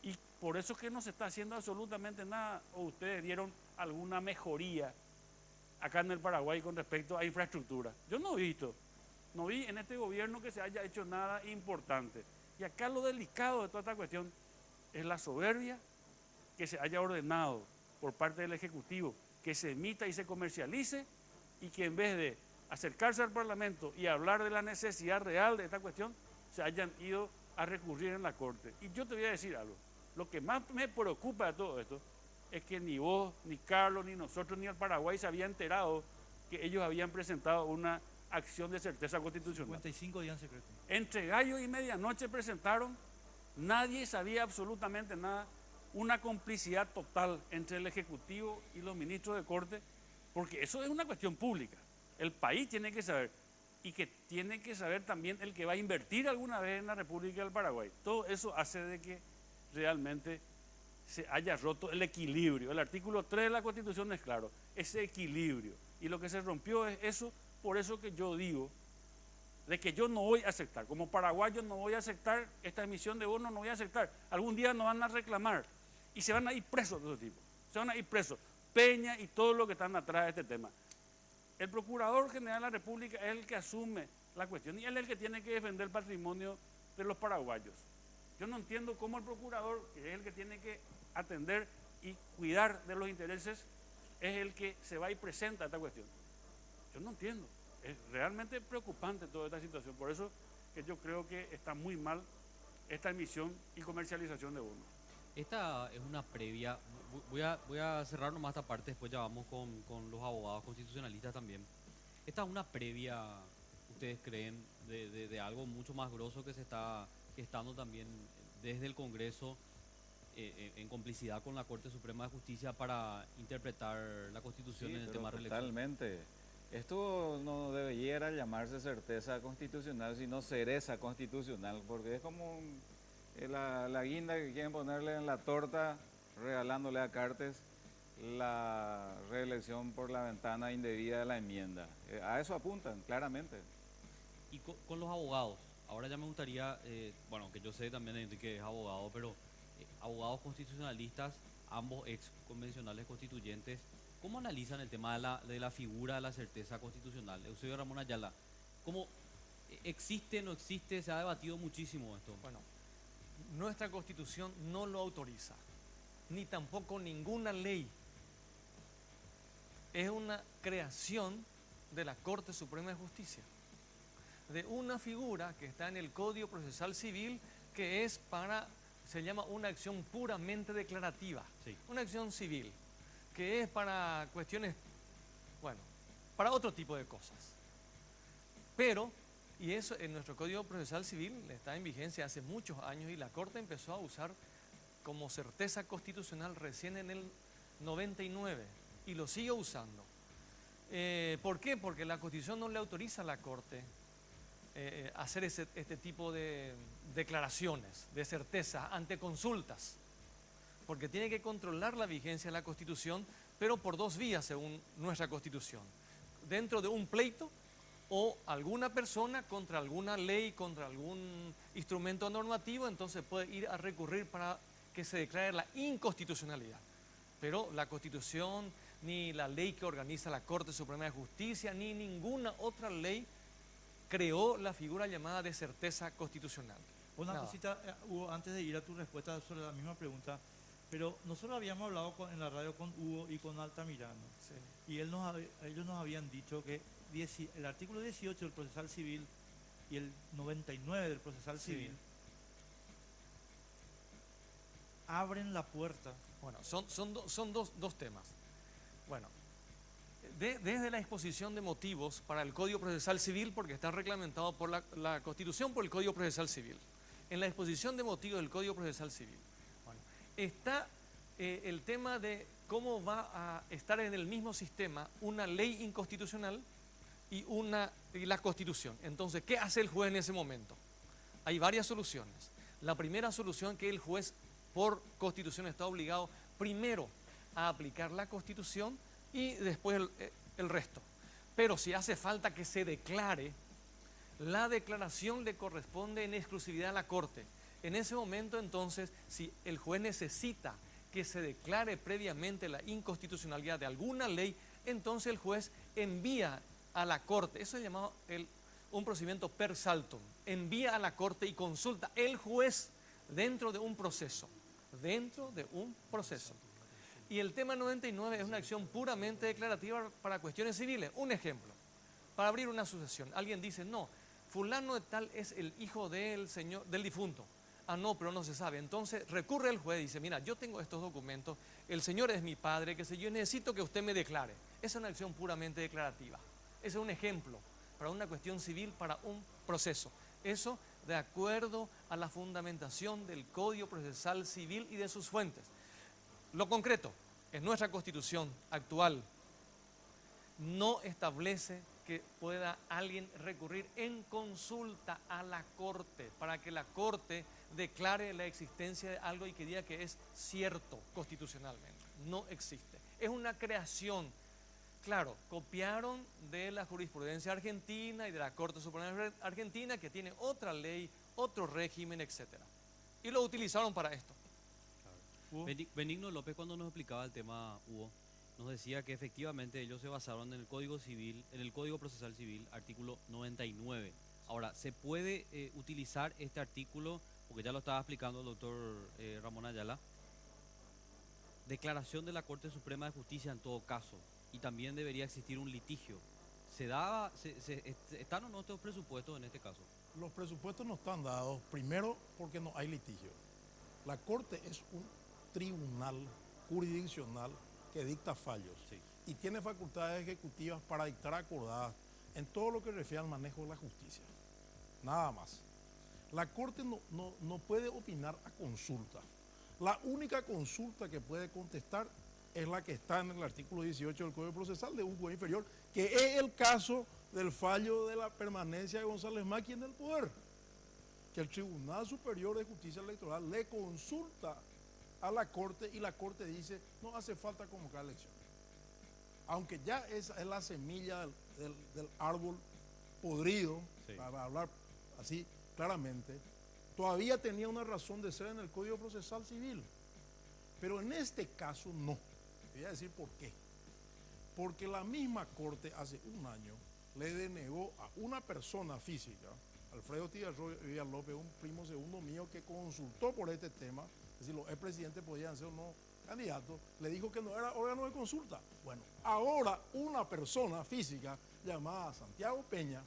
Y por eso es que no se está haciendo absolutamente nada. ¿O ustedes dieron alguna mejoría acá en el Paraguay con respecto a infraestructura? Yo no he visto. No vi en este gobierno que se haya hecho nada importante. Y acá lo delicado de toda esta cuestión es la soberbia que se haya ordenado por parte del Ejecutivo, que se emita y se comercialice y que en vez de acercarse al Parlamento y hablar de la necesidad real de esta cuestión, se hayan ido a recurrir en la Corte. Y yo te voy a decir algo, lo que más me preocupa de todo esto es que ni vos, ni Carlos, ni nosotros, ni el Paraguay se había enterado que ellos habían presentado una acción de certeza constitucional. 55 días en secreto. Entre gallo y medianoche presentaron, nadie sabía absolutamente nada, una complicidad total entre el Ejecutivo y los ministros de Corte, porque eso es una cuestión pública. El país tiene que saber, y que tiene que saber también el que va a invertir alguna vez en la República del Paraguay. Todo eso hace de que realmente se haya roto el equilibrio. El artículo 3 de la Constitución es claro, ese equilibrio. Y lo que se rompió es eso, por eso que yo digo de que yo no voy a aceptar, como paraguayo no voy a aceptar esta emisión de bonos, no voy a aceptar. Algún día nos van a reclamar y se van a ir presos de ese tipo, se van a ir presos. Peña y todo lo que están atrás de este tema. El Procurador General de la República es el que asume la cuestión y él es el que tiene que defender el patrimonio de los paraguayos. Yo no entiendo cómo el Procurador, que es el que tiene que atender y cuidar de los intereses, es el que se va y presenta esta cuestión. Yo no entiendo. Es realmente preocupante toda esta situación. Por eso que yo creo que está muy mal esta emisión y comercialización de bonos. Esta es una previa. Voy a cerrar nomás esta parte, después ya vamos con los abogados constitucionalistas también. Esta es una previa, ¿ustedes creen, de algo mucho más grosso que se está gestando también desde el Congreso en complicidad con la Corte Suprema de Justicia para interpretar la Constitución Sí, en el pero tema de reelección? totalmente. Esto no debiera llamarse certeza constitucional, sino cereza constitucional, porque es como la guinda que quieren ponerle en la torta, regalándole a Cartes la reelección por la ventana indebida de la enmienda. A eso apuntan, claramente. Y con los abogados, ahora ya me gustaría, bueno, que yo sé también de Enrique es abogado, pero abogados constitucionalistas, ambos ex convencionales constituyentes, ¿cómo analizan el tema de la figura de la certeza constitucional? Eusebio Ramón Ayala, ¿cómo existe, no existe? Se ha debatido muchísimo esto. Bueno, nuestra Constitución no lo autoriza, ni tampoco ninguna ley. Es una creación de la Corte Suprema de Justicia, de una figura que está en el Código Procesal Civil, que es se llama una acción puramente declarativa, Sí. una acción civil, que es para cuestiones, bueno, para otro tipo de cosas. Pero, y eso en nuestro Código Procesal Civil está en vigencia hace muchos años y la Corte empezó a usar como certeza constitucional recién en el 99 y lo sigue usando. ¿Por qué? Porque la Constitución no le autoriza a la Corte hacer este tipo de declaraciones, de certeza ante consultas, porque tiene que controlar la vigencia de la Constitución, pero por dos vías según nuestra Constitución: dentro de un pleito o alguna persona contra alguna ley, contra algún instrumento normativo, entonces puede ir a recurrir para que se declare la inconstitucionalidad. Pero la Constitución, ni la ley que organiza la Corte Suprema de Justicia, ni ninguna otra ley creó la figura llamada de certeza constitucional. Una Nada. cosita, Hugo, antes de ir a tu respuesta sobre la misma pregunta, pero nosotros habíamos hablado en la radio con Hugo y con Altamirano, Sí. y ellos nos habían dicho que el artículo 18 del procesal civil y el 99 del procesal Sí. civil abren la puerta. Bueno, son dos temas. Bueno, desde la exposición de motivos para el Código Procesal Civil, porque está reglamentado por la Constitución, por el Código Procesal Civil. En la exposición de motivos del Código Procesal Civil, bueno, está el tema de cómo va a estar en el mismo sistema una ley inconstitucional y la Constitución. Entonces, ¿qué hace el juez en ese momento? Hay varias soluciones. La primera solución, que el juez por Constitución está obligado primero a aplicar la Constitución y después el resto. Pero si hace falta que se declare, la declaración le corresponde en exclusividad a la Corte. En ese momento, entonces, si el juez necesita que se declare previamente la inconstitucionalidad de alguna ley, entonces el juez envía a la Corte, eso es llamado un procedimiento per saltum, envía a la Corte y consulta el juez dentro de un proceso, Y el tema 99 es una acción puramente declarativa para cuestiones civiles. Un ejemplo, para abrir una sucesión, alguien dice, no, fulano de tal es el hijo del difunto. Ah, no, pero no se sabe. Entonces recurre el juez y dice, mira, yo tengo estos documentos, el señor es mi padre, que sé yo, necesito que usted me declare. Esa es una acción puramente declarativa. Ese es un ejemplo para una cuestión civil, para un proceso. Eso de acuerdo a la fundamentación del Código Procesal Civil y de sus fuentes. Lo concreto, en nuestra Constitución actual no establece que pueda alguien recurrir en consulta a la Corte para que la Corte declare la existencia de algo y que diga que es cierto constitucionalmente. No existe. Es una creación. Claro, copiaron de la jurisprudencia argentina y de la Corte Suprema Argentina, que tiene otra ley, otro régimen, etc. Y lo utilizaron para esto. Hugo. Benigno López, cuando nos explicaba el tema, Hugo, nos decía que efectivamente ellos se basaron en el Código Civil, en el Código Procesal Civil, artículo 99. Ahora, ¿se puede utilizar este artículo? Porque ya lo estaba explicando el doctor Ramón Ayala. Declaración de la Corte Suprema de Justicia en todo caso. Y también debería existir un litigio. ¿Están o no estos presupuestos en este caso? Los presupuestos no están dados, primero porque no hay litigio. La Corte es un tribunal jurisdiccional que dicta fallos y tiene facultades ejecutivas para dictar acordadas en todo lo que refiere al manejo de la justicia. Nada más. La Corte no puede opinar a consulta. La única consulta que puede contestar es la que está en el artículo 18 del Código Procesal de un juez inferior, que es el caso del fallo de la permanencia de González Maqui en el poder, que el Tribunal Superior de Justicia Electoral le consulta a la Corte y la Corte dice no hace falta convocar elecciones. Aunque ya esa es la semilla del árbol podrido, para hablar así claramente, todavía tenía una razón de ser en el Código Procesal Civil. Pero en este caso no. Voy a decir por qué. Porque la misma Corte hace un año le denegó a una persona física, Alfredo Tigarribia López, un primo segundo mío que consultó por este tema, es decir, los expresidentes podían ser o no candidatos, le dijo que no era órgano de consulta. Bueno, ahora una persona física llamada Santiago Peña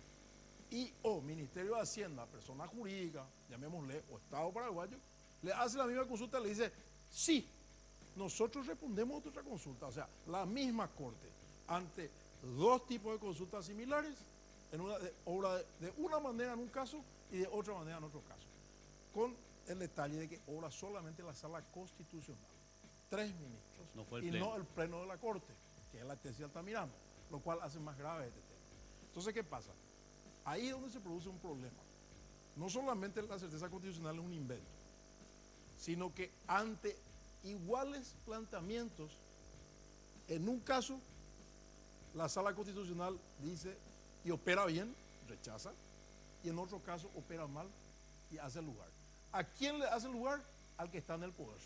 y o Ministerio de Hacienda, persona jurídica, llamémosle, o Estado paraguayo, le hace la misma consulta y le dice, sí, nosotros respondemos a otra consulta. O sea, la misma Corte, ante dos tipos de consultas similares, obra de una manera en un caso y de otra manera en otro caso. Con el detalle de que obra solamente la Sala Constitucional. 3 ministros No fue el y pleno. no el Pleno de la Corte, que es la tesis de Altamirano, lo cual hace más grave este tema. Entonces, ¿qué pasa? Ahí es donde se produce un problema. No solamente la certeza constitucional es un invento, sino que ante iguales planteamientos, en un caso, la Sala Constitucional dice y opera bien, rechaza, y en otro caso opera mal y hace lugar. ¿A quién le hace lugar? Al que está en el poder.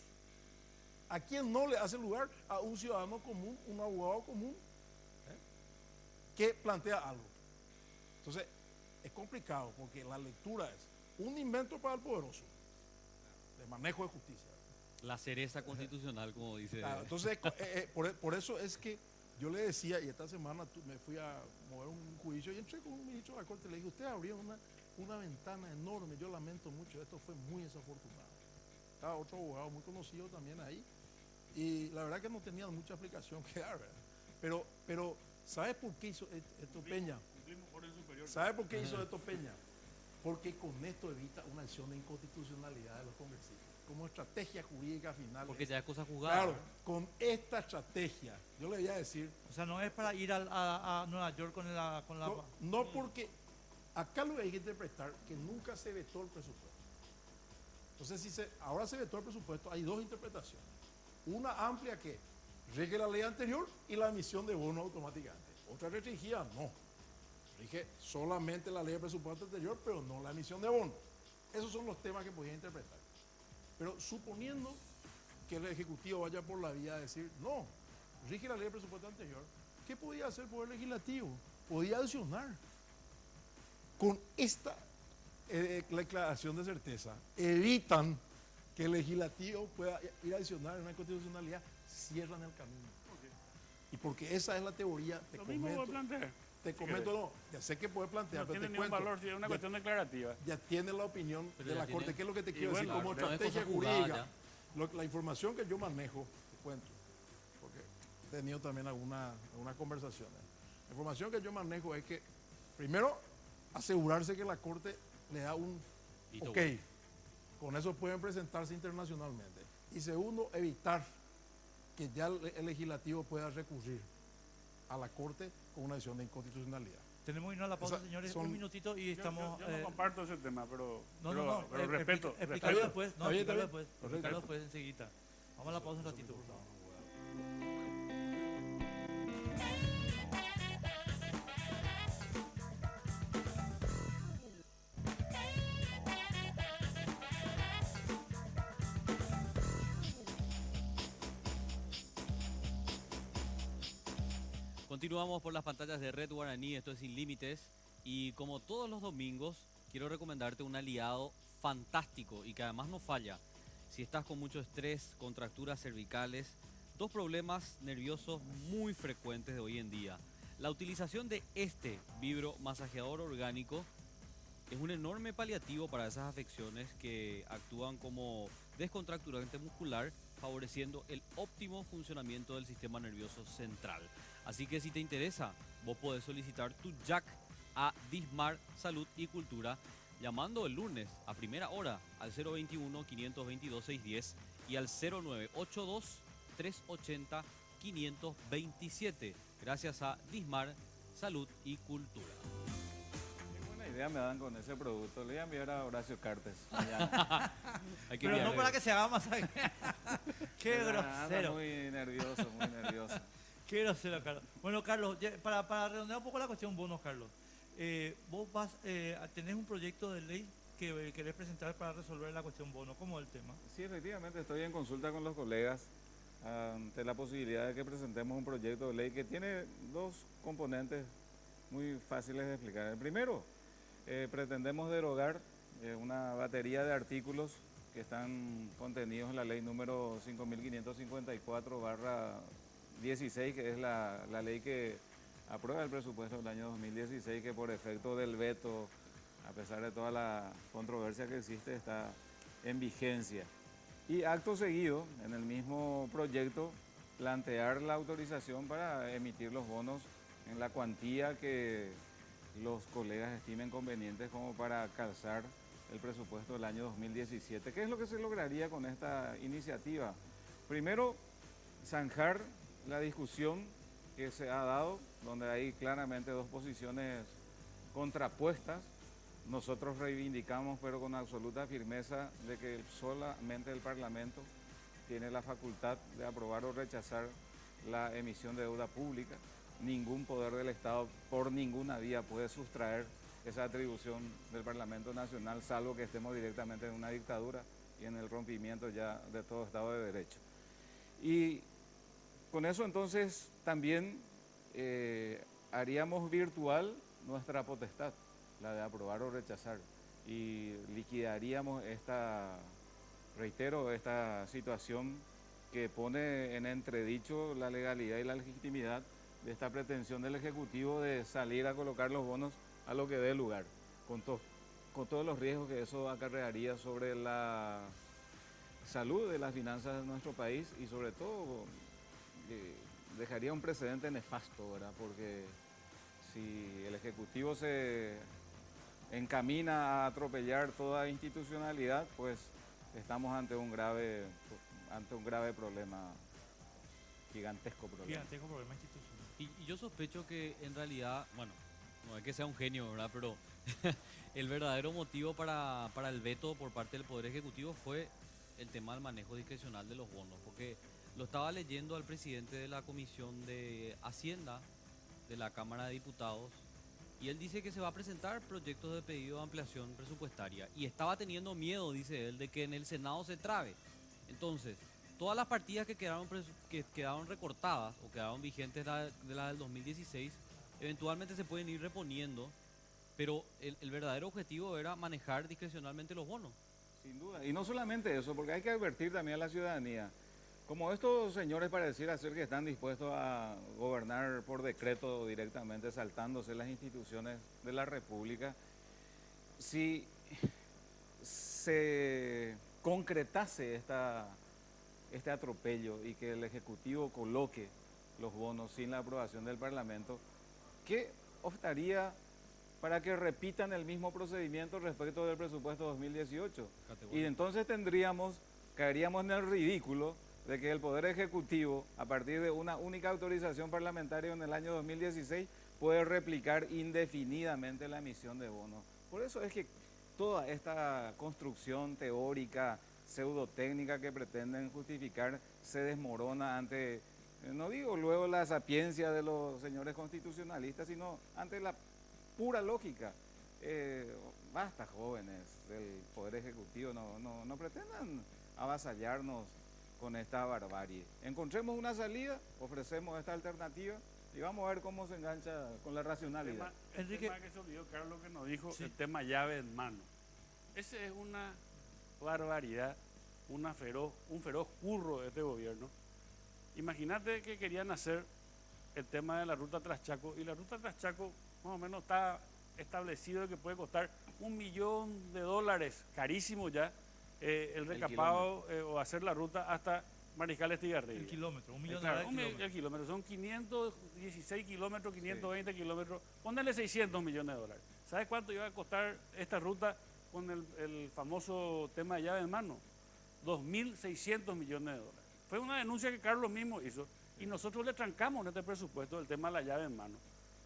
¿A quién no le hace lugar? A un ciudadano común, un abogado común, que plantea algo. Entonces, es complicado porque la lectura es un invento para el poderoso, de manejo de justicia. La cereza constitucional, como dice. Claro, entonces, por eso es que yo le decía, y esta semana me fui a mover un juicio y entré con un ministro de la Corte y le dije, usted abrió una ventana enorme, yo lamento mucho, esto fue muy desafortunado. Estaba otro abogado muy conocido también ahí y la verdad que no tenía mucha explicación que dar, ¿verdad? Pero ¿sabes por qué hizo esto Peña? Cumplimos por el superior. ¿Sabe por qué hizo esto Peña? Porque con esto evita una acción de inconstitucionalidad de los congresistas. Como estrategia jurídica final. Porque ya es cosa juzgada. Claro, con esta estrategia, yo le voy a decir. O sea, no es para ir a Nueva York con la... No porque acá lo que hay que interpretar que nunca se vetó el presupuesto. Entonces, ahora se vetó el presupuesto, hay dos interpretaciones. Una amplia que rige la ley anterior y la emisión de bonos automáticamente. Otra restringida, no. Rige solamente la ley de presupuesto anterior, pero no la emisión de bonos. Esos son los temas que podían interpretar. Pero suponiendo que el Ejecutivo vaya por la vía de decir, no, rige la ley de presupuesto anterior, ¿qué podía hacer el Poder Legislativo? Podía adicionar. Con esta declaración de certeza, evitan que el Legislativo pueda ir a adicionar en una constitucionalidad, cierran el camino. Y porque esa es la teoría, Lo mismo voy a plantear. te comento, no, ya sé que puedes plantear, No pero tiene te ningún cuento, valor, es una cuestión declarativa. ya tiene la opinión Pero de ya la tiene- Corte. ¿Qué es lo que te y quiero bueno, decir? Como no es estrategia cosa jugada jurídica, ya. la información que yo manejo, te cuento, porque he tenido también algunas conversaciones. La información que yo manejo es que, primero, asegurarse que la Corte le da un Visto ok. bueno. Con eso pueden presentarse internacionalmente. Y segundo, evitar que ya el legislativo pueda recurrir a la Corte con una decisión de inconstitucionalidad. Tenemos que irnos a la pausa, Esa- señores, son- un minutito y estamos... Yo no comparto ese tema, pero pero respeto. explícalo respeto. después, Está bien, está bien. después, Correcto. explícalo después enseguida. Vamos a la pausa un ratito, por favor. Continuamos por las pantallas de Red Guaraní, esto es Sin Límites. Y como todos los domingos, quiero recomendarte un aliado fantástico y que además no falla. Si estás con mucho estrés, contracturas cervicales, dos problemas nerviosos muy frecuentes de hoy en día. La utilización de este vibro masajeador orgánico es un enorme paliativo para esas afecciones que actúan como descontracturante muscular, favoreciendo el óptimo funcionamiento del sistema nervioso central. Así que si te interesa, vos podés solicitar tu Jack a Dismar Salud y Cultura llamando el lunes a primera hora al 021-522-610 y al 0982-380-527. Gracias a Dismar Salud y Cultura. Qué buena idea me dan con ese producto. Le voy a enviar a Horacio Cartes mañana. Hay que Pero no enviarle. para que se haga masaje. Qué Anda grosero. muy nervioso, muy nervioso. Qué grosero, Carlos. Bueno, Carlos, para redondear un poco la cuestión bonos, Carlos. Vos tenés un proyecto de ley que querés presentar para resolver la cuestión bono. ¿Cómo es el tema? Sí, efectivamente, estoy en consulta con los colegas ante la posibilidad de que presentemos un proyecto de ley que tiene dos componentes muy fáciles de explicar. El primero, pretendemos derogar una batería de artículos que están contenidos en la ley número 5554/16, que es la ley que aprueba el presupuesto del año 2016, que por efecto del veto, a pesar de toda la controversia que existe, está en vigencia. Y acto seguido, en el mismo proyecto, plantear la autorización para emitir los bonos en la cuantía que los colegas estimen convenientes como para calzar el presupuesto del año 2017. ¿Qué es lo que se lograría con esta iniciativa? Primero, zanjar la discusión que se ha dado, donde hay claramente dos posiciones contrapuestas. Nosotros reivindicamos, pero con absoluta firmeza, de que solamente el Parlamento tiene la facultad de aprobar o rechazar la emisión de deuda pública. Ningún poder del Estado, por ninguna vía, puede sustraer esa atribución del Parlamento Nacional, salvo que estemos directamente en una dictadura y en el rompimiento ya de todo Estado de Derecho. Y con eso entonces también haríamos virtual nuestra potestad, la de aprobar o rechazar, y liquidaríamos esta situación que pone en entredicho la legalidad y la legitimidad de esta pretensión del Ejecutivo de salir a colocar los bonos a lo que dé lugar, con todos los riesgos que eso acarrearía sobre la salud de las finanzas de nuestro país y sobre todo dejaría un precedente nefasto, ¿verdad? Porque si el Ejecutivo se encamina a atropellar toda institucionalidad, pues estamos ante un grave problema, gigantesco problema. Gigantesco problema institucional. Y yo sospecho que en realidad, bueno, no es que sea un genio, ¿verdad? Pero el verdadero motivo para el veto por parte del Poder Ejecutivo fue el tema del manejo discrecional de los bonos, porque lo estaba leyendo al presidente de la Comisión de Hacienda de la Cámara de Diputados, y él dice que se va a presentar proyectos de pedido de ampliación presupuestaria, y estaba teniendo miedo, dice él, de que en el Senado se trabe. Entonces, todas las partidas que quedaron recortadas o quedaron vigentes de la del 2016, eventualmente se pueden ir reponiendo, pero el verdadero objetivo era manejar discrecionalmente los bonos. Sin duda, y no solamente eso, porque hay que advertir también a la ciudadanía. Como estos señores pareciera ser que están dispuestos a gobernar por decreto directamente, saltándose las instituciones de la República, si se concretase este atropello y que el Ejecutivo coloque los bonos sin la aprobación del Parlamento, ¿qué optaría para que repitan el mismo procedimiento respecto del presupuesto 2018? Y entonces caeríamos en el ridículo de que el Poder Ejecutivo, a partir de una única autorización parlamentaria en el año 2016, puede replicar indefinidamente la emisión de bonos. Por eso es que toda esta construcción teórica, pseudotécnica que pretenden justificar, se desmorona ante, no digo luego la sapiencia de los señores constitucionalistas, sino ante la pura lógica. Basta, jóvenes del Poder Ejecutivo, no pretendan avasallarnos con esta barbarie. Encontremos una salida, ofrecemos esta alternativa y vamos a ver cómo se engancha con la racionalidad. El tema que se olvidó, Carlos, que nos dijo, el tema llave en mano. Ese es una barbaridad, un feroz curro de este gobierno. Imagínate que querían hacer el tema de la ruta Traschaco, y la ruta Traschaco más o menos está establecido de que puede costar $1.000.000, carísimo ya, el recapado o hacer la ruta hasta Mariscal Estigarribia. El kilómetro, $1 millón Claro, de el kilómetro, son 516 kilómetros, 520 kilómetros, ponele $600 millones. ¿Sabes cuánto iba a costar esta ruta con el famoso tema de llave en mano? $2.600 millones. Fue una denuncia que Carlos mismo hizo y nosotros le trancamos en este presupuesto el tema de la llave en mano,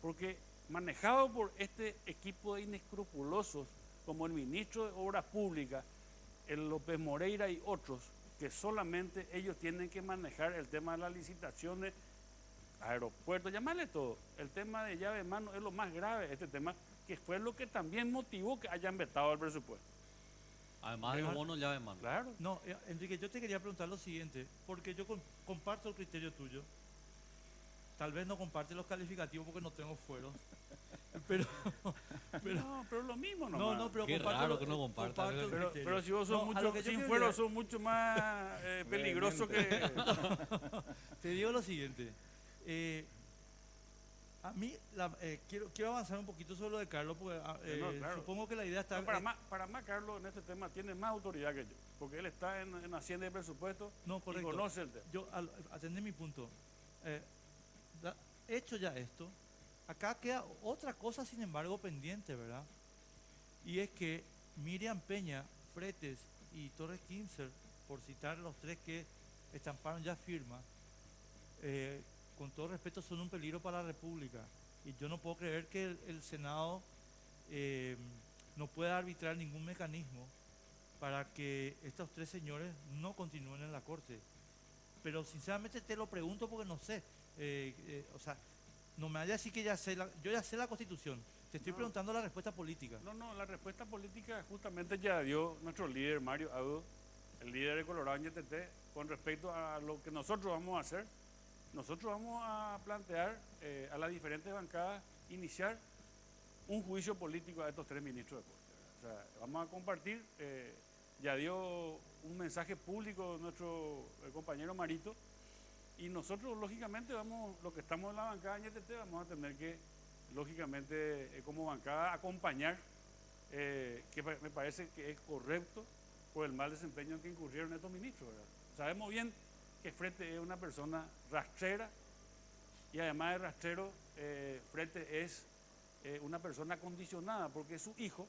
porque manejado por este equipo de inescrupulosos como el ministro de Obras Públicas, el López Moreira y otros, que solamente ellos tienen que manejar el tema de las licitaciones, aeropuertos, llamarle todo. El tema de llave en mano es lo más grave, este tema, que fue lo que también motivó que hayan vetado el presupuesto. Además de los bonos llave en mano. Claro. No, Enrique, yo te quería preguntar lo siguiente, porque yo comparto el criterio tuyo. Tal vez no comparte los calificativos porque no tengo fueros. Pero No, pero lo mismo nomás. no, pero Qué comparto raro lo- que no comparta. comparto el Pero criterio. si vos sos No, a mucho, lo que yo sin quiero fuero, llegar- sos mucho más peligroso que... Te digo lo siguiente. A mí quiero avanzar un poquito sobre lo de Carlos, porque No, claro. supongo que la idea está... No, para más, Carlos, en este tema tiene más autoridad que yo, porque él está en Hacienda y Presupuesto No, y correcto. conoce el tema. Yo, atendé mi punto. Hecho ya esto, acá queda otra cosa, sin embargo, pendiente, ¿verdad? Y es que Miriam Peña, Fretes y Torres Kimser, por citar los tres que estamparon ya firma, con todo respeto, son un peligro para la República. Y yo no puedo creer que el Senado no pueda arbitrar ningún mecanismo para que estos tres señores no continúen en la Corte. Pero sinceramente te lo pregunto porque no sé. O sea, no me vaya a decir que yo ya sé la Constitución. Te estoy No. preguntando la respuesta política. No, la respuesta política justamente ya dio nuestro líder Mario Audo, el líder de Colorado en YTT, con respecto a lo que nosotros vamos a hacer. Nosotros vamos a plantear a las diferentes bancadas iniciar un juicio político a estos tres ministros de Corte. O sea, vamos a compartir, ya dio un mensaje público nuestro compañero Marito, y nosotros lógicamente los que estamos en la bancada en YTT vamos a tener que, lógicamente, como bancada acompañar, que me parece que es correcto por el mal desempeño en que incurrieron estos ministros, ¿verdad? Sabemos bien que Frete es una persona rastrera, y además de rastrero, Frete es una persona condicionada, porque su hijo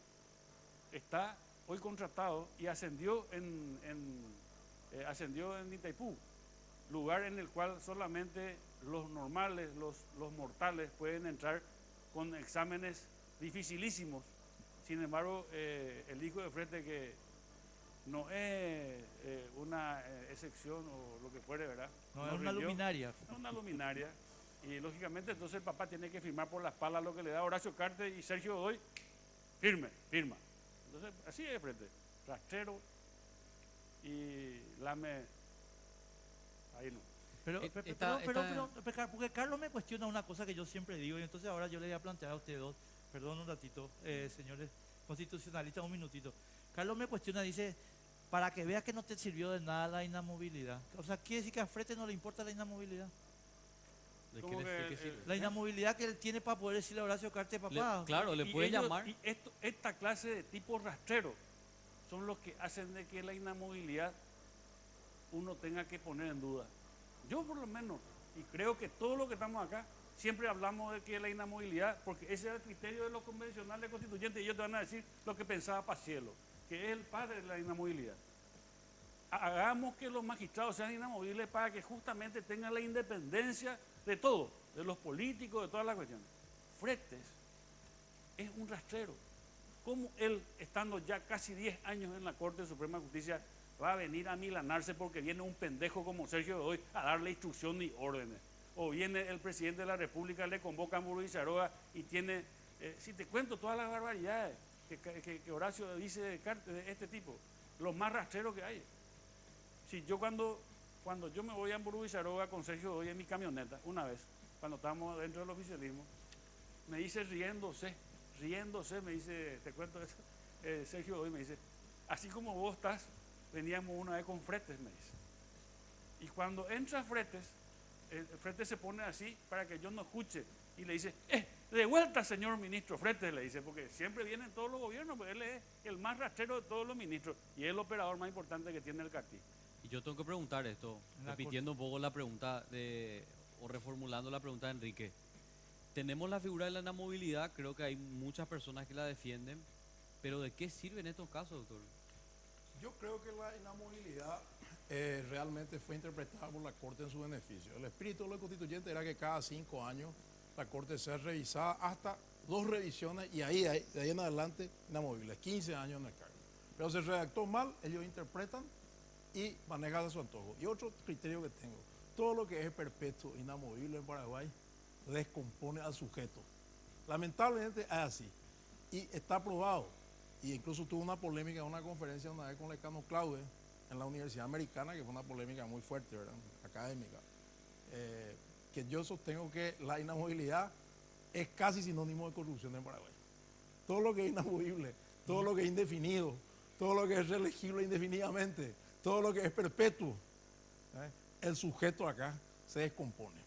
está hoy contratado y ascendió en Itaipú, lugar en el cual solamente los normales, los mortales pueden entrar con exámenes dificilísimos. Sin embargo, el hijo de Frete, que no es una excepción o lo que fuere, ¿verdad? No, Nos es una rindió. luminaria. Es una luminaria. Y lógicamente entonces el papá tiene que firmar por la espalda lo que le da Horacio Carte y Sergio Godoy. Firma. Entonces, así es Frete. Rastrero y lame. Ahí no. Pero, porque Carlos me cuestiona una cosa que yo siempre digo, y entonces ahora yo le voy a plantear a ustedes dos, perdón un ratito, señores constitucionalistas, un minutito. Carlos me cuestiona, dice, para que veas que no te sirvió de nada la inamovilidad. O sea, quiere decir que a Frete no le importa la inamovilidad. ¿De Como qué, que, de qué sirve? La inamovilidad que él tiene para poder decirle a Horacio Carte, papá. Claro, le Y puede ellos- llamar. y esta clase de tipos rastreros son los que hacen de que la inamovilidad uno tenga que poner en duda. Yo por lo menos, y creo que todos los que estamos acá, siempre hablamos de que la inamovilidad, porque ese es el criterio de los convencionales constituyentes, y ellos te van a decir lo que pensaba Pacielo, que es el padre de la inamovilidad. Hagamos que los magistrados sean inamovibles para que justamente tengan la independencia de todo, de los políticos, de todas las cuestiones. Fretes es un rastrero. ¿Cómo él, estando ya casi 10 años en la Corte Suprema de Justicia, va a venir a milanarse porque viene un pendejo como Sergio Godoy a darle instrucción y órdenes? O viene el presidente de la República, le convoca a Muruizaroa y tiene, si te cuento todas las barbaridades que Horacio dice de este tipo, los más rastreros que hay. Si yo cuando yo me voy a Muruizaroa con Sergio Godoy en mi camioneta, una vez, cuando estábamos dentro del oficialismo, me dice riéndose, me dice, te cuento eso, Sergio Godoy me dice, así como vos estás, veníamos una vez con Fretes, me dice. Y cuando entra Fretes, Fretes se pone así para que yo no escuche y le dice, De vuelta, señor ministro Fretes, le dice, porque siempre vienen todos los gobiernos, pues él es el más rastrero de todos los ministros y es el operador más importante que tiene el CARTI. Y yo tengo que preguntar esto, repitiendo un poco la pregunta o reformulando la pregunta de Enrique. Tenemos la figura de la inamovilidad, creo que hay muchas personas que la defienden, pero ¿de qué sirve en estos casos, doctor? Yo creo que la inamovilidad realmente fue interpretada por la Corte en su beneficio. El espíritu de los constituyentes era que cada 5 años la Corte sea revisada hasta 2 revisiones y de ahí en adelante inamovibles, 15 años en el cargo. Pero se redactó mal, ellos interpretan y manejan a su antojo. Y otro criterio que tengo, todo lo que es perpetuo, inamovible en Paraguay, descompone al sujeto. Lamentablemente es así. Y está probado. Y incluso tuvo una polémica en una conferencia una vez con el decano Claude en la Universidad Americana, que fue una polémica muy fuerte, ¿verdad? Académica. Que yo sostengo que la inamovilidad es casi sinónimo de corrupción en Paraguay. Todo lo que es inamovible, todo lo que es indefinido, todo lo que es reelegible indefinidamente, todo lo que es perpetuo, el sujeto acá se descompone.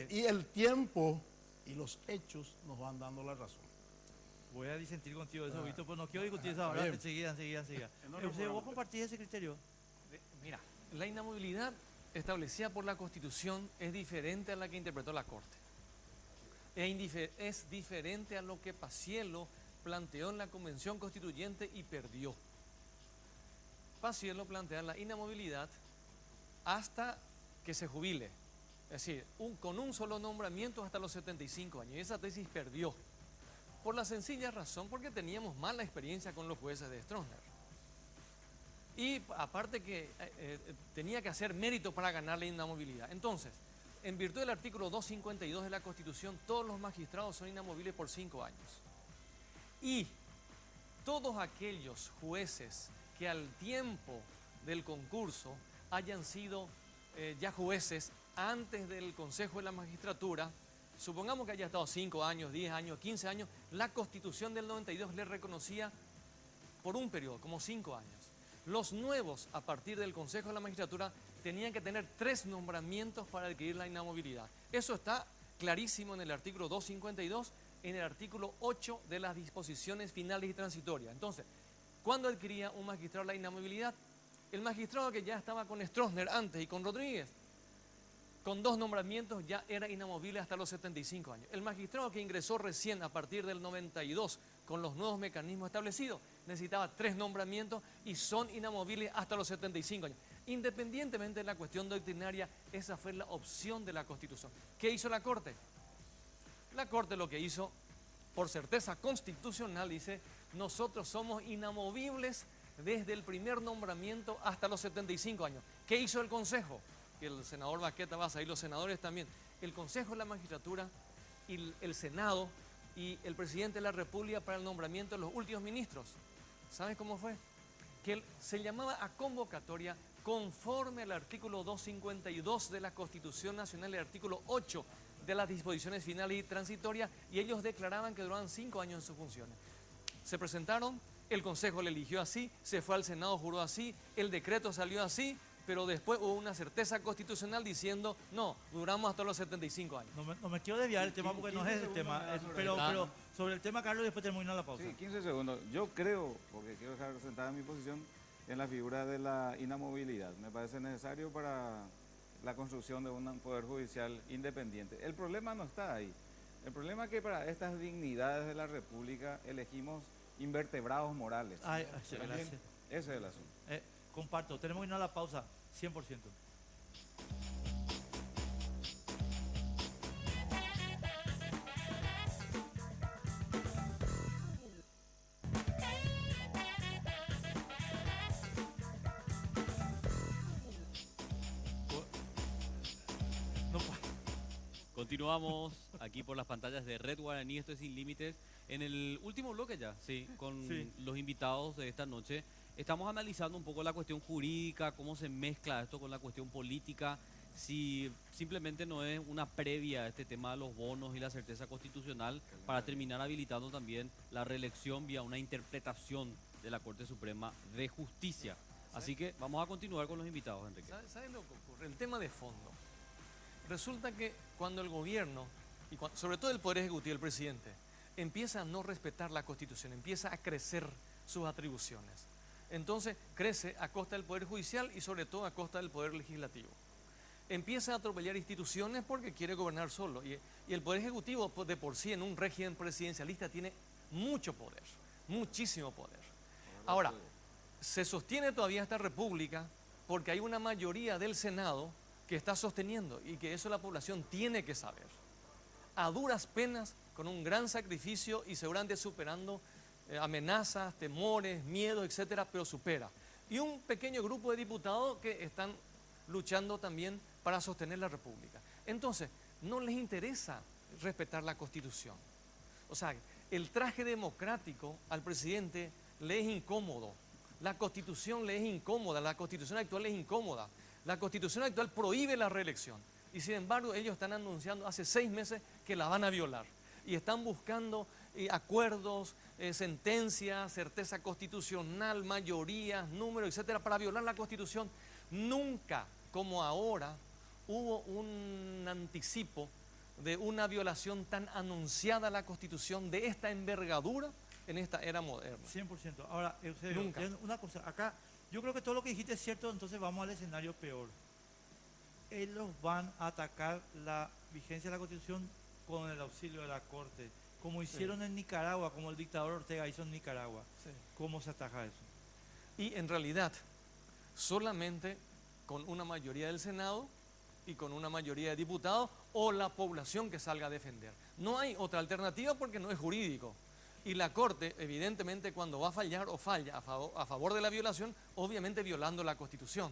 Y el tiempo y los hechos nos van dando la razón. Voy a disentir contigo de eso, Víctor, pero no quiero discutir eso ahora. Enseguida. ¿Vos compartís ese criterio? Mira, la inamovilidad establecida por la Constitución es diferente a la que interpretó la Corte. Es diferente a lo que Paciello planteó en la Convención Constituyente y perdió. Paciello plantea la inamovilidad hasta que se jubile. Es decir, con un solo nombramiento hasta los 75 años. Y esa tesis perdió. Por la sencilla razón porque teníamos mala experiencia con los jueces de Stroessner. Y aparte que tenía que hacer mérito para ganar la inamovilidad. Entonces, en virtud del artículo 252 de la Constitución, todos los magistrados son inamovibles por 5 años. Y todos aquellos jueces que al tiempo del concurso hayan sido ya jueces antes del Consejo de la Magistratura, supongamos que haya estado 5 años, 10 años, 15 años, la Constitución del 92 le reconocía por un periodo, como 5 años. Los nuevos, a partir del Consejo de la Magistratura, tenían que tener 3 nombramientos para adquirir la inamovilidad. Eso está clarísimo en el artículo 252, en el artículo 8 de las disposiciones finales y transitorias. Entonces, ¿cuándo adquiría un magistrado la inamovilidad? El magistrado que ya estaba con Stroessner antes y con Rodríguez, con 2 nombramientos ya era inamovible hasta los 75 años. El magistrado que ingresó recién a partir del 92 con los nuevos mecanismos establecidos necesitaba 3 nombramientos y son inamovibles hasta los 75 años. Independientemente de la cuestión doctrinaria, esa fue la opción de la Constitución. ¿Qué hizo la Corte? La Corte lo que hizo, por certeza constitucional, dice, nosotros somos inamovibles desde el primer nombramiento hasta los 75 años. ¿Qué hizo el Consejo? Que el senador Baqueta Baza y los senadores también. El Consejo de la Magistratura y el Senado y el Presidente de la República para el nombramiento de los últimos ministros. ¿Sabes cómo fue? Que se llamaba a convocatoria conforme al artículo 252 de la Constitución Nacional y el artículo 8 de las disposiciones finales y transitorias, y ellos declaraban que duraban 5 años en sus funciones. Se presentaron, el Consejo le eligió así, se fue al Senado, juró así, el decreto salió así, pero después hubo una certeza constitucional diciendo, no, duramos hasta los 75 años. No me quiero desviar del tema porque no es el tema, pero sobre el tema, Carlos, después termino la pausa. Sí, 15 segundos. Yo creo, porque quiero dejar sentada mi posición, en la figura de la inamovilidad. Me parece necesario para la construcción de un poder judicial independiente. El problema no está ahí. El problema es que para estas dignidades de la República elegimos invertebrados morales. Gracias. Ese es el asunto. Comparto, tenemos que irnos a la pausa, 100%. Continuamos aquí por las pantallas de Red Guaraní, esto es Sin Límites. En el último bloque ya, con los invitados de esta noche, estamos analizando un poco la cuestión jurídica, cómo se mezcla esto con la cuestión política, si simplemente no es una previa a este tema de los bonos y la certeza constitucional para terminar habilitando también la reelección vía una interpretación de la Corte Suprema de Justicia. Así que vamos a continuar con los invitados, Enrique. ¿Sabes lo que ocurre? El tema de fondo. Resulta que cuando el gobierno y sobre todo el Poder Ejecutivo, el presidente, empieza a no respetar la Constitución, empieza a crecer sus atribuciones. Entonces crece a costa del Poder Judicial y sobre todo a costa del Poder Legislativo. Empieza a atropellar instituciones porque quiere gobernar solo. Y el Poder Ejecutivo de por sí en un régimen presidencialista tiene mucho poder, muchísimo poder. Ahora, se sostiene todavía esta república porque hay una mayoría del Senado que está sosteniendo y que eso la población tiene que saber. A duras penas, con un gran sacrificio y seguramente superando amenazas, temores, miedos, etcétera, pero supera. Y un pequeño grupo de diputados que están luchando también para sostener la república. Entonces, no les interesa respetar la Constitución. O sea, el traje democrático al presidente le es incómodo. La Constitución le es incómoda, la Constitución actual es incómoda. La Constitución actual prohíbe la reelección. Y sin embargo, ellos están anunciando hace 6 meses que la van a violar. Y están buscando acuerdos, sentencias, certeza constitucional, mayorías, números, etcétera, para violar la Constitución. Nunca, como ahora, hubo un anticipo de una violación tan anunciada a la Constitución de esta envergadura en esta era moderna. 100%. Ahora, Eusebio, Nunca. una cosa, acá yo creo que todo lo que dijiste es cierto, entonces vamos al escenario peor. Ellos van a atacar la vigencia de la Constitución con el auxilio de la Corte, como hicieron en Nicaragua, como el dictador Ortega hizo en Nicaragua. Sí. ¿Cómo se ataja eso? Y en realidad, solamente con una mayoría del Senado y con una mayoría de diputados o la población que salga a defender. No hay otra alternativa porque no es jurídico. Y la Corte, evidentemente, cuando va a fallar o falla a favor de la violación, obviamente violando la Constitución.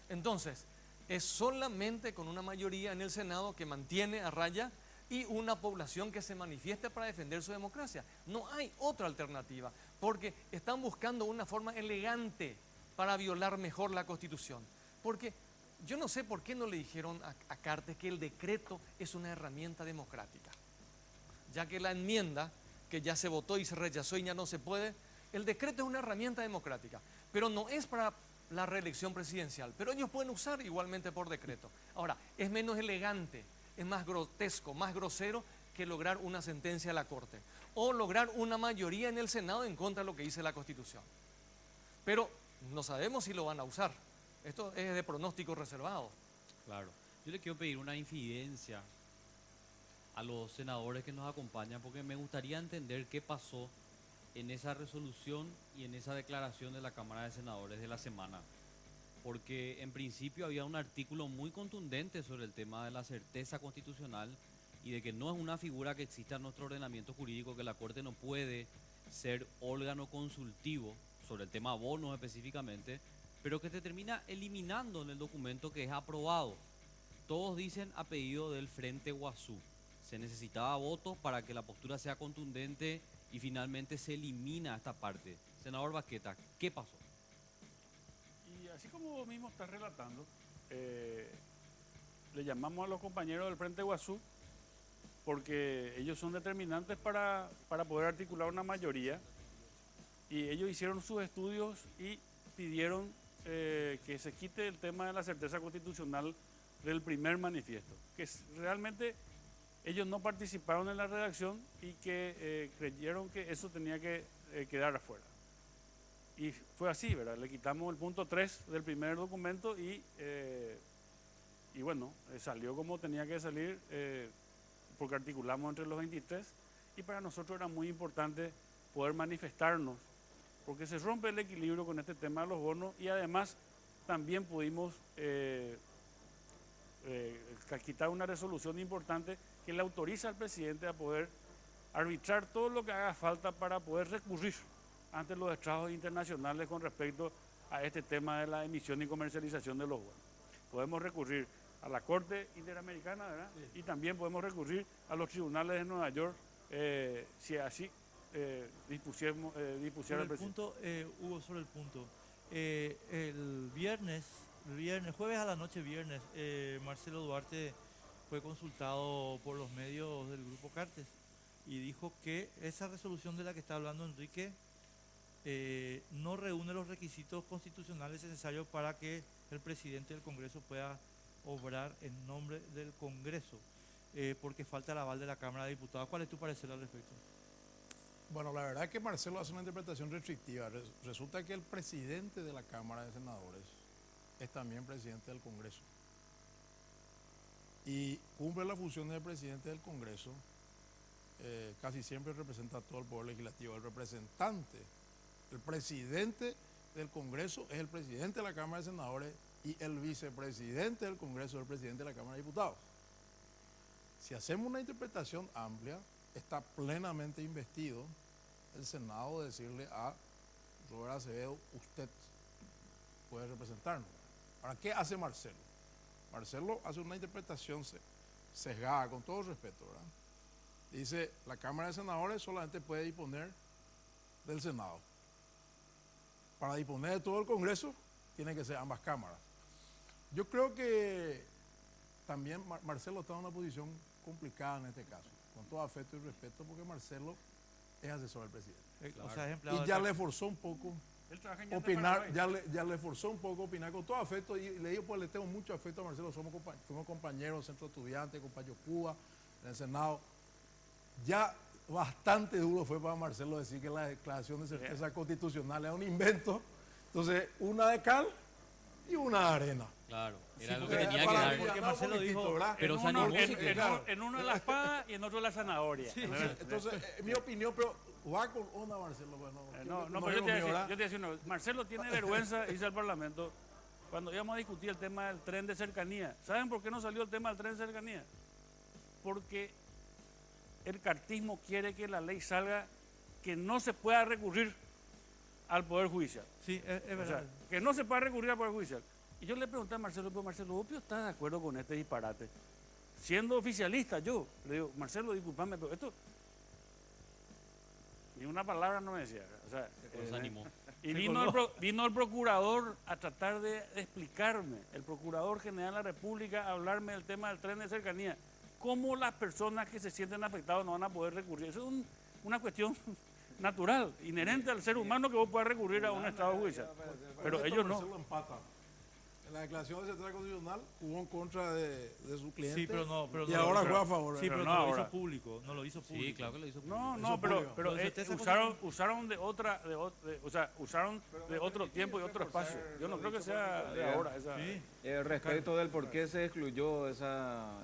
Entonces, es solamente con una mayoría en el Senado que mantiene a raya y una población que se manifieste para defender su democracia. No hay otra alternativa, porque están buscando una forma elegante para violar mejor la Constitución. Porque yo no sé por qué no le dijeron a Cartes que el decreto es una herramienta democrática, ya que la enmienda que ya se votó y se rechazó y ya no se puede, el decreto es una herramienta democrática, pero no es para la reelección presidencial, pero ellos pueden usar igualmente por decreto. Ahora, es menos elegante, es más grotesco, más grosero que lograr una sentencia a la Corte o lograr una mayoría en el Senado en contra de lo que dice la Constitución. Pero no sabemos si lo van a usar. Esto es de pronóstico reservado. Claro. Yo le quiero pedir una infidencia a los senadores que nos acompañan porque me gustaría entender qué pasó en esa resolución y en esa declaración de la Cámara de Senadores de la semana. Porque en principio había un artículo muy contundente sobre el tema de la certeza constitucional y de que no es una figura que exista en nuestro ordenamiento jurídico, que la Corte no puede ser órgano consultivo sobre el tema bonos específicamente, pero que se termina eliminando en el documento que es aprobado. Todos dicen a pedido del Frente Guazú. Se necesitaba votos para que la postura sea contundente y finalmente se elimina esta parte. Senador Baqueta, ¿qué pasó? Y así como vos mismo estás relatando, le llamamos a los compañeros del Frente Guazú porque ellos son determinantes para poder articular una mayoría y ellos hicieron sus estudios y pidieron que se quite el tema de la certeza constitucional del primer manifiesto, que realmente ellos no participaron en la redacción y que creyeron que eso tenía que quedar afuera. Y fue así, ¿verdad? Le quitamos el punto 3 del primer documento y bueno, salió como tenía que salir porque articulamos entre los 23 y para nosotros era muy importante poder manifestarnos porque se rompe el equilibrio con este tema de los bonos y además también pudimos quitar una resolución importante que le autoriza al presidente a poder arbitrar todo lo que haga falta para poder recurrir ante los estrados internacionales con respecto a este tema de la emisión y comercialización de los bonos. Podemos recurrir a la Corte Interamericana, ¿verdad? Sí. Y también podemos recurrir a los tribunales de Nueva York si así dispusiera el presidente. Hugo, sobre el punto. El jueves a la noche, Marcelo Duarte fue consultado por los medios del Grupo Cartes y dijo que esa resolución de la que está hablando Enrique no reúne los requisitos constitucionales necesarios para que el presidente del Congreso pueda obrar en nombre del Congreso. porque falta el aval de la Cámara de Diputados. ¿Cuál es tu parecer al respecto? Bueno, la verdad es que Marcelo hace una interpretación restrictiva. Resulta que el presidente de la Cámara de Senadores es también presidente del Congreso. Y cumple las funciones de presidente del Congreso. Casi siempre representa a todo el Poder Legislativo. El representante, el presidente del Congreso es el presidente de la Cámara de Senadores y el vicepresidente del Congreso es el presidente de la Cámara de Diputados. Si hacemos una interpretación amplia, está plenamente investido el Senado de decirle a Robert Acevedo, usted puede representarnos. Ahora, ¿qué hace Marcelo? Marcelo hace una interpretación sesgada, con todo respeto, ¿verdad? Dice, la Cámara de Senadores solamente puede disponer del Senado. Para disponer de todo el Congreso, tienen que ser ambas cámaras. Yo creo que también Marcelo está en una posición complicada en este caso, con todo afecto y respeto, porque Marcelo es asesor del presidente. O sea, es empleado Y ya de- le forzó un poco Él trabaja en Yate opinar, Paraguay. ya le forzó un poco opinar con todo afecto, y le digo, pues le tengo mucho afecto a Marcelo, fuimos compañeros, centro estudiante, compañero Cuba, en el Senado. Ya bastante duro fue para Marcelo decir que la declaración de certeza constitucional es un invento. Entonces, una de cal y una de arena. Claro, Sí, era lo que porque tenía que para dar. mí, porque no, Marcelo poquitito, dijo- ¿verdad? Pero en se uno, animó, en- sí que- en claro. uno- en uno la espada y en otro la zanahoria. Entonces, mi opinión, pero va con onda Marcelo. Bueno, No, pero yo te voy a decir una cosa. Marcelo tiene vergüenza, dice al Parlamento, cuando íbamos a discutir el tema del tren de cercanía. ¿Saben por qué no salió el tema del tren de cercanía? Porque el cartismo quiere que la ley salga, que no se pueda recurrir al Poder Judicial. Sí, es O sea, verdad. que no se pueda recurrir al Poder Judicial. Y yo le pregunté a Marcelo, pero Marcelo, ¿vos estás de acuerdo con este disparate? Siendo oficialista yo, le digo, Marcelo, discúlpame, pero esto... Ni una palabra no me decía. O sea, Pero se animó. y Se vino colgó. vino el procurador a tratar de explicarme, el procurador general de la República, a hablarme del tema del tren de cercanía. ¿Cómo las personas que se sienten afectadas no van a poder recurrir? Eso es una cuestión natural, inherente al ser humano, que vos puedas recurrir a un estado judicial. Pero ellos no. Marcelo empata. En la declaración de certeza constitucional jugó en contra de su cliente. Sí, pero no. Pero y no- ahora pero- juega a favor. Sí, ¿verdad? pero no no lo ahora. hizo público. No lo hizo público. Sí, claro que lo hizo. No, Eso no, pero, público. pero Lo de certeza usaron de otra, usaron de otro tiempo y otro espacio. Yo no creo que sea de ahora. Esa, Sí. Respecto del por qué se excluyó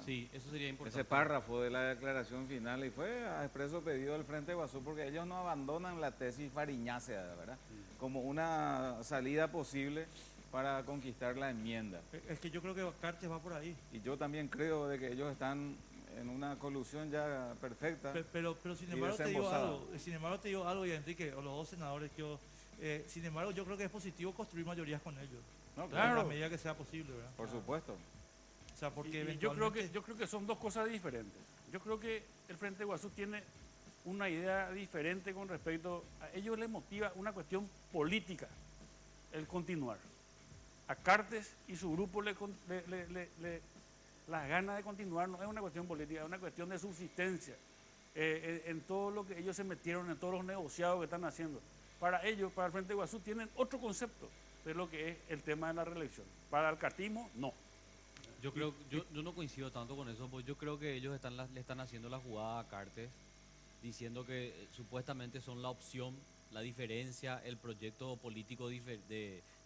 Sí, eso sería importante. ese párrafo de la declaración final, y fue a expreso pedido del Frente Guazú, porque ellos no abandonan la tesis fariñácea, ¿verdad? Como una salida posible para conquistar la enmienda. Es que yo creo que Cartes va por ahí. Y yo también creo de que ellos están en una colusión ya perfecta. Pero sin Y embargo te digo desembosada. algo. Sin embargo te digo algo, y Enrique, o los dos senadores que yo... sin embargo, yo creo que es positivo construir mayorías con ellos. No, En Claro. la medida que sea posible, ¿verdad? por supuesto. O sea, porque y yo creo que son dos cosas diferentes. Yo creo que el Frente Guazú tiene una idea diferente con respecto a ellos. Les motiva una cuestión política el continuar. A Cartes y su grupo las ganas de continuar no es una cuestión política, es una cuestión de subsistencia en todo lo que ellos se metieron, en todos los negociados que están haciendo. Para ellos, para el Frente Guazú, tienen otro concepto de lo que es el tema de la reelección. Para el cartismo, no. Yo no coincido tanto con eso, porque yo creo que ellos le están haciendo la jugada a Cartes, diciendo que supuestamente son la opción, la diferencia, el proyecto político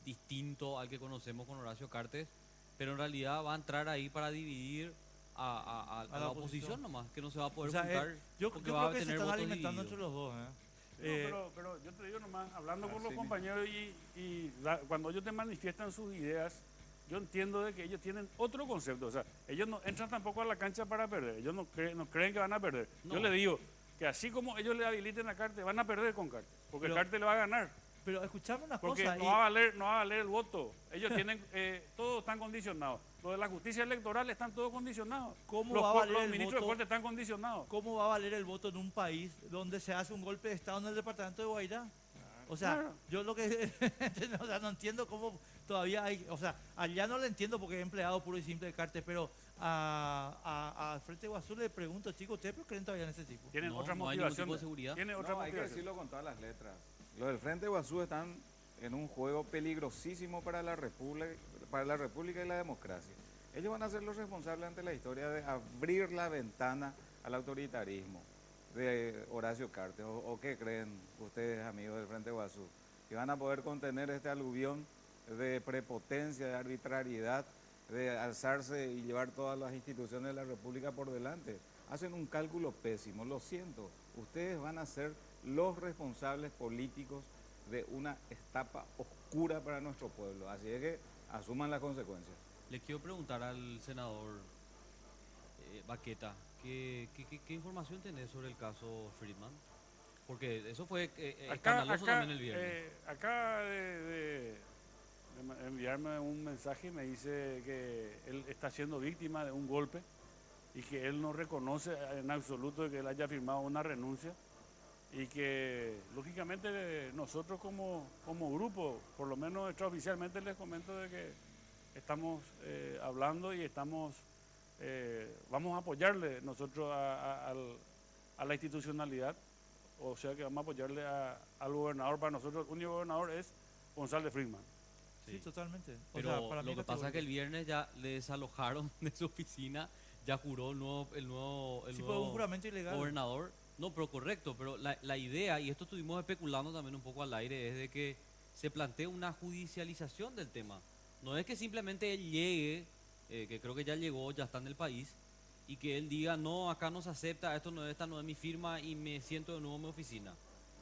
distinto al que conocemos con Horacio Cartes, pero en realidad va a entrar ahí para dividir a la oposición nomás, que no se va a poder O sea, juntar yo porque creo va a que se tener están votos alimentando divididos. entre los dos. Pero yo te digo nomás, hablando con Así los mismo. compañeros cuando ellos te manifiestan sus ideas, yo entiendo de que ellos tienen otro concepto. O sea, ellos no entran tampoco a la cancha para perder. Ellos no creen que van a perder. No. Yo les digo que así como ellos le habiliten a Cartes, van a perder con Cartes. Porque Pero- Cartes le va a ganar. Pero escuchame una Porque cosa. no va a valer el voto. Ellos tienen, todos están condicionados. Lo de la justicia electoral están todos condicionados. ¿Cómo los va a valer los el ministros voto? de corte están condicionados. ¿Cómo va a valer el voto en un país donde se hace un golpe de Estado en el departamento de Guairá? O sea, Claro. yo lo que o sea, no entiendo cómo todavía hay, o sea, allá no lo entiendo porque es empleado puro y simple de Cartes, pero a Frente Guazú le pregunto, chicos, ¿ustedes por qué creen todavía en ese tipo? Tienen No, otra no hay ningún motivación. tipo de seguridad. Tienen otra No, hay que motivación. decirlo con todas las letras. Los del Frente Guazú están en un juego peligrosísimo para la República y la democracia. Ellos van a ser los responsables ante la historia de abrir la ventana al autoritarismo de Horacio Cartes. ¿O qué creen ustedes, amigos del Frente Guasú? ¿Que van a poder contener este aluvión de prepotencia, de arbitrariedad, de alzarse y llevar todas las instituciones de la República por delante? Hacen un cálculo pésimo, lo siento. Ustedes van a ser los responsables políticos de una etapa oscura para nuestro pueblo. Así es que asuman las consecuencias. Le quiero preguntar al senador Baqueta, ¿qué información tenés sobre el caso Friedman? Porque eso fue escandaloso también el viernes. Acaba de enviarme un mensaje y me dice que él está siendo víctima de un golpe y que él no reconoce en absoluto que él haya firmado una renuncia y que lógicamente nosotros como grupo, por lo menos extraoficialmente les comento de que estamos hablando y vamos a apoyarle nosotros a la institucionalidad, o sea que vamos a apoyarle al gobernador. Para nosotros el único gobernador es González Friedman. Sí, totalmente. Pero lo que pasa es que el viernes ya le desalojaron de su oficina, ya juró el nuevo fue un juramento ilegal. Gobernador. No, pero correcto, pero la idea, y esto estuvimos especulando también un poco al aire, es de que se plantee una judicialización del tema. No es que simplemente él llegue, que creo que ya llegó, ya está en el país, y que él diga, no, acá no se acepta, esta no es mi firma y me siento de nuevo en mi oficina.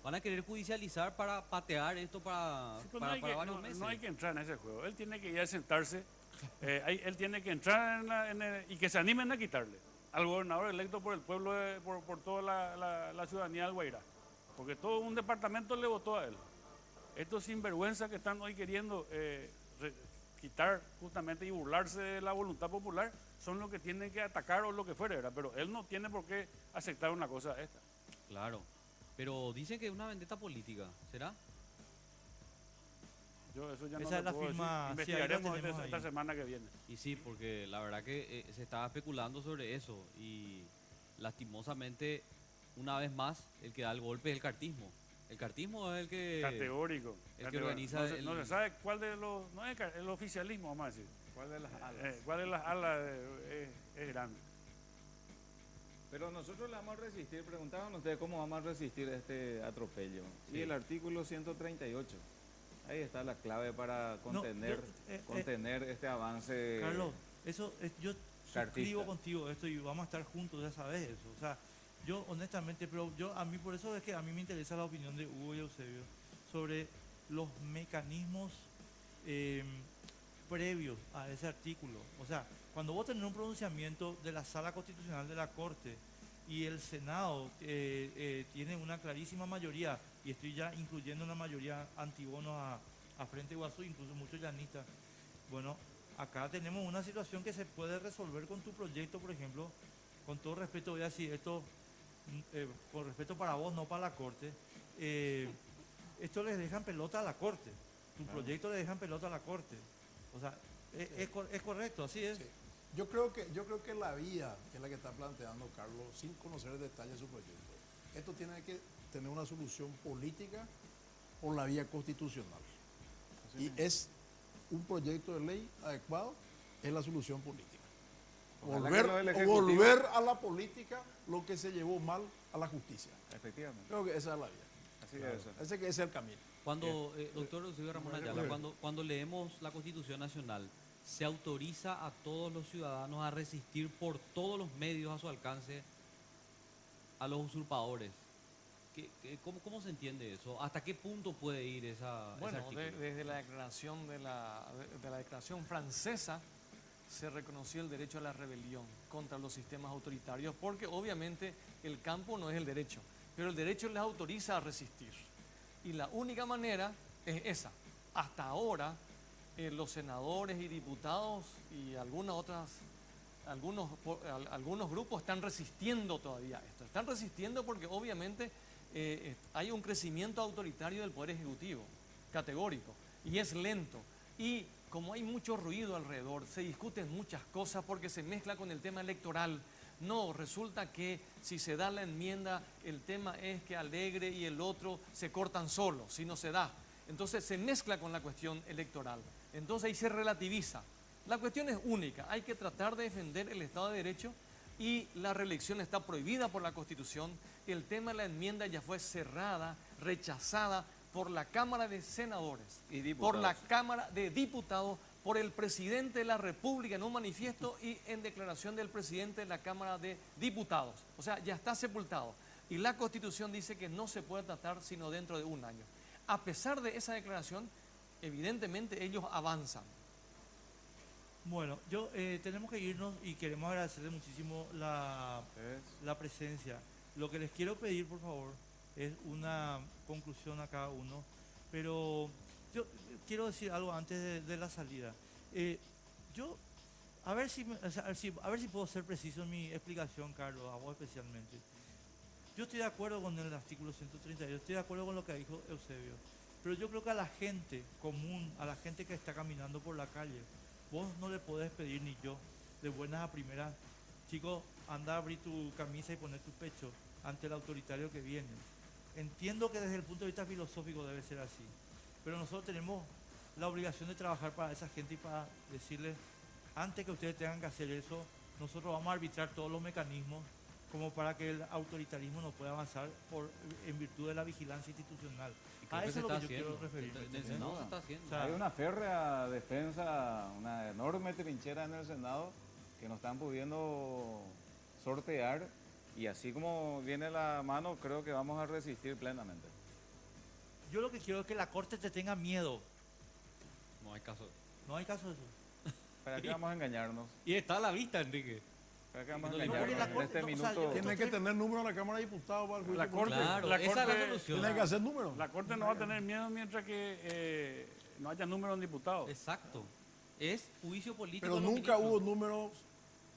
Van a querer judicializar para patear esto para varios meses. No hay que entrar en ese juego. Él tiene que ir a sentarse, él tiene que entrar y que se animen a quitarle al gobernador electo por el pueblo, por toda la ciudadanía del Guairá. Porque todo un departamento le votó a él. Estos sinvergüenzas que están hoy queriendo quitar justamente y burlarse de la voluntad popular son los que tienen que atacar o lo que fuera, ¿verdad? Pero él no tiene por qué aceptar una cosa esta. Claro, pero dicen que es una vendetta política, ¿será? Yo eso ya Esa no es la puedo firma, decir. sí, ahí la Investigaremos tenemos esta ahí. semana que viene. Y sí, porque la verdad que se estaba especulando sobre eso y lastimosamente, una vez más, el que da el golpe es el cartismo. El cartismo es el que... Categórico. El que organiza no se sabe cuál de los... No es el oficialismo, vamos a decir. ¿Cuál de las alas? ¿Cuál de las alas es grande? Pero nosotros le vamos a resistir. Preguntaban ustedes cómo vamos a resistir este atropello. Sí. Y el artículo 138. Ahí está la clave para contener, contener este avance. Carlos, eso yo Cartista. suscribo contigo esto y vamos a estar juntos, ya sabes eso. O sea, yo honestamente, pero a mí por eso es que a mí me interesa la opinión de Hugo y Eusebio sobre los mecanismos previos a ese artículo. O sea, cuando vos tenés un pronunciamiento de la Sala Constitucional de la Corte y el Senado tiene una clarísima mayoría, y estoy ya incluyendo una mayoría antibonos a Frente Guasú, incluso muchos llanistas. Bueno, acá tenemos una situación que se puede resolver con tu proyecto, por ejemplo, con todo respeto, voy a decir esto, con respeto para vos, no para la Corte, esto les dejan pelota a la Corte, tu proyecto le dejan pelota a la Corte. O sea, es correcto, así es. Sí. Yo creo que la vía que es la que está planteando Carlos, sin conocer el detalle de su proyecto, esto tiene que tener una solución política por la vía constitucional. Y es un proyecto de ley adecuado, es la solución política. Volver a la política lo que se llevó mal a la justicia. Efectivamente. Creo que esa es la vía. Así es eso. Ese que es el camino. Cuando, doctor Eusebio Ramón Ayala, cuando leemos la Constitución Nacional, se autoriza a todos los ciudadanos a resistir por todos los medios a su alcance a los usurpadores. ¿Cómo se entiende eso? ¿Hasta qué punto puede ir ese artículo? Desde la declaración de la declaración francesa se reconoció el derecho a la rebelión contra los sistemas autoritarios, porque obviamente el campo no es el derecho, pero el derecho les autoriza a resistir. Y la única manera es esa. Hasta ahora, los senadores y diputados y algunos grupos están resistiendo todavía esto. Están resistiendo porque obviamente hay un crecimiento autoritario del Poder Ejecutivo, categórico, y es lento. Y como hay mucho ruido alrededor, se discuten muchas cosas porque se mezcla con el tema electoral. No, resulta que si se da la enmienda, el tema es que Alegre y el otro se cortan solos, si no se da. Entonces se mezcla con la cuestión electoral. Entonces ahí se relativiza. La cuestión es única, hay que tratar de defender el Estado de Derecho y la reelección está prohibida por la Constitución. El tema de la enmienda ya fue cerrada, rechazada por la Cámara de Senadores, Y diputados. por la Cámara de Diputados, por el presidente de la República en un manifiesto y en declaración del presidente de la Cámara de Diputados. O sea, ya está sepultado. Y la Constitución dice que no se puede tratar sino dentro de un año. A pesar de esa declaración, evidentemente ellos avanzan. Bueno, tenemos que irnos y queremos agradecerle muchísimo la presencia. Lo que les quiero pedir, por favor, es una conclusión a cada uno, pero yo quiero decir algo antes de la salida. A ver si puedo ser preciso en mi explicación, Carlos, a vos especialmente. Yo estoy de acuerdo con el artículo 132, estoy de acuerdo con lo que dijo Eusebio, pero yo creo que a la gente común, a la gente que está caminando por la calle, vos no le podés pedir, ni yo, de buenas a primeras, chico, anda a abrir tu camisa y poner tu pecho ante el autoritario que viene. Entiendo que desde el punto de vista filosófico debe ser así, pero nosotros tenemos la obligación de trabajar para esa gente y para decirles, antes que ustedes tengan que hacer eso, nosotros vamos a arbitrar todos los mecanismos como para que el autoritarismo no pueda avanzar en virtud de la vigilancia institucional. A eso es lo que yo quiero referirme. En el Senado se está haciendo. O sea, Hay una férrea defensa, una enorme trinchera en el Senado que no están pudiendo sortear, y así como viene la mano, creo que vamos a resistir plenamente. yo lo que quiero es que la Corte te tenga miedo. No hay caso. No hay caso de eso. ¿Para qué vamos a engañarnos? Y está a la vista, Enrique. ¿Para qué vamos a No, engañarnos? la En Corte- este no, o sea, minuto... yo- Tiene que tener número la Cámara de Diputados para el juicio La Corte, político. Claro, la esa es la Corte- solución. Tiene que hacer número. La Corte no va a tener miedo mientras que no haya número en diputados. Exacto. Es juicio político. Pero de los nunca ministros. hubo números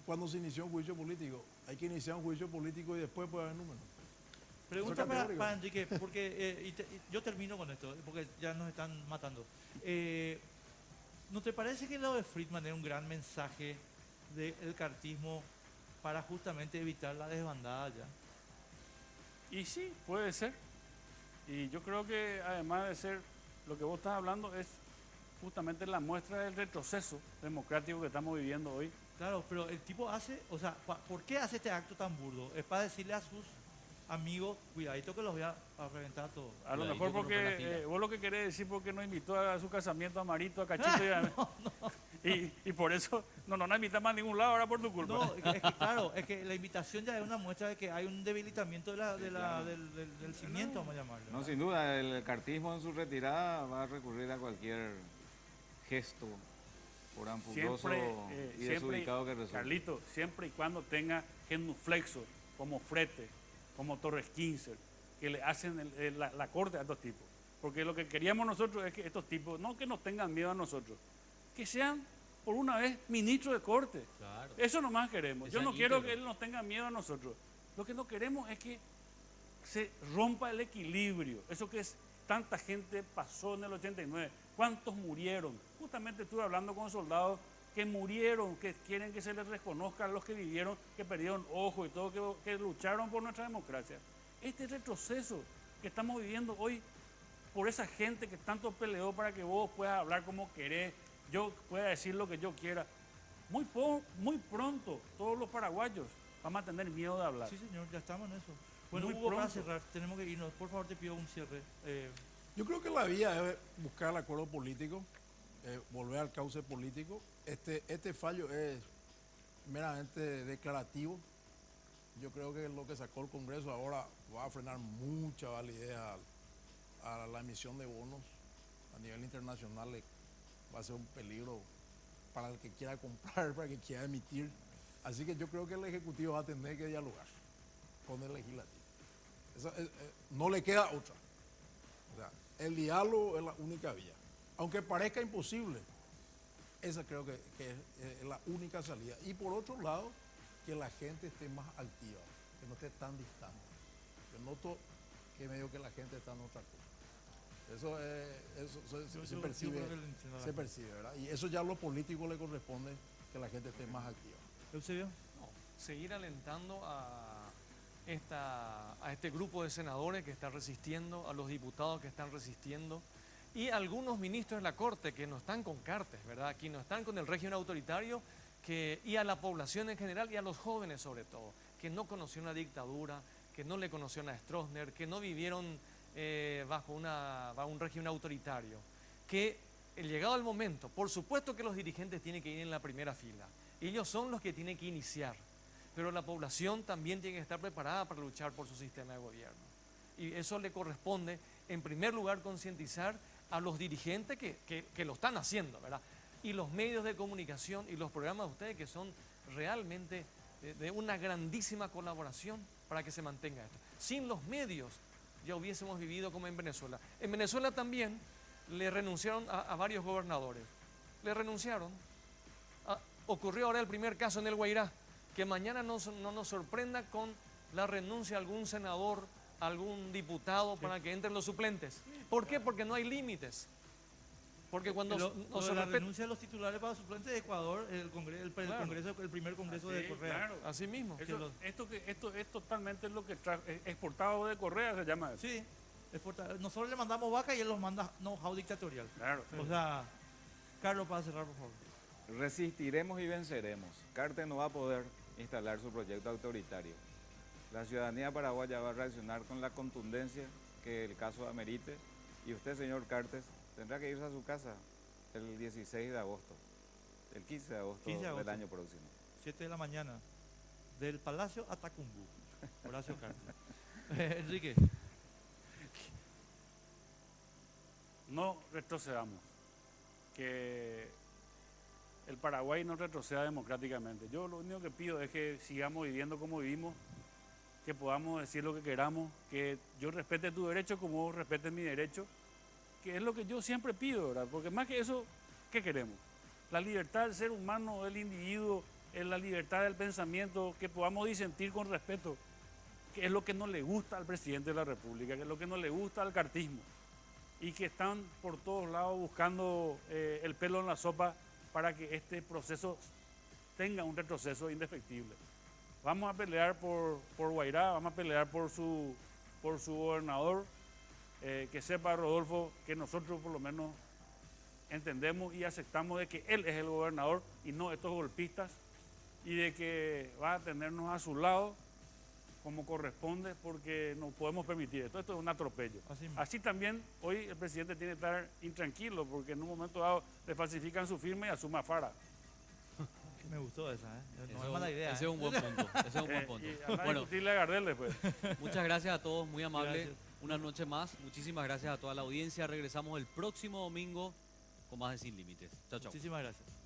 cuando se inició un juicio político. Hay que iniciar un juicio político y después puede haber números. Pregunta Eso es categórico. para Enrique, porque yo termino con esto, porque ya nos están matando. ¿No te parece que lo de Friedman era un gran mensaje del cartismo para justamente evitar la desbandada ya? Y sí, puede ser. Y yo creo que además de ser lo que vos estás hablando es justamente la muestra del retroceso democrático que estamos viviendo hoy. Claro, pero el tipo hace, o sea, ¿por qué hace este acto tan burdo? Es para decirle a sus amigos, cuidadito que los voy a reventar a todos. A lo Cuidadito mejor con romper la porque fila. vos lo que querés decir porque no invitó a su casamiento a Marito, a Cachito y por eso no nos invita más a ningún lado ahora por tu culpa. No, es que claro, es que la invitación ya es una muestra de que hay un debilitamiento del cimiento, vamos a llamarlo. No, sin duda, el cartismo en su retirada va a recurrir a cualquier gesto, por ampulloso y desubicado que resulte. Carlito, siempre y cuando tenga genuflexo, como Frete, como Torres Quincer, que le hacen la corte a estos tipos. Porque lo que queríamos nosotros es que estos tipos, no que nos tengan miedo a nosotros, que sean por una vez ministros de corte. Claro. Eso nomás queremos. Que Yo no sean quiero íntegros. que él nos tenga miedo a nosotros. Lo que no queremos es que se rompa el equilibrio. Eso que es tanta gente pasó en el 89. ¿Cuántos murieron? Justamente estuve hablando con soldados que murieron, que quieren que se les reconozca a los que vivieron, que perdieron ojos y todo, que lucharon por nuestra democracia. Este retroceso que estamos viviendo hoy por esa gente que tanto peleó para que vos puedas hablar como querés, yo pueda decir lo que yo quiera. Muy pronto todos los paraguayos vamos a tener miedo de hablar. Sí, señor, ya estamos en eso. Bueno, Muy Hugo, para pronto. cerrar, tenemos que irnos. Por favor, te pido un cierre. Yo creo que la vía es buscar el acuerdo político, volver al cauce político. Este fallo es meramente declarativo. Yo creo que lo que sacó el Congreso ahora va a frenar mucha validez a la emisión de bonos a nivel internacional. Va a ser un peligro para el que quiera comprar, para el que quiera emitir. Así que yo creo que el Ejecutivo va a tener que dialogar con el Legislativo. No le queda otra. O sea, el diálogo es la única vía. Aunque parezca imposible, esa creo que es la única salida. Y por otro lado, que la gente esté más activa, que no esté tan distante. Yo noto que medio que la gente está en otra cosa. Se percibe, creo que lo entiendo. se percibe, ¿verdad? Y eso ya a los políticos le corresponde, que la gente esté más activa. Eusebio. No, seguir alentando a este grupo de senadores que está resistiendo, a los diputados que están resistiendo y algunos ministros de la Corte que no están con Cartes, ¿verdad? Que no están con el régimen autoritario, y a la población en general y a los jóvenes sobre todo, que no conocieron la dictadura, que no le conocieron a Stroessner, que no vivieron bajo un régimen autoritario, que llegado el momento, por supuesto que los dirigentes tienen que ir en la primera fila, ellos son los que tienen que iniciar, pero la población también tiene que estar preparada para luchar por su sistema de gobierno. Y eso le corresponde, en primer lugar, concientizar a los dirigentes que lo están haciendo, ¿verdad? Y los medios de comunicación y los programas de ustedes que son realmente de una grandísima colaboración para que se mantenga esto. Sin los medios ya hubiésemos vivido como en Venezuela. En Venezuela también le renunciaron a varios gobernadores. Le renunciaron. Ocurrió ahora el primer caso en el Guairá. Que mañana no nos sorprenda con la renuncia de algún senador, algún diputado para que entren los suplentes. ¿Por qué? Porque no hay límites. Porque cuando no se la renuncia de los titulares para suplentes de Ecuador, el primer congreso de Correa. Claro. Así mismo. Esto es totalmente lo que exportado de Correa se llama. Sí, nosotros le mandamos vaca y él los manda know-how dictatorial. Claro. O sea, Carlos, para cerrar, por favor. Resistiremos y venceremos. Cartes no va a poder instalar su proyecto autoritario. La ciudadanía paraguaya va a reaccionar con la contundencia que el caso amerite y usted, señor Cartes, tendrá que irse a su casa el 16 de agosto, el 15 de agosto, del año próximo. 7 de la mañana, del Palacio a Tacumbú. Horacio Cartes. Enrique. No retrocedamos. Que el Paraguay no retroceda democráticamente. Yo lo único que pido es que sigamos viviendo como vivimos, que podamos decir lo que queramos, que yo respete tu derecho como vos respetes mi derecho, que es lo que yo siempre pido, ¿verdad? Porque más que eso, ¿qué queremos? La libertad del ser humano, del individuo, la libertad del pensamiento, que podamos disentir con respeto, que es lo que no le gusta al presidente de la República, que es lo que no le gusta al cartismo, y que están por todos lados buscando el pelo en la sopa para que este proceso tenga un retroceso indefectible. Vamos a pelear por Guairá, vamos a pelear por su gobernador, que sepa Rodolfo que nosotros por lo menos entendemos y aceptamos de que él es el gobernador y no estos golpistas, y de que va a tenernos a su lado como corresponde, porque no podemos permitir esto. Esto es un atropello. Así también hoy el presidente tiene que estar intranquilo porque en un momento dado le falsifican su firma y asuma Fara. Me gustó esa, no es mala idea. Ese es un buen punto. Ese es un buen punto. Bueno, discutirle a Gardel después. Muchas gracias a todos, muy amable. Gracias. Una noche más. Muchísimas gracias a toda la audiencia. Regresamos el próximo domingo con más de Sin Límites. Chao, chao. Muchísimas gracias.